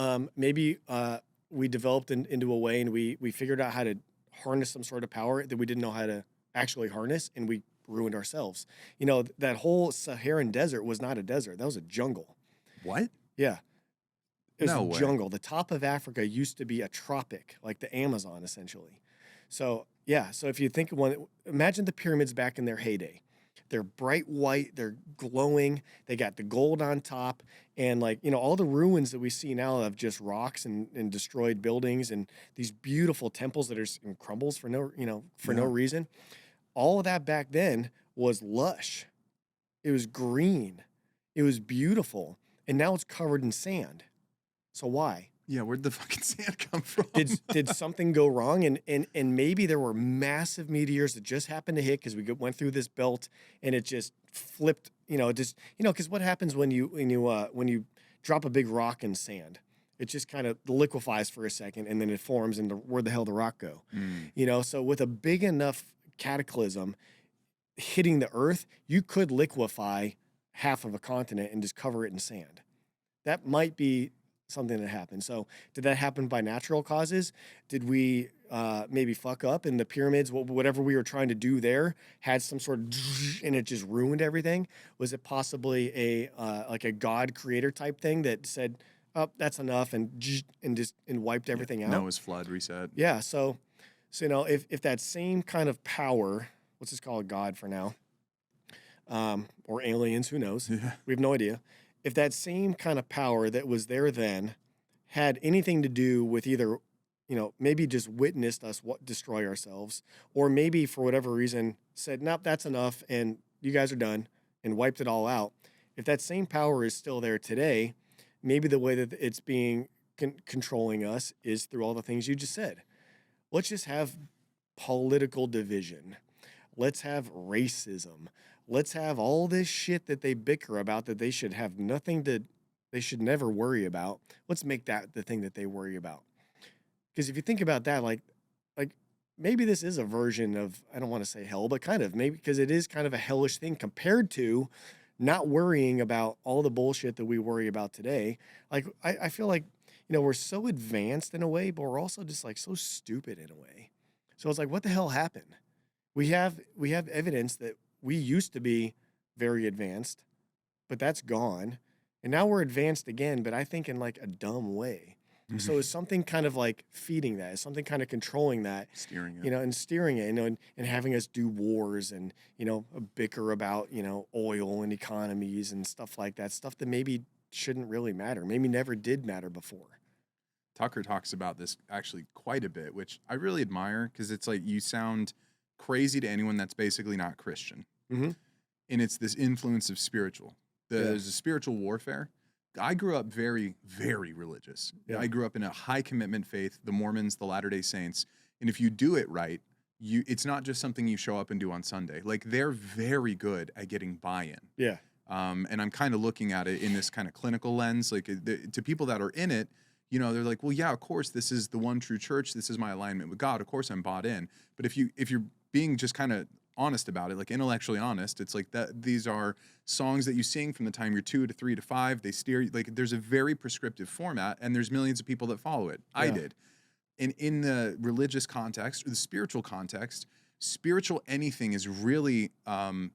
we developed into a way, and we figured out how to harness some sort of power that we didn't know how to actually harness, and we ruined ourselves. That whole Saharan desert was not a desert. That was a jungle. What? Yeah. It was No a way. jungle. The top of Africa used to be a tropic, like the Amazon, essentially. So, yeah. So if you think imagine the pyramids back in their heyday. They're bright white. They're glowing. They got the gold on top. And like, all the ruins that we see now of just rocks and destroyed buildings and these beautiful temples that are in crumbles for no reason. All of that back then was lush. It was green. It was beautiful. And now it's covered in sand. So why? Yeah, where'd the fucking sand come from? Did something go wrong? And maybe there were massive meteors that just happened to hit because we went through this belt and it just flipped. Because what happens when you drop a big rock in sand? It just kind of liquefies for a second and then it forms into where the hell the rock go? So with a big enough cataclysm hitting the earth, you could liquefy half of a continent and just cover it in sand. That might be something that happened. So did that happen by natural causes? Did we maybe fuck up and the pyramids, whatever we were trying to do there, had some sort of and it just ruined everything? Was it possibly a God creator type thing that said, oh, that's enough and wiped everything out? Noah's flood reset. Yeah. So if that same kind of power, let's just call it God for now, or aliens, who knows? Yeah. We have no idea. If that same kind of power that was there then had anything to do with either, maybe just witnessed us destroy ourselves, or maybe for whatever reason said, nope, that's enough, and you guys are done, and wiped it all out. If that same power is still there today, maybe the way that it's being controlling us is through all the things you just said. Let's just have political division. Let's have racism. Let's have all this shit that they bicker about that they should have they should never worry about. Let's make that the thing that they worry about. Because if you think about that, like maybe this is a version of, I don't want to say hell, but kind of, maybe, because it is kind of a hellish thing compared to not worrying about all the bullshit that we worry about today. Like, I feel like, we're so advanced in a way, but we're also just like so stupid in a way. So it's like, what the hell happened? We have evidence that we used to be very advanced, but that's gone. And now we're advanced again, but I think in like a dumb way. So is something kind of like feeding that? Is something kind of controlling that? Steering it. And steering it, and having us do wars and, bicker about, oil and economies and stuff like that. Stuff that maybe shouldn't really matter. Maybe never did matter before. Tucker talks about this actually quite a bit, which I really admire because it's like you sound crazy to anyone that's basically not Christian. Mm-hmm. And it's this influence of spiritual. There's a spiritual warfare. I grew up very, very religious. Yeah. I grew up in a high commitment faith, the Mormons, the Latter-day Saints. And if you do it right, it's not just something you show up and do on Sunday. Like, they're very good at getting buy-in. Yeah. And I'm kind of looking at it in this kind of clinical lens. Like, to people that are in it, they're like, well, yeah, of course, this is the one true church. This is my alignment with God. Of course, I'm bought in. But if you're being just kind of honest about it, like intellectually honest, it's like that. These are songs that you sing from the time you're 2 to 3 to 5. They steer, like, there's a very prescriptive format, and there's millions of people that follow it. Yeah. I did. And in the religious context or the spiritual context, spiritual anything is really kind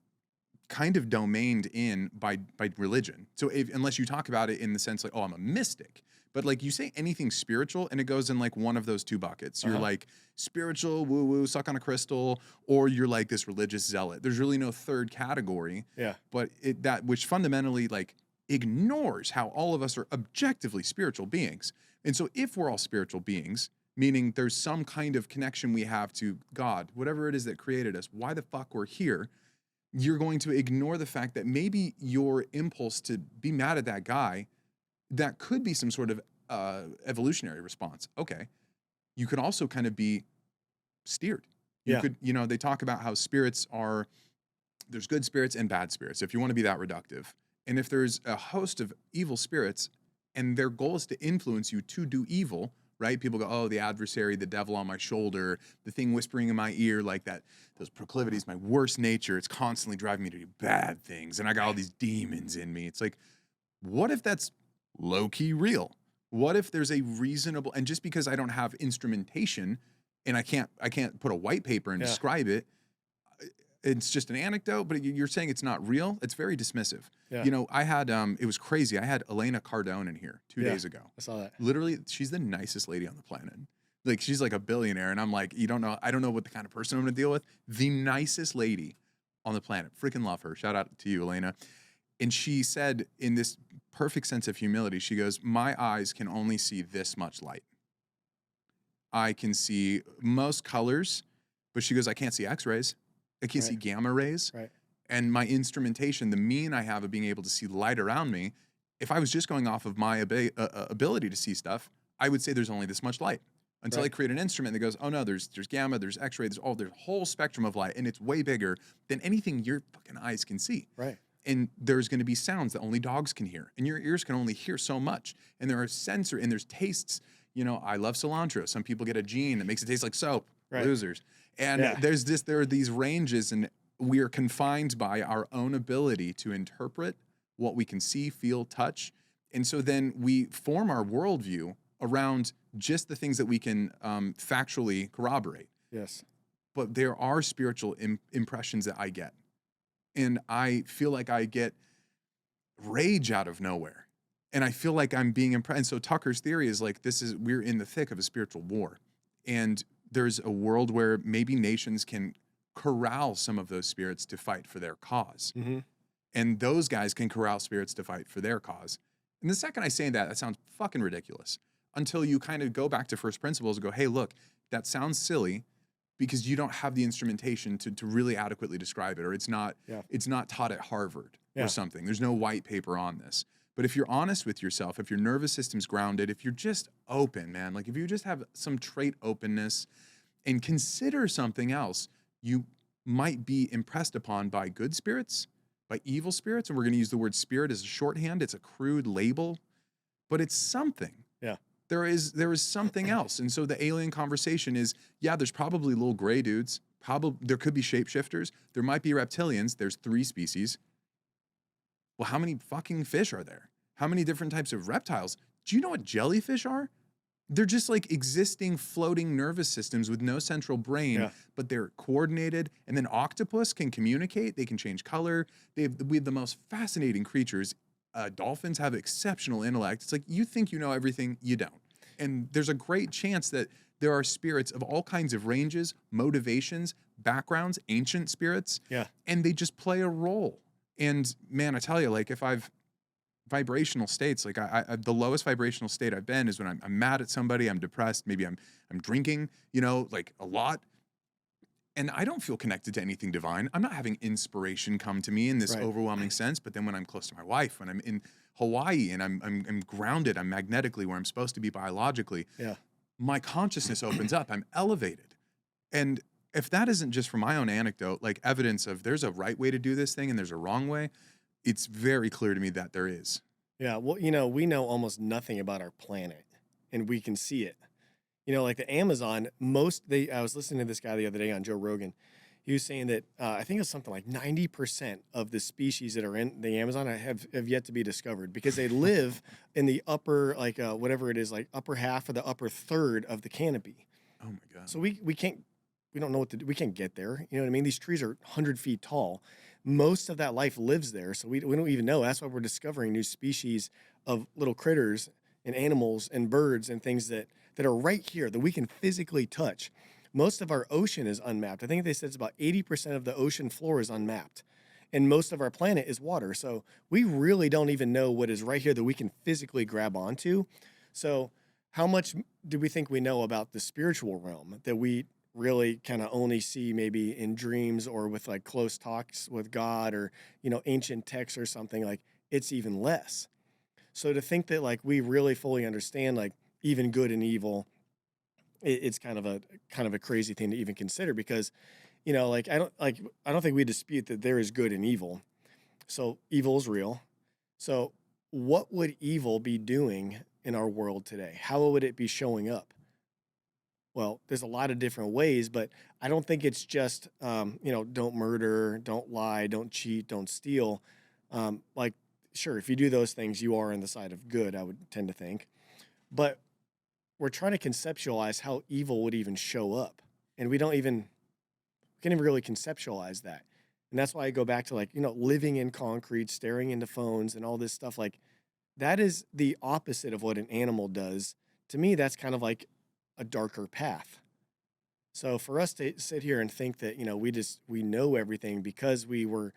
of domained in by religion. So unless you talk about it in the sense like, oh, I'm a mystic. But like you say anything spiritual and it goes in like one of those two buckets. You're like spiritual, woo-woo, suck on a crystal, or you're like this religious zealot. There's really no third category. Yeah. But which fundamentally like ignores how all of us are objectively spiritual beings. And so if we're all spiritual beings, meaning there's some kind of connection we have to God, whatever it is that created us, why the fuck we're here, you're going to ignore the fact that maybe your impulse to be mad at that guy, that could be some sort of evolutionary response. Okay. You could also kind of be steered. You could, they talk about how there's good spirits and bad spirits, if you want to be that reductive. And if there's a host of evil spirits and their goal is to influence you to do evil, right? People go, oh, the adversary, the devil on my shoulder, the thing whispering in my ear, like that, those proclivities, my worst nature, it's constantly driving me to do bad things. And I got all these demons in me. It's like, what if that's low-key real? What if there's a reasonable, and just because I don't have instrumentation and I can't put a white paper and describe it, it's just an anecdote, but you're saying it's not real? It's very dismissive. Yeah. I had, it was crazy. I had Elena Cardone in here 2 days ago. I saw that. Literally, she's the nicest lady on the planet. Like, she's like a billionaire. And I'm like, I don't know what the kind of person I'm going to deal with. The nicest lady. on the planet. Freaking love her. Shout out to you, Elena. And she said, in this perfect sense of humility, she goes, my eyes can only see this much light. I can see most colors, but she goes, I can't see X-rays. I can't see gamma rays. Right. And my instrumentation, the mean I have of being able to see light around me, if I was just going off of my ability to see stuff, I would say there's only this much light. Until I create an instrument that goes, oh no, there's gamma, there's X-ray, there's a whole spectrum of light, and it's way bigger than anything your fucking eyes can see. Right. And there's going to be sounds that only dogs can hear, and your ears can only hear so much. And there are and there's tastes. You know, I love cilantro. Some people get a gene that makes it taste like soap. Right. Losers. And there are these ranges, and we are confined by our own ability to interpret what we can see, feel, touch. And so then we form our worldview around just the things that we can factually corroborate. Yes. But there are spiritual impressions that I get. And I feel like I get rage out of nowhere. And I feel like I'm being impressed. And so Tucker's theory is like, we're in the thick of a spiritual war. And there's a world where maybe nations can corral some of those spirits to fight for their cause. Mm-hmm. And those guys can corral spirits to fight for their cause. And the second I say that sounds fucking ridiculous. Until you kind of go back to first principles and go, hey, look, that sounds silly because you don't have the instrumentation to really adequately describe it, or it's not taught at Harvard or something. There's no white paper on this. But if you're honest with yourself, if your nervous system's grounded, if you're just open, man, like if you just have some trait openness and consider something else, you might be impressed upon by good spirits, by evil spirits. And we're going to use the word spirit as a shorthand. It's a crude label, but it's something. Yeah. There is something else. And so the alien conversation is, there's probably little gray dudes. There could be shapeshifters. There might be reptilians. There's 3 species. Well, how many fucking fish are there? How many different types of reptiles? Do you know what jellyfish are? They're just like existing floating nervous systems with no central brain, but they're coordinated. And then octopus can communicate. They can change color. We have the most fascinating creatures. Dolphins have exceptional intellect. It's like, you think you know everything, you don't. And there's a great chance that there are spirits of all kinds of ranges, motivations, backgrounds, ancient spirits, and they just play a role. And man, I tell you, like if I've vibrational states, like I the lowest vibrational state I've been is when I'm mad at somebody, I'm depressed, maybe I'm drinking, like a lot. And I don't feel connected to anything divine. I'm not having inspiration come to me in this overwhelming sense. But then when I'm close to my wife, when I'm in Hawaii and I'm grounded, I'm magnetically where I'm supposed to be biologically, my consciousness opens up. I'm elevated. And if that isn't just from my own anecdote, like evidence of there's a right way to do this thing and there's a wrong way, it's very clear to me that there is. Yeah, well, we know almost nothing about our planet, and we can see it. Like the Amazon, I was listening to this guy the other day on Joe Rogan. He was saying that I think it's something like 90% of the species that are in the Amazon have yet to be discovered because they live in the upper, like whatever it is, like upper half or the upper third of the canopy. Oh my God. So we don't know what to do. We can't get there. You know what I mean? These trees are 100 feet tall. Most of that life lives there. So we don't even know. That's why we're discovering new species of little critters and animals and birds and things that are right here that we can physically touch. Most of our ocean is unmapped. I think they said it's about 80% of the ocean floor is unmapped. And most of our planet is water. So we really don't even know what is right here that we can physically grab onto. So how much do we think we know about the spiritual realm that we really kind of only see maybe in dreams or with like close talks with God or, ancient texts or something? Like it's even less. So to think that like we really fully understand like even good and evil, it's kind of a crazy thing to even consider because, like I don't think we dispute that there is good and evil. So evil is real. So what would evil be doing in our world today? How would it be showing up? Well, there's a lot of different ways, but I don't think it's just, don't murder, don't lie, don't cheat, don't steal. Sure, if you do those things, you are on the side of good, I would tend to think. But we're trying to conceptualize how evil would even show up. And we can't even really conceptualize that. And that's why I go back to living in concrete, staring into phones and all this stuff. Like that is the opposite of what an animal does. To me, that's kind of like a darker path. So for us to sit here and think that, we know everything because we were,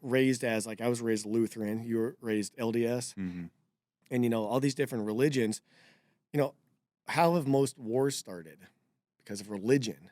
raised as, like, I was raised Lutheran, you were raised LDS, Hmm. and, all these different religions, you know, how have most wars started? Because of religion.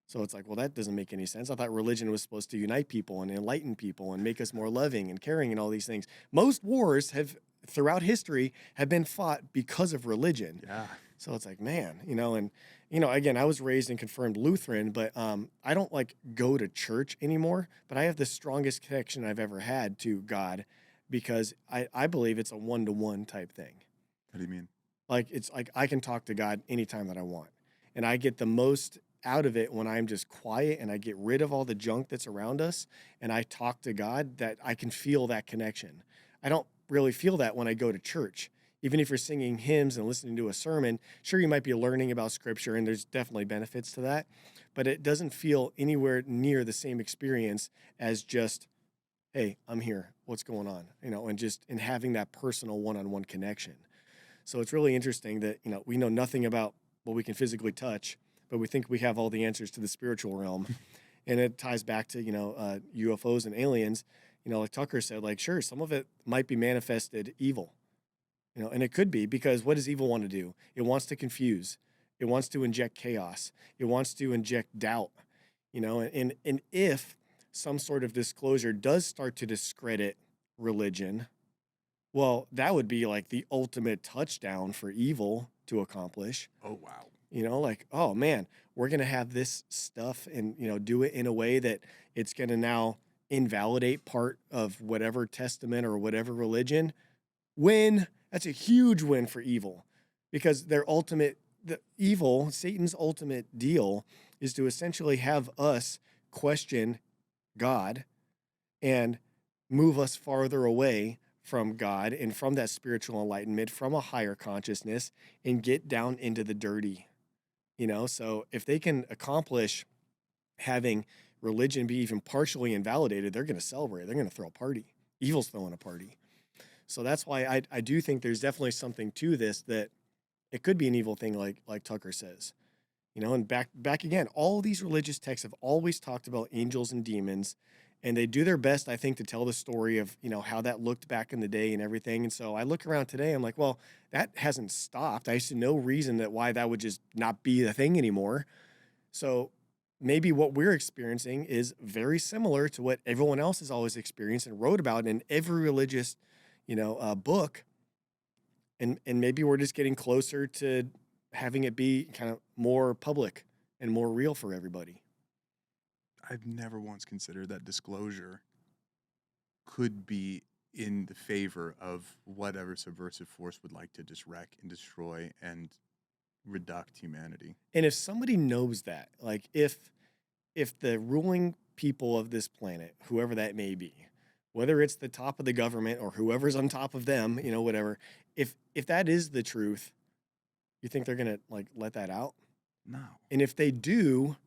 So it's like, well, that doesn't make any sense. I thought religion was supposed to unite people and enlighten people and make us more loving and caring and all these things. Most wars have, throughout history, have been fought because of religion. Yeah. So it's like, man, and again, I was raised and confirmed Lutheran, but I don't like go to church anymore. But I have the strongest connection I've ever had to God because I believe it's a one-to-one type thing. What do you mean? Like, it's like I can talk to God anytime that I want. And I get the most out of it when I'm just quiet and I get rid of all the junk that's around us and I talk to God, that I can feel that connection. I don't really feel that when I go to church. Even if you're singing hymns and listening to a sermon, sure, you might be learning about scripture and there's definitely benefits to that, but it doesn't feel anywhere near the same experience as just, hey, I'm here. What's going on? And having that personal one-on-one connection. So it's really interesting that, we know nothing about what we can physically touch, but we think we have all the answers to the spiritual realm. And it ties back to, UFOs and aliens. Like Tucker said, like, sure, some of it might be manifested evil, and it could be, because what does evil want to do? It wants to confuse. It wants to inject chaos. It wants to inject doubt, and if some sort of disclosure does start to discredit religion, well, that would be like the ultimate touchdown for evil to accomplish. Oh, wow. Like, oh man, we're going to have this stuff and, do it in a way that it's going to now invalidate part of whatever testament or whatever religion. Win. That's a huge win for evil, because Satan's ultimate deal is to essentially have us question God and move us farther away from God and from that spiritual enlightenment, from a higher consciousness, and get down into the dirty. So if they can accomplish having religion be even partially invalidated, they're going to celebrate. They're going to throw a party. Evil's throwing a party. So that's why I do think there's definitely something to this, that it could be an evil thing, like Tucker says. And back again, all these religious texts have always talked about angels and demons, and they do their best, I think, to tell the story of, how that looked back in the day and everything. And so I look around today, I'm like, well, that hasn't stopped. I see no reason why that would just not be the thing anymore. So maybe what we're experiencing is very similar to what everyone else has always experienced and wrote about in every religious, book. And maybe we're just getting closer to having it be kind of more public and more real for everybody. I've never once considered that disclosure could be in the favor of whatever subversive force would like to just wreck and destroy and reduct humanity. And if somebody knows that, like if the ruling people of this planet, whoever that may be, whether it's the top of the government or whoever's on top of them, whatever, if that is the truth, you think they're going to like let that out? No. And if they do,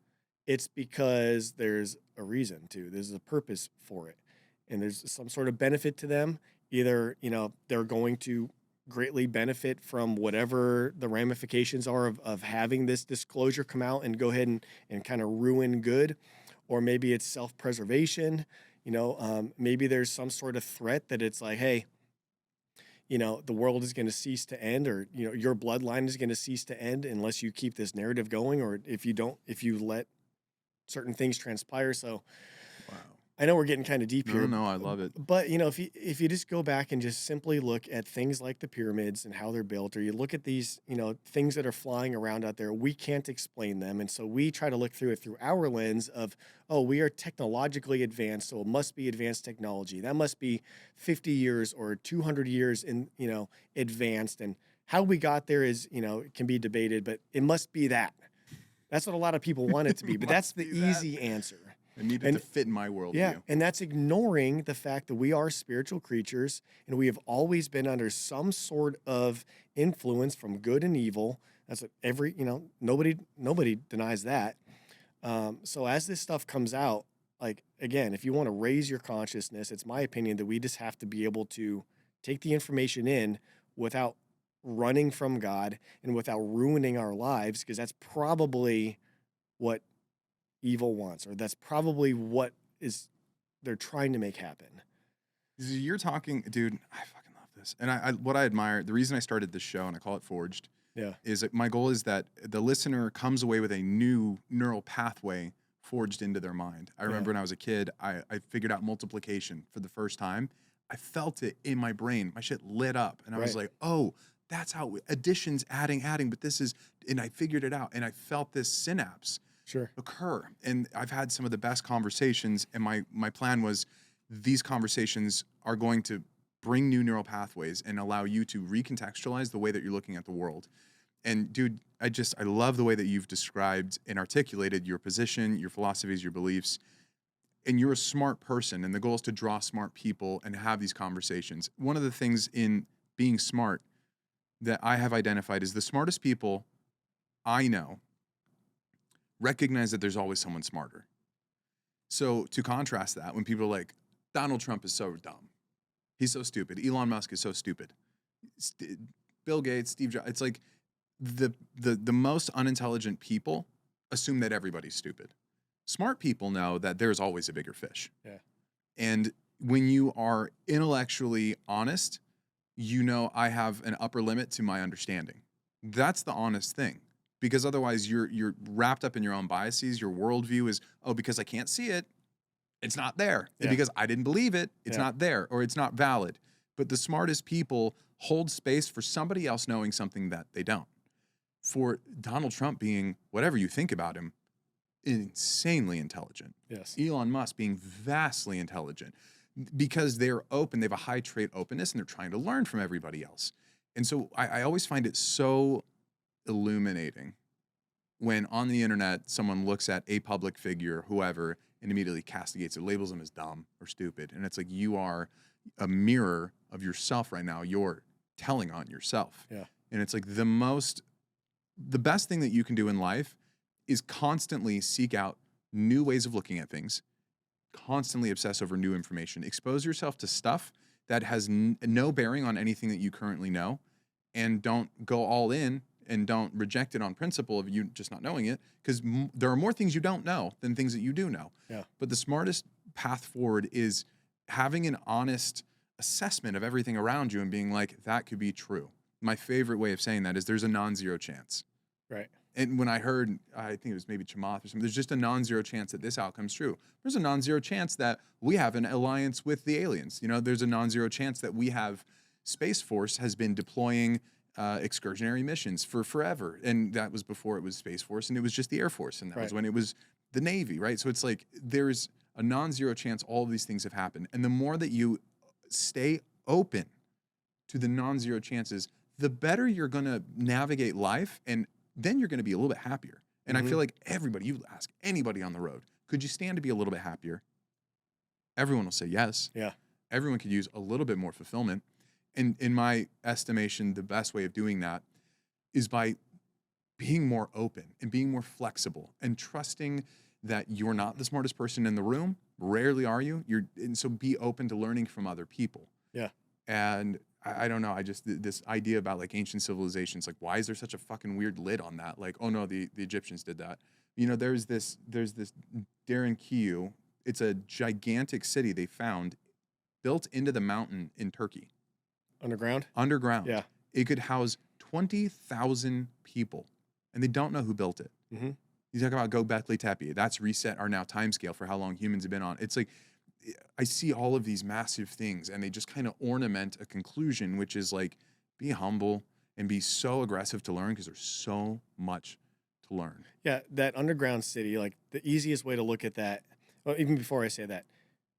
it's because there's a reason to. There's a purpose for it. And there's some sort of benefit to them. Either, they're going to greatly benefit from whatever the ramifications are of having this disclosure come out and go ahead and kind of ruin good. Or maybe it's self-preservation. Maybe there's some sort of threat that it's like, hey, the world is going to cease to end, or, your bloodline is going to cease to end unless you keep this narrative going, or if you let certain things transpire. So Wow. I know we're getting kind of deep here. No, I love it. But, if you just go back and just simply look at things like the pyramids and how they're built, or you look at these, things that are flying around out there, we can't explain them. And so we try to look through it through our lens of, oh, we are technologically advanced, so it must be advanced technology. That must be 50 years or 200 years in, advanced. And how we got there is, it can be debated, but it must be that. That's what a lot of people want it to be, but that's the easy answer. I need it to fit in my worldview. Yeah, and that's ignoring the fact that we are spiritual creatures, and we have always been under some sort of influence from good and evil. That's what nobody denies that. So as this stuff comes out, like, again, if you want to raise your consciousness, it's my opinion that we just have to be able to take the information in without running from God and without ruining our lives, because that's probably what evil wants, or that's probably what is they're trying to make happen. You're talking, dude. I fucking love this, and I what I admire. The reason I started this show, and I call it Forged, Yeah. is that my goal is that the listener comes away with a new neural pathway forged into their mind. I remember when I was a kid, I figured out multiplication for the first time. I felt it in my brain. My shit lit up, and I was like, oh, that's how addition's adding, but this is, and I figured it out, and I felt this synapse occur. And I've had some of the best conversations, and my plan was these conversations are going to bring new neural pathways and allow you to recontextualize the way that you're looking at the world. And dude, I love the way that you've described and articulated your position, your philosophies, your beliefs. And you're a smart person, and the goal is to draw smart people and have these conversations. One of the things in being smart that I have identified is the smartest people I know recognize that there's always someone smarter. So to contrast that, when people are like, Donald Trump is so dumb, he's so stupid, Elon Musk is so stupid, Bill Gates, Steve Jobs, it's like the most unintelligent people assume that everybody's stupid. Smart people know that there's always a bigger fish. Yeah. And when you are intellectually honest, you know I have an upper limit to my understanding. That's the honest thing. Because otherwise you're wrapped up in your own biases. Your worldview is, oh, because I can't see it, it's not there. Yeah. Because I didn't believe it, it's not there, or it's not valid. But the smartest people hold space for somebody else knowing something that they don't. For Donald Trump being, whatever you think about him, insanely intelligent. Yes. Elon Musk being vastly intelligent, because they're open, they have a high trait openness, and they're trying to learn from everybody else. And so I always find it so illuminating when on the internet someone looks at a public figure, whoever, and immediately castigates it, labels them as dumb or stupid. And it's like, you are a mirror of yourself right now. You're telling on yourself. Yeah. And it's like the best thing that you can do in life is constantly seek out new ways of looking at things, constantly obsess over new information, expose yourself to stuff that has no bearing on anything that you currently know, and don't go all in and don't reject it on principle of you just not knowing it, because there are more things you don't know than things that you do know. Yeah. But the smartest path forward is having an honest assessment of everything around you and being like, that could be true. My favorite way of saying that is there's a non-zero chance. Right. And when I heard, I think it was maybe Chamath or something, there's just a non-zero chance that this outcome's true. There's a non-zero chance that we have an alliance with the aliens. You know, there's a non-zero chance that we have, Space Force has been deploying excursionary missions for forever. And that was before it was Space Force, and it was just the Air Force. And that was when it was the Navy, right? So it's like, there's a non-zero chance all of these things have happened. And the more that you stay open to the non-zero chances, the better you're going to navigate life, and then you're going to be a little bit happier. And I feel like everybody, you ask anybody on the road, could you stand to be a little bit happier? Everyone will say yes. Yeah. Everyone could use a little bit more fulfillment. And in my estimation, the best way of doing that is by being more open and being more flexible and trusting that you're not the smartest person in the room. Rarely are you. And so be open to learning from other people. Yeah. And I don't know. This idea about like ancient civilizations, like, why is there such a fucking weird lid on that? Like, oh no, the Egyptians did that. You know, there's this Darren Kiyu. It's a gigantic city they found built into the mountain in Turkey. Underground? Underground. Yeah. It could house 20,000 people, and they don't know who built it. Mm-hmm. You talk about Göbekli Tepe. That's reset our now timescale for how long humans have been on. It's like, I see all of these massive things, and they just kind of ornament a conclusion, which is like, be humble and be so aggressive to learn, because there's so much to learn. Yeah, that underground city, like the easiest way to look at that, well, even before I say that,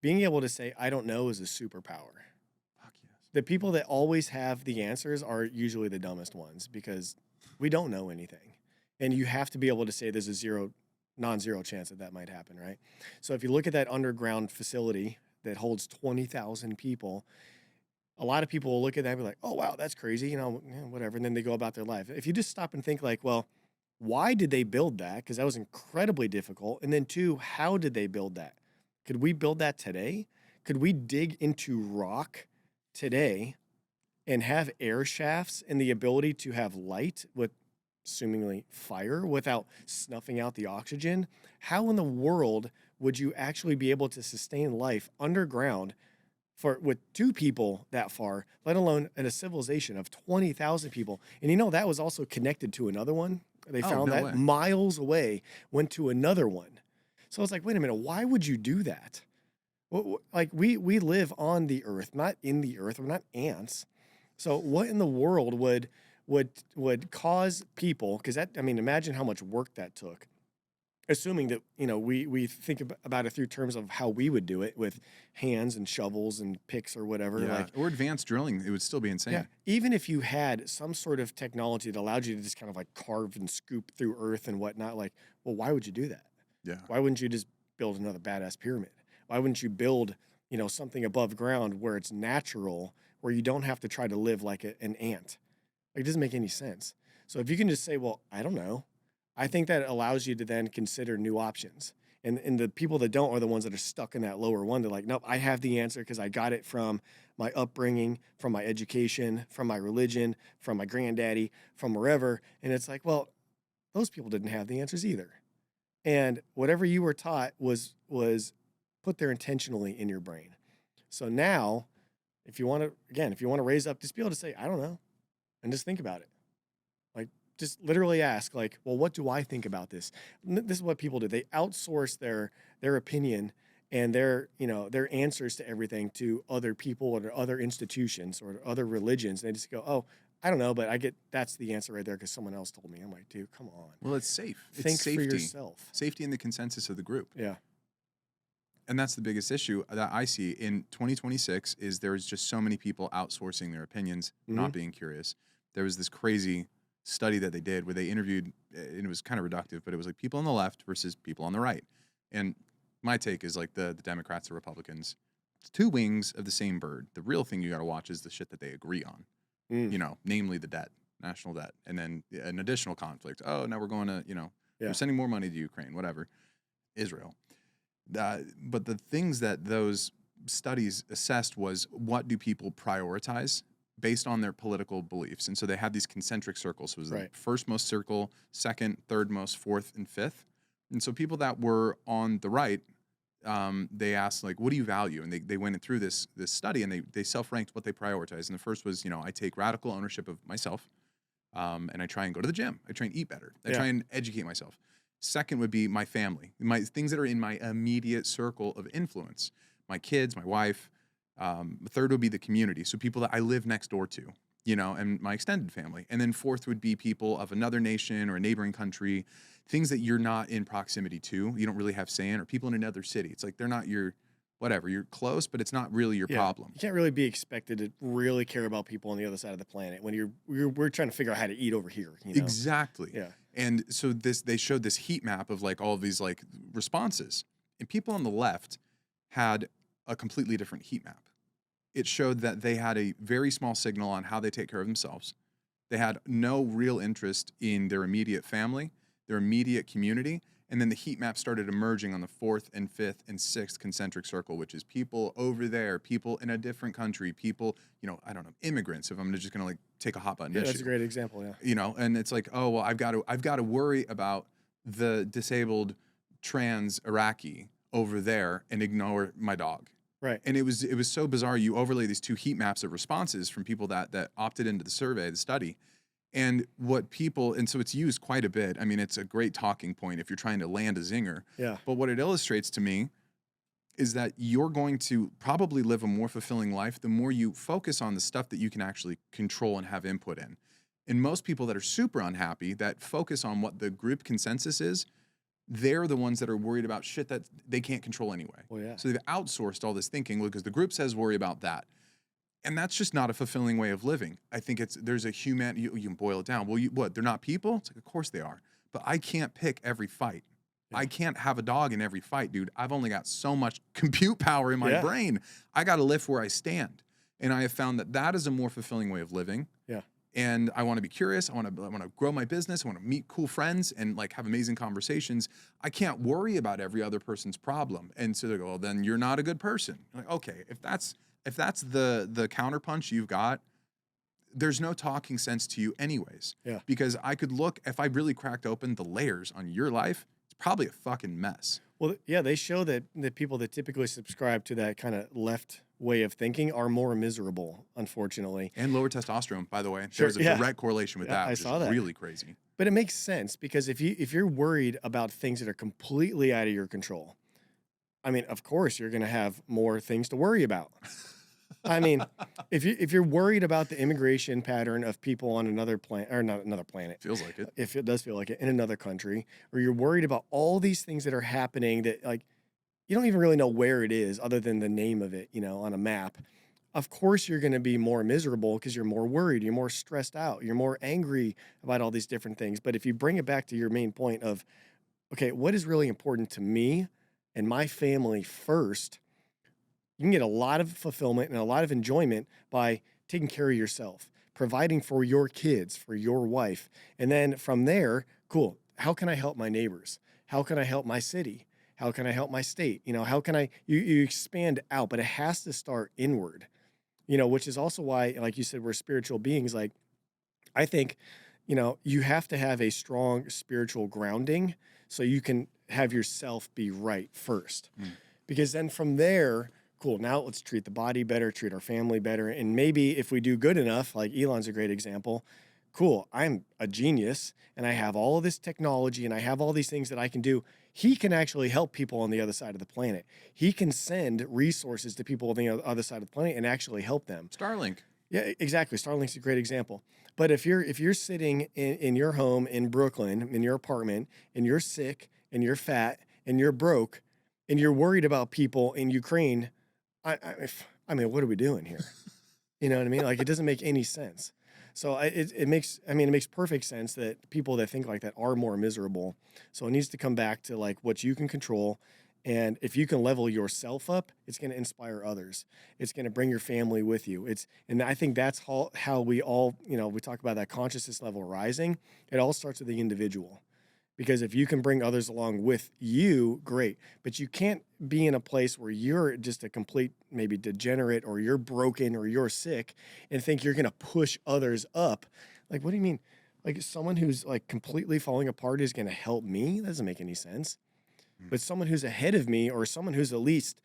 being able to say, I don't know is a superpower. Fuck yes. The people that always have the answers are usually the dumbest ones, because we don't know anything. And you have to be able to say there's a non-zero chance that might happen, right? So if you look at that underground facility that holds 20,000 people, a lot of people will look at that and be like, oh, wow, that's crazy, you know, whatever. And then they go about their life. If you just stop and think like, well, why did they build that? Because that was incredibly difficult. And then two, how did they build that? Could we build that today? Could we dig into rock today and have air shafts and the ability to have light with assumingly fire without snuffing out the oxygen, how in the world would you actually be able to sustain life underground for with 2 people that far, let alone in a civilization of 20,000 people? And that was also connected to another one. They Oh, found no that way. miles away, went to another one. So it's like, wait a minute, why would you do that? Like we live on the earth, not in the earth. We're not ants. So what in the world would cause people? Because imagine how much work that took. Assuming that we think about it through terms of how we would do it with hands and shovels and picks or whatever. Yeah, Like, or advanced drilling, it would still be insane. yeah, even if you had some sort of technology that allowed you to just kind of like carve and scoop through earth and whatnot, like, well, why would you do that? Yeah. Why wouldn't you just build another badass pyramid? Why wouldn't you build, something above ground where it's natural, where you don't have to try to live like an ant? Like, it doesn't make any sense. So if you can just say, well, I don't know, I think that allows you to then consider new options. And the people that don't are the ones that are stuck in that lower one. They're like, nope, I have the answer because I got it from my upbringing, from my education, from my religion, from my granddaddy, from wherever. And it's like, well, those people didn't have the answers either. And whatever you were taught was put there intentionally in your brain. So now, if you want to raise up, just be able to say, I don't know, and just think about it. Like, just literally ask, like, well, what do I think about this? This is what people do. They outsource their opinion and their answers to everything to other people or other institutions or other religions. They just go, oh, I don't know, but that's the answer right there because someone else told me. I'm like, dude, come on. Well, it's safe. Think it's safety. for yourself. Safety in the consensus of the group. Yeah. And that's the biggest issue that I see in 2026 is there's just so many people outsourcing their opinions, not being curious. There was this crazy study that they did where they interviewed, and it was kind of reductive, but it was like people on the left versus people on the right. And my take is like the Democrats or Republicans, it's 2 wings of the same bird. The real thing you got to watch is the shit that they agree on, namely the debt, national debt, and then an additional conflict. Oh, now we're going to, we're sending more money to Ukraine, whatever, Israel. But the things that those studies assessed was what do people prioritize based on their political beliefs. And so they had these concentric circles. So it was the first most circle, second, third most, fourth, and fifth. And so people that were on the right, they asked, like, what do you value? And they went through this study, and they self-ranked what they prioritize. And the first was, I take radical ownership of myself, and I try and go to the gym. I try and eat better. I try and educate myself. Second would be my family, my things that are in my immediate circle of influence, my kids, my wife. Third would be the community, so people that I live next door to, and my extended family. And then fourth would be people of another nation or a neighboring country, things that you're not in proximity to, you don't really have say in, or people in another city. It's like they're not your whatever, you're close, but it's not really your problem. You can't really be expected to really care about people on the other side of the planet when we're trying to figure out how to eat over here. Exactly. Yeah. And so they showed this heat map of like all of these like responses, and people on the left had a completely different heat map. It showed that they had a very small signal on how they take care of themselves. They had no real interest in their immediate family, their immediate community. And then the heat map started emerging on the 4th and 5th and 6th concentric circle, which is people over there, people in a different country, people, I don't know, immigrants, if I'm just going to like take a hot button issue. That's a great example, yeah. And it's like, oh, well, I've got to worry about the disabled trans Iraqi over there and ignore my dog. Right. And it was so bizarre. You overlay these 2 heat maps of responses from people that opted into the survey, the study. And so it's used quite a bit. I mean, it's a great talking point if you're trying to land a zinger. Yeah. But what it illustrates to me is that you're going to probably live a more fulfilling life the more you focus on the stuff that you can actually control and have input in. And most people that are super unhappy, that focus on what the group consensus is, they're the ones that are worried about shit that they can't control anyway. Well, yeah. So they've outsourced all this thinking because the group says worry about that. And that's just not a fulfilling way of living. I think there's a human, you can boil it down. Well, what, they're not people? It's like, of course they are. But I can't pick every fight. Yeah. I can't have a dog in every fight, dude. I've only got so much compute power in my brain. I got to live where I stand. And I have found that is a more fulfilling way of living. Yeah. And I want to be curious. I want to grow my business. I want to meet cool friends and like have amazing conversations. I can't worry about every other person's problem. And so they go, well, then you're not a good person. I'm like, okay, if that's the counterpunch you've got, there's no talking sense to you anyways. Yeah. Because I could look, if I really cracked open the layers on your life, it's probably a fucking mess. Well, yeah, they show that the people that typically subscribe to that kind of left way of thinking are more miserable, unfortunately. And lower testosterone, by the way. Sure, There's a yeah. direct correlation with that, I which saw is that. really crazy. But it makes sense because if you're worried about things that are completely out of your control, I mean, of course you're going to have more things to worry about. I mean, if you're worried about the immigration pattern of people on another planet, or not another planet, Feels like it. if it does feel like it, in another country, or you're worried about all these things that are happening that like you don't even really know where it is other than the name of it, on a map. Of course you're going to be more miserable because you're more worried, you're more stressed out, you're more angry about all these different things. But if you bring it back to your main point of, okay, what is really important to me and my family first, you can get a lot of fulfillment and a lot of enjoyment by taking care of yourself, providing for your kids, for your wife. And then from there, cool, how can I help my neighbors? How can I help my city? How can I help my state? How can you expand out, but it has to start inward, which is also why, like you said, we're spiritual beings. Like, I think, you have to have a strong spiritual grounding so you can have yourself be right first. Because then from there, cool, now let's treat the body better, treat our family better. And maybe if we do good enough, like Elon's a great example, cool, I'm a genius and I have all of this technology and I have all these things that I can do. He can actually help people on the other side of the planet. He can send resources to people on the other side of the planet and actually help them. Starlink. Yeah, exactly. Starlink's a great example. But if you're sitting in your home in Brooklyn, in your apartment, and you're sick and you're fat and you're broke and you're worried about people in Ukraine, I mean, what are we doing here? You know what I mean? Like, it doesn't make any sense. So it makes perfect sense that people that think like that are more miserable. So it needs to come back to like what you can control. And if you can level yourself up, it's going to inspire others. It's going to bring your family with you. And I think that's how we all, we talk about that consciousness level rising. It all starts with the individual. Because if you can bring others along with you, great. But you can't be in a place where you're just a complete maybe degenerate or you're broken or you're sick and think you're going to push others up. Like, what do you mean? Like, someone who's like completely falling apart is going to help me? That doesn't make any sense. But someone who's ahead of me or someone who's at least,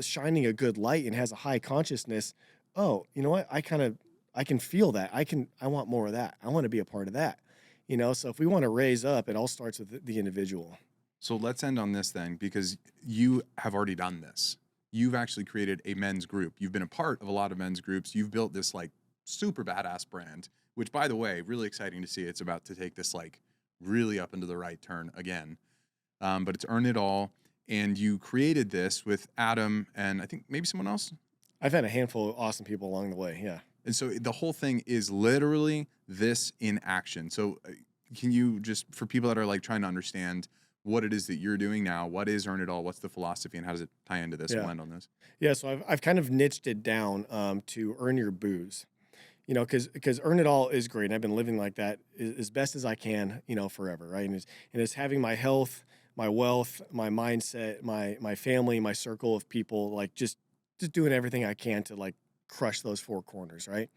shining a good light and has a high consciousness, oh, you know what? I can feel that. I want more of that. I want to be a part of that. So if we want to raise up, it all starts with the individual. So let's end on this then, because you have already done this. You've actually created a men's group. You've been a part of a lot of men's groups. You've built this like super badass brand, which, by the way, really exciting to see. It's about to take this like really up into the right turn again. But it's Earn It All. And you created this with Adam and I think maybe someone else. I've had a handful of awesome people along the way. Yeah. And so the whole thing is literally this in action. So can you just, for people that are like trying to understand what it is that you're doing now, what is Earn It All? What's the philosophy and how does it tie into this and land on this? Yeah. So I've kind of niched it down to earn your booze, because Earn It All is great. And I've been living like that as best as I can, forever. Right. And it's having my health, my wealth, my mindset, my family, my circle of people, like just doing everything I can to like crush those four corners, right?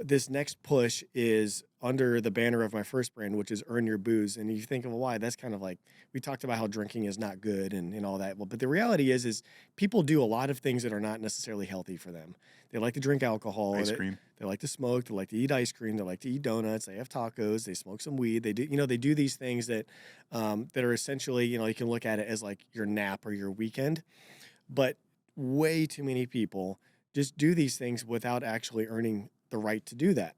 This next push is under the banner of my first brand, which is Earn Your Booze. And you think, well, why? That's kind of like, we talked about how drinking is not good and all that. Well, but the reality is people do a lot of things that are not necessarily healthy for them. They like to drink alcohol. Ice cream. They like to smoke. They like to eat ice cream. They like to eat donuts. They have tacos. They smoke some weed. They do these things that are essentially, you can look at it as like your nap or your weekend. But way too many people just do these things without actually earning the right to do that.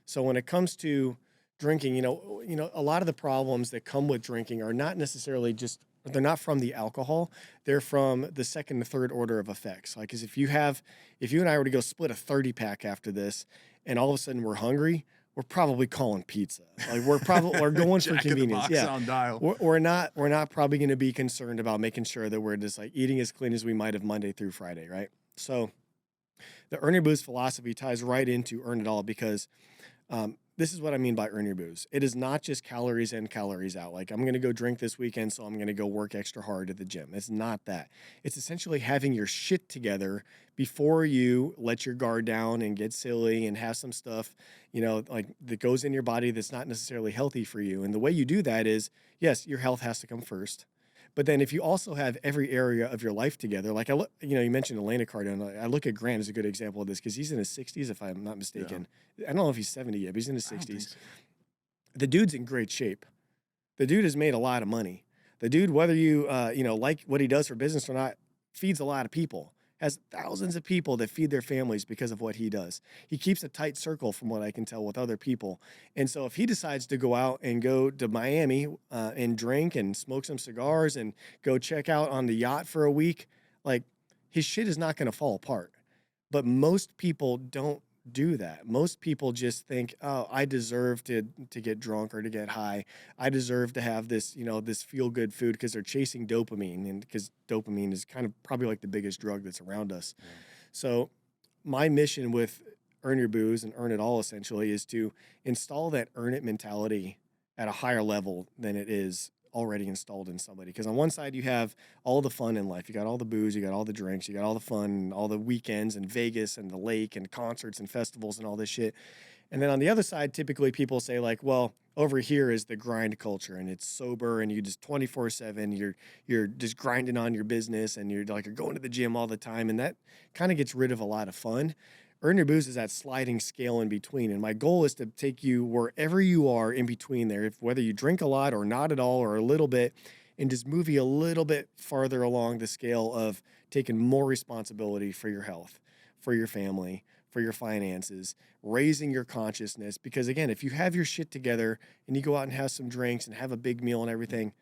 So when it comes to drinking, a lot of the problems that come with drinking are not necessarily they're not from the alcohol. They're from the second and third order of effects. Like, if you and I were to go split a 30-pack after this and all of a sudden we're hungry, we're probably calling pizza. Like, we're going for convenience. Yeah. We're not probably going to be concerned about making sure that we're just like eating as clean as we might have Monday through Friday. Right. So the Earn Your Booze philosophy ties right into Earn It All because this is what I mean by earn your booze. It is not just calories in, calories out. Like, I'm going to go drink this weekend, so I'm going to go work extra hard at the gym. It's not that. It's essentially having your shit together before you let your guard down and get silly and have some stuff, like that goes in your body that's not necessarily healthy for you. And the way you do that is, yes, your health has to come first. But then if you also have every area of your life together, like you mentioned Elena Cardone. I look at Grant as a good example of this because he's in his 60s, if I'm not mistaken. I don't know if he's 70 yet, but he's in his 60s. So. The dude's in great shape. The dude has made a lot of money. The dude, whether you like what he does for business or not, feeds a lot of people. Has thousands of people that feed their families because of what he does. He keeps a tight circle, from what I can tell, with other people. And so if he decides to go out and go to Miami and drink and smoke some cigars and go check out on the yacht for a week, like, his shit is not going to fall apart. But most people don't do that. Most people just think, oh, I deserve to get drunk or to get high. I deserve to have this, this feel good food, because they're chasing dopamine, and because dopamine is kind of probably like the biggest drug that's around us. Yeah. So my mission with Earn Your Booze and Earn It All essentially is to install that earn it mentality at a higher level than it is already installed in somebody. Because on one side, you have all the fun in life. You got all the booze, you got all the drinks, you got all the fun, all the weekends and Vegas and the lake and concerts and festivals and all this shit. And then on the other side, typically people say, like, well, over here is the grind culture, and it's sober, and you just 24/7, you're just grinding on your business, and you're going to the gym all the time, and that kind of gets rid of a lot of fun. Earn Your Booze is that sliding scale in between. And my goal is to take you wherever you are in between there, whether you drink a lot or not at all or a little bit, and just move you a little bit farther along the scale of taking more responsibility for your health, for your family, for your finances, raising your consciousness. Because again, if you have your shit together and you go out and have some drinks and have a big meal and everything,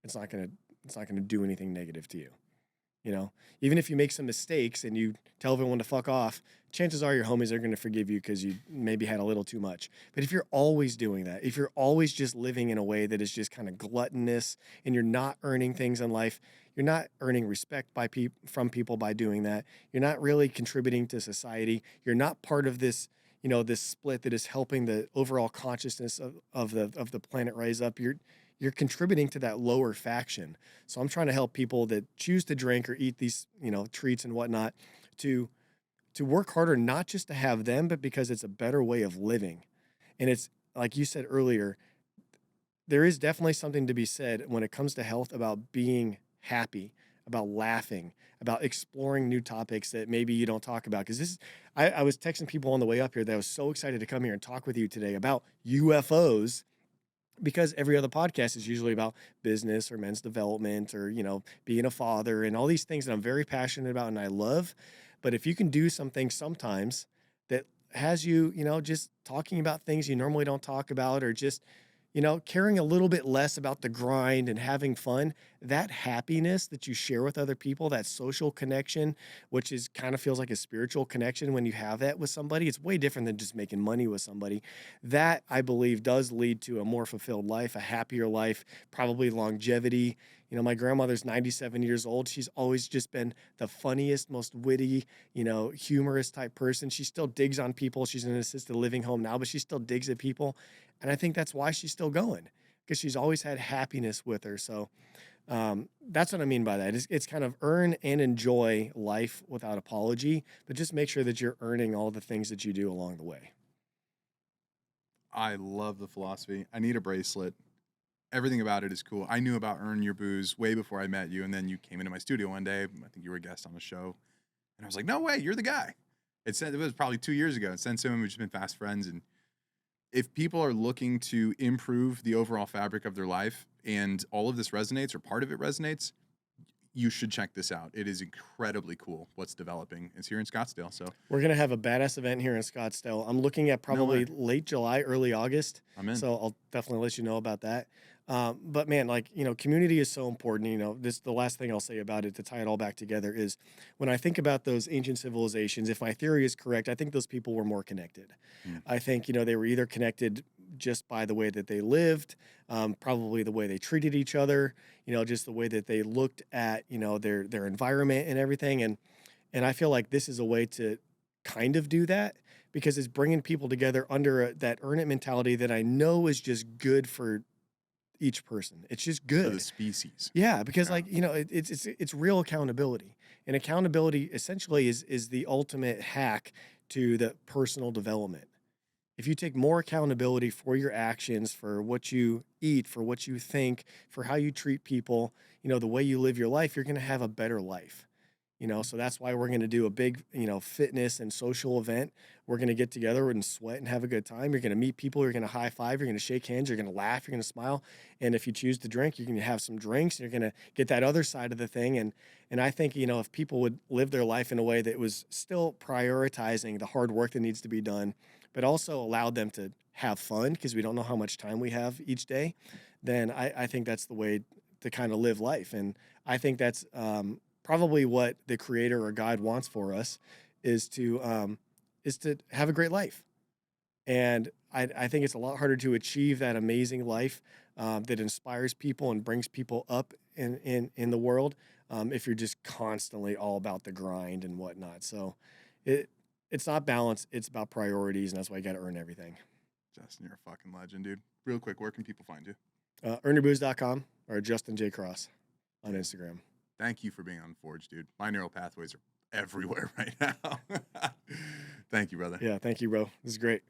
it's not gonna do anything negative to you. Even if you make some mistakes and you tell everyone to fuck off, chances are your homies are going to forgive you because you maybe had a little too much. But if you're always doing that, if you're always just living in a way that is just kind of gluttonous, and you're not earning things in life, you're not earning respect from people by doing that. You're not really contributing to society. You're not part of this, this split that is helping the overall consciousness of the planet rise up. You're contributing to that lower faction. So I'm trying to help people that choose to drink or eat these, treats and whatnot to work harder, not just to have them, but because it's a better way of living. And it's, like you said earlier, there is definitely something to be said when it comes to health about being happy, about laughing, about exploring new topics that maybe you don't talk about. Because I was texting people on the way up here that I was so excited to come here and talk with you today about UFOs, because every other podcast is usually about business or men's development or, being a father and all these things that I'm very passionate about and I love. But if you can do something sometimes that has you, just talking about things you normally don't talk about, or just, caring a little bit less about the grind and having fun, that happiness that you share with other people, that social connection, which is kind of feels like a spiritual connection when you have that with somebody, it's way different than just making money with somebody. That, I believe, does lead to a more fulfilled life, a happier life, probably longevity. My grandmother's 97 years old. She's always just been the funniest, most witty, humorous type person. She still digs on people. She's in an assisted living home now, but she still digs at people. And I think that's why she's still going, because she's always had happiness with her. So that's what I mean by that. It's kind of earn and enjoy life without apology, but just make sure that you're earning all the things that you do along the way. I love the philosophy. I need a bracelet. Everything about it is cool. I knew about Earn Your Booze way before I met you, and then you came into my studio one day. I think you were a guest on the show, and I was like, "No way, you're the guy." It was probably 2 years ago, and since then we've just been fast friends. And if people are looking to improve the overall fabric of their life, and all of this resonates or part of it resonates, you should check this out. It is incredibly cool what's developing. It's here in Scottsdale, so we're gonna have a badass event here in Scottsdale. I'm looking at probably late July, early August. I'm in. So I'll definitely let you know about that. But man, community is so important. This the last thing I'll say about it to tie it all back together is when I think about those ancient civilizations, if my theory is correct, I think those people were more connected. I think, they were either connected just by the way that they lived, probably the way they treated each other, just the way that they looked at, their environment and everything. And I feel like this is a way to kind of do that, because it's bringing people together under that earn it mentality that I know is just good for each person. It's just For the good. species. Yeah, because Yeah. like, you know, it's real accountability. And accountability essentially is the ultimate hack to the personal development. If you take more accountability for your actions, for what you eat, for what you think, for how you treat people, you know, the way you live your life, you're going to have a better life. You know, so that's why we're going to do a big, you know, fitness and social event. We're going to get together and sweat and have a good time. You're going to meet people. You're going to high five. You're going to shake hands. You're going to laugh. You're going to smile. And if you choose to drink, you're going to have some drinks. You're going to get that other side of the thing. And I think, you know, if people would live their life in a way that was still prioritizing the hard work that needs to be done, but also allowed them to have fun because we don't know how much time we have each day, then I think that's the way to kind of live life. And I think that's probably what the creator or God wants for us is to have a great life. And I think it's a lot harder to achieve that amazing life that inspires people and brings people up in the world if you're just constantly all about the grind and whatnot. So it's not balance, it's about priorities, and that's why you got to earn everything. Justin, you're a fucking legend, dude. Real quick, where can people find you? Earnyourbooze.com or Justin J. Cross on Instagram. Thank you for being on Forge, dude. My neural pathways are everywhere right now. Thank you, brother. Yeah, thank you, bro. This is great.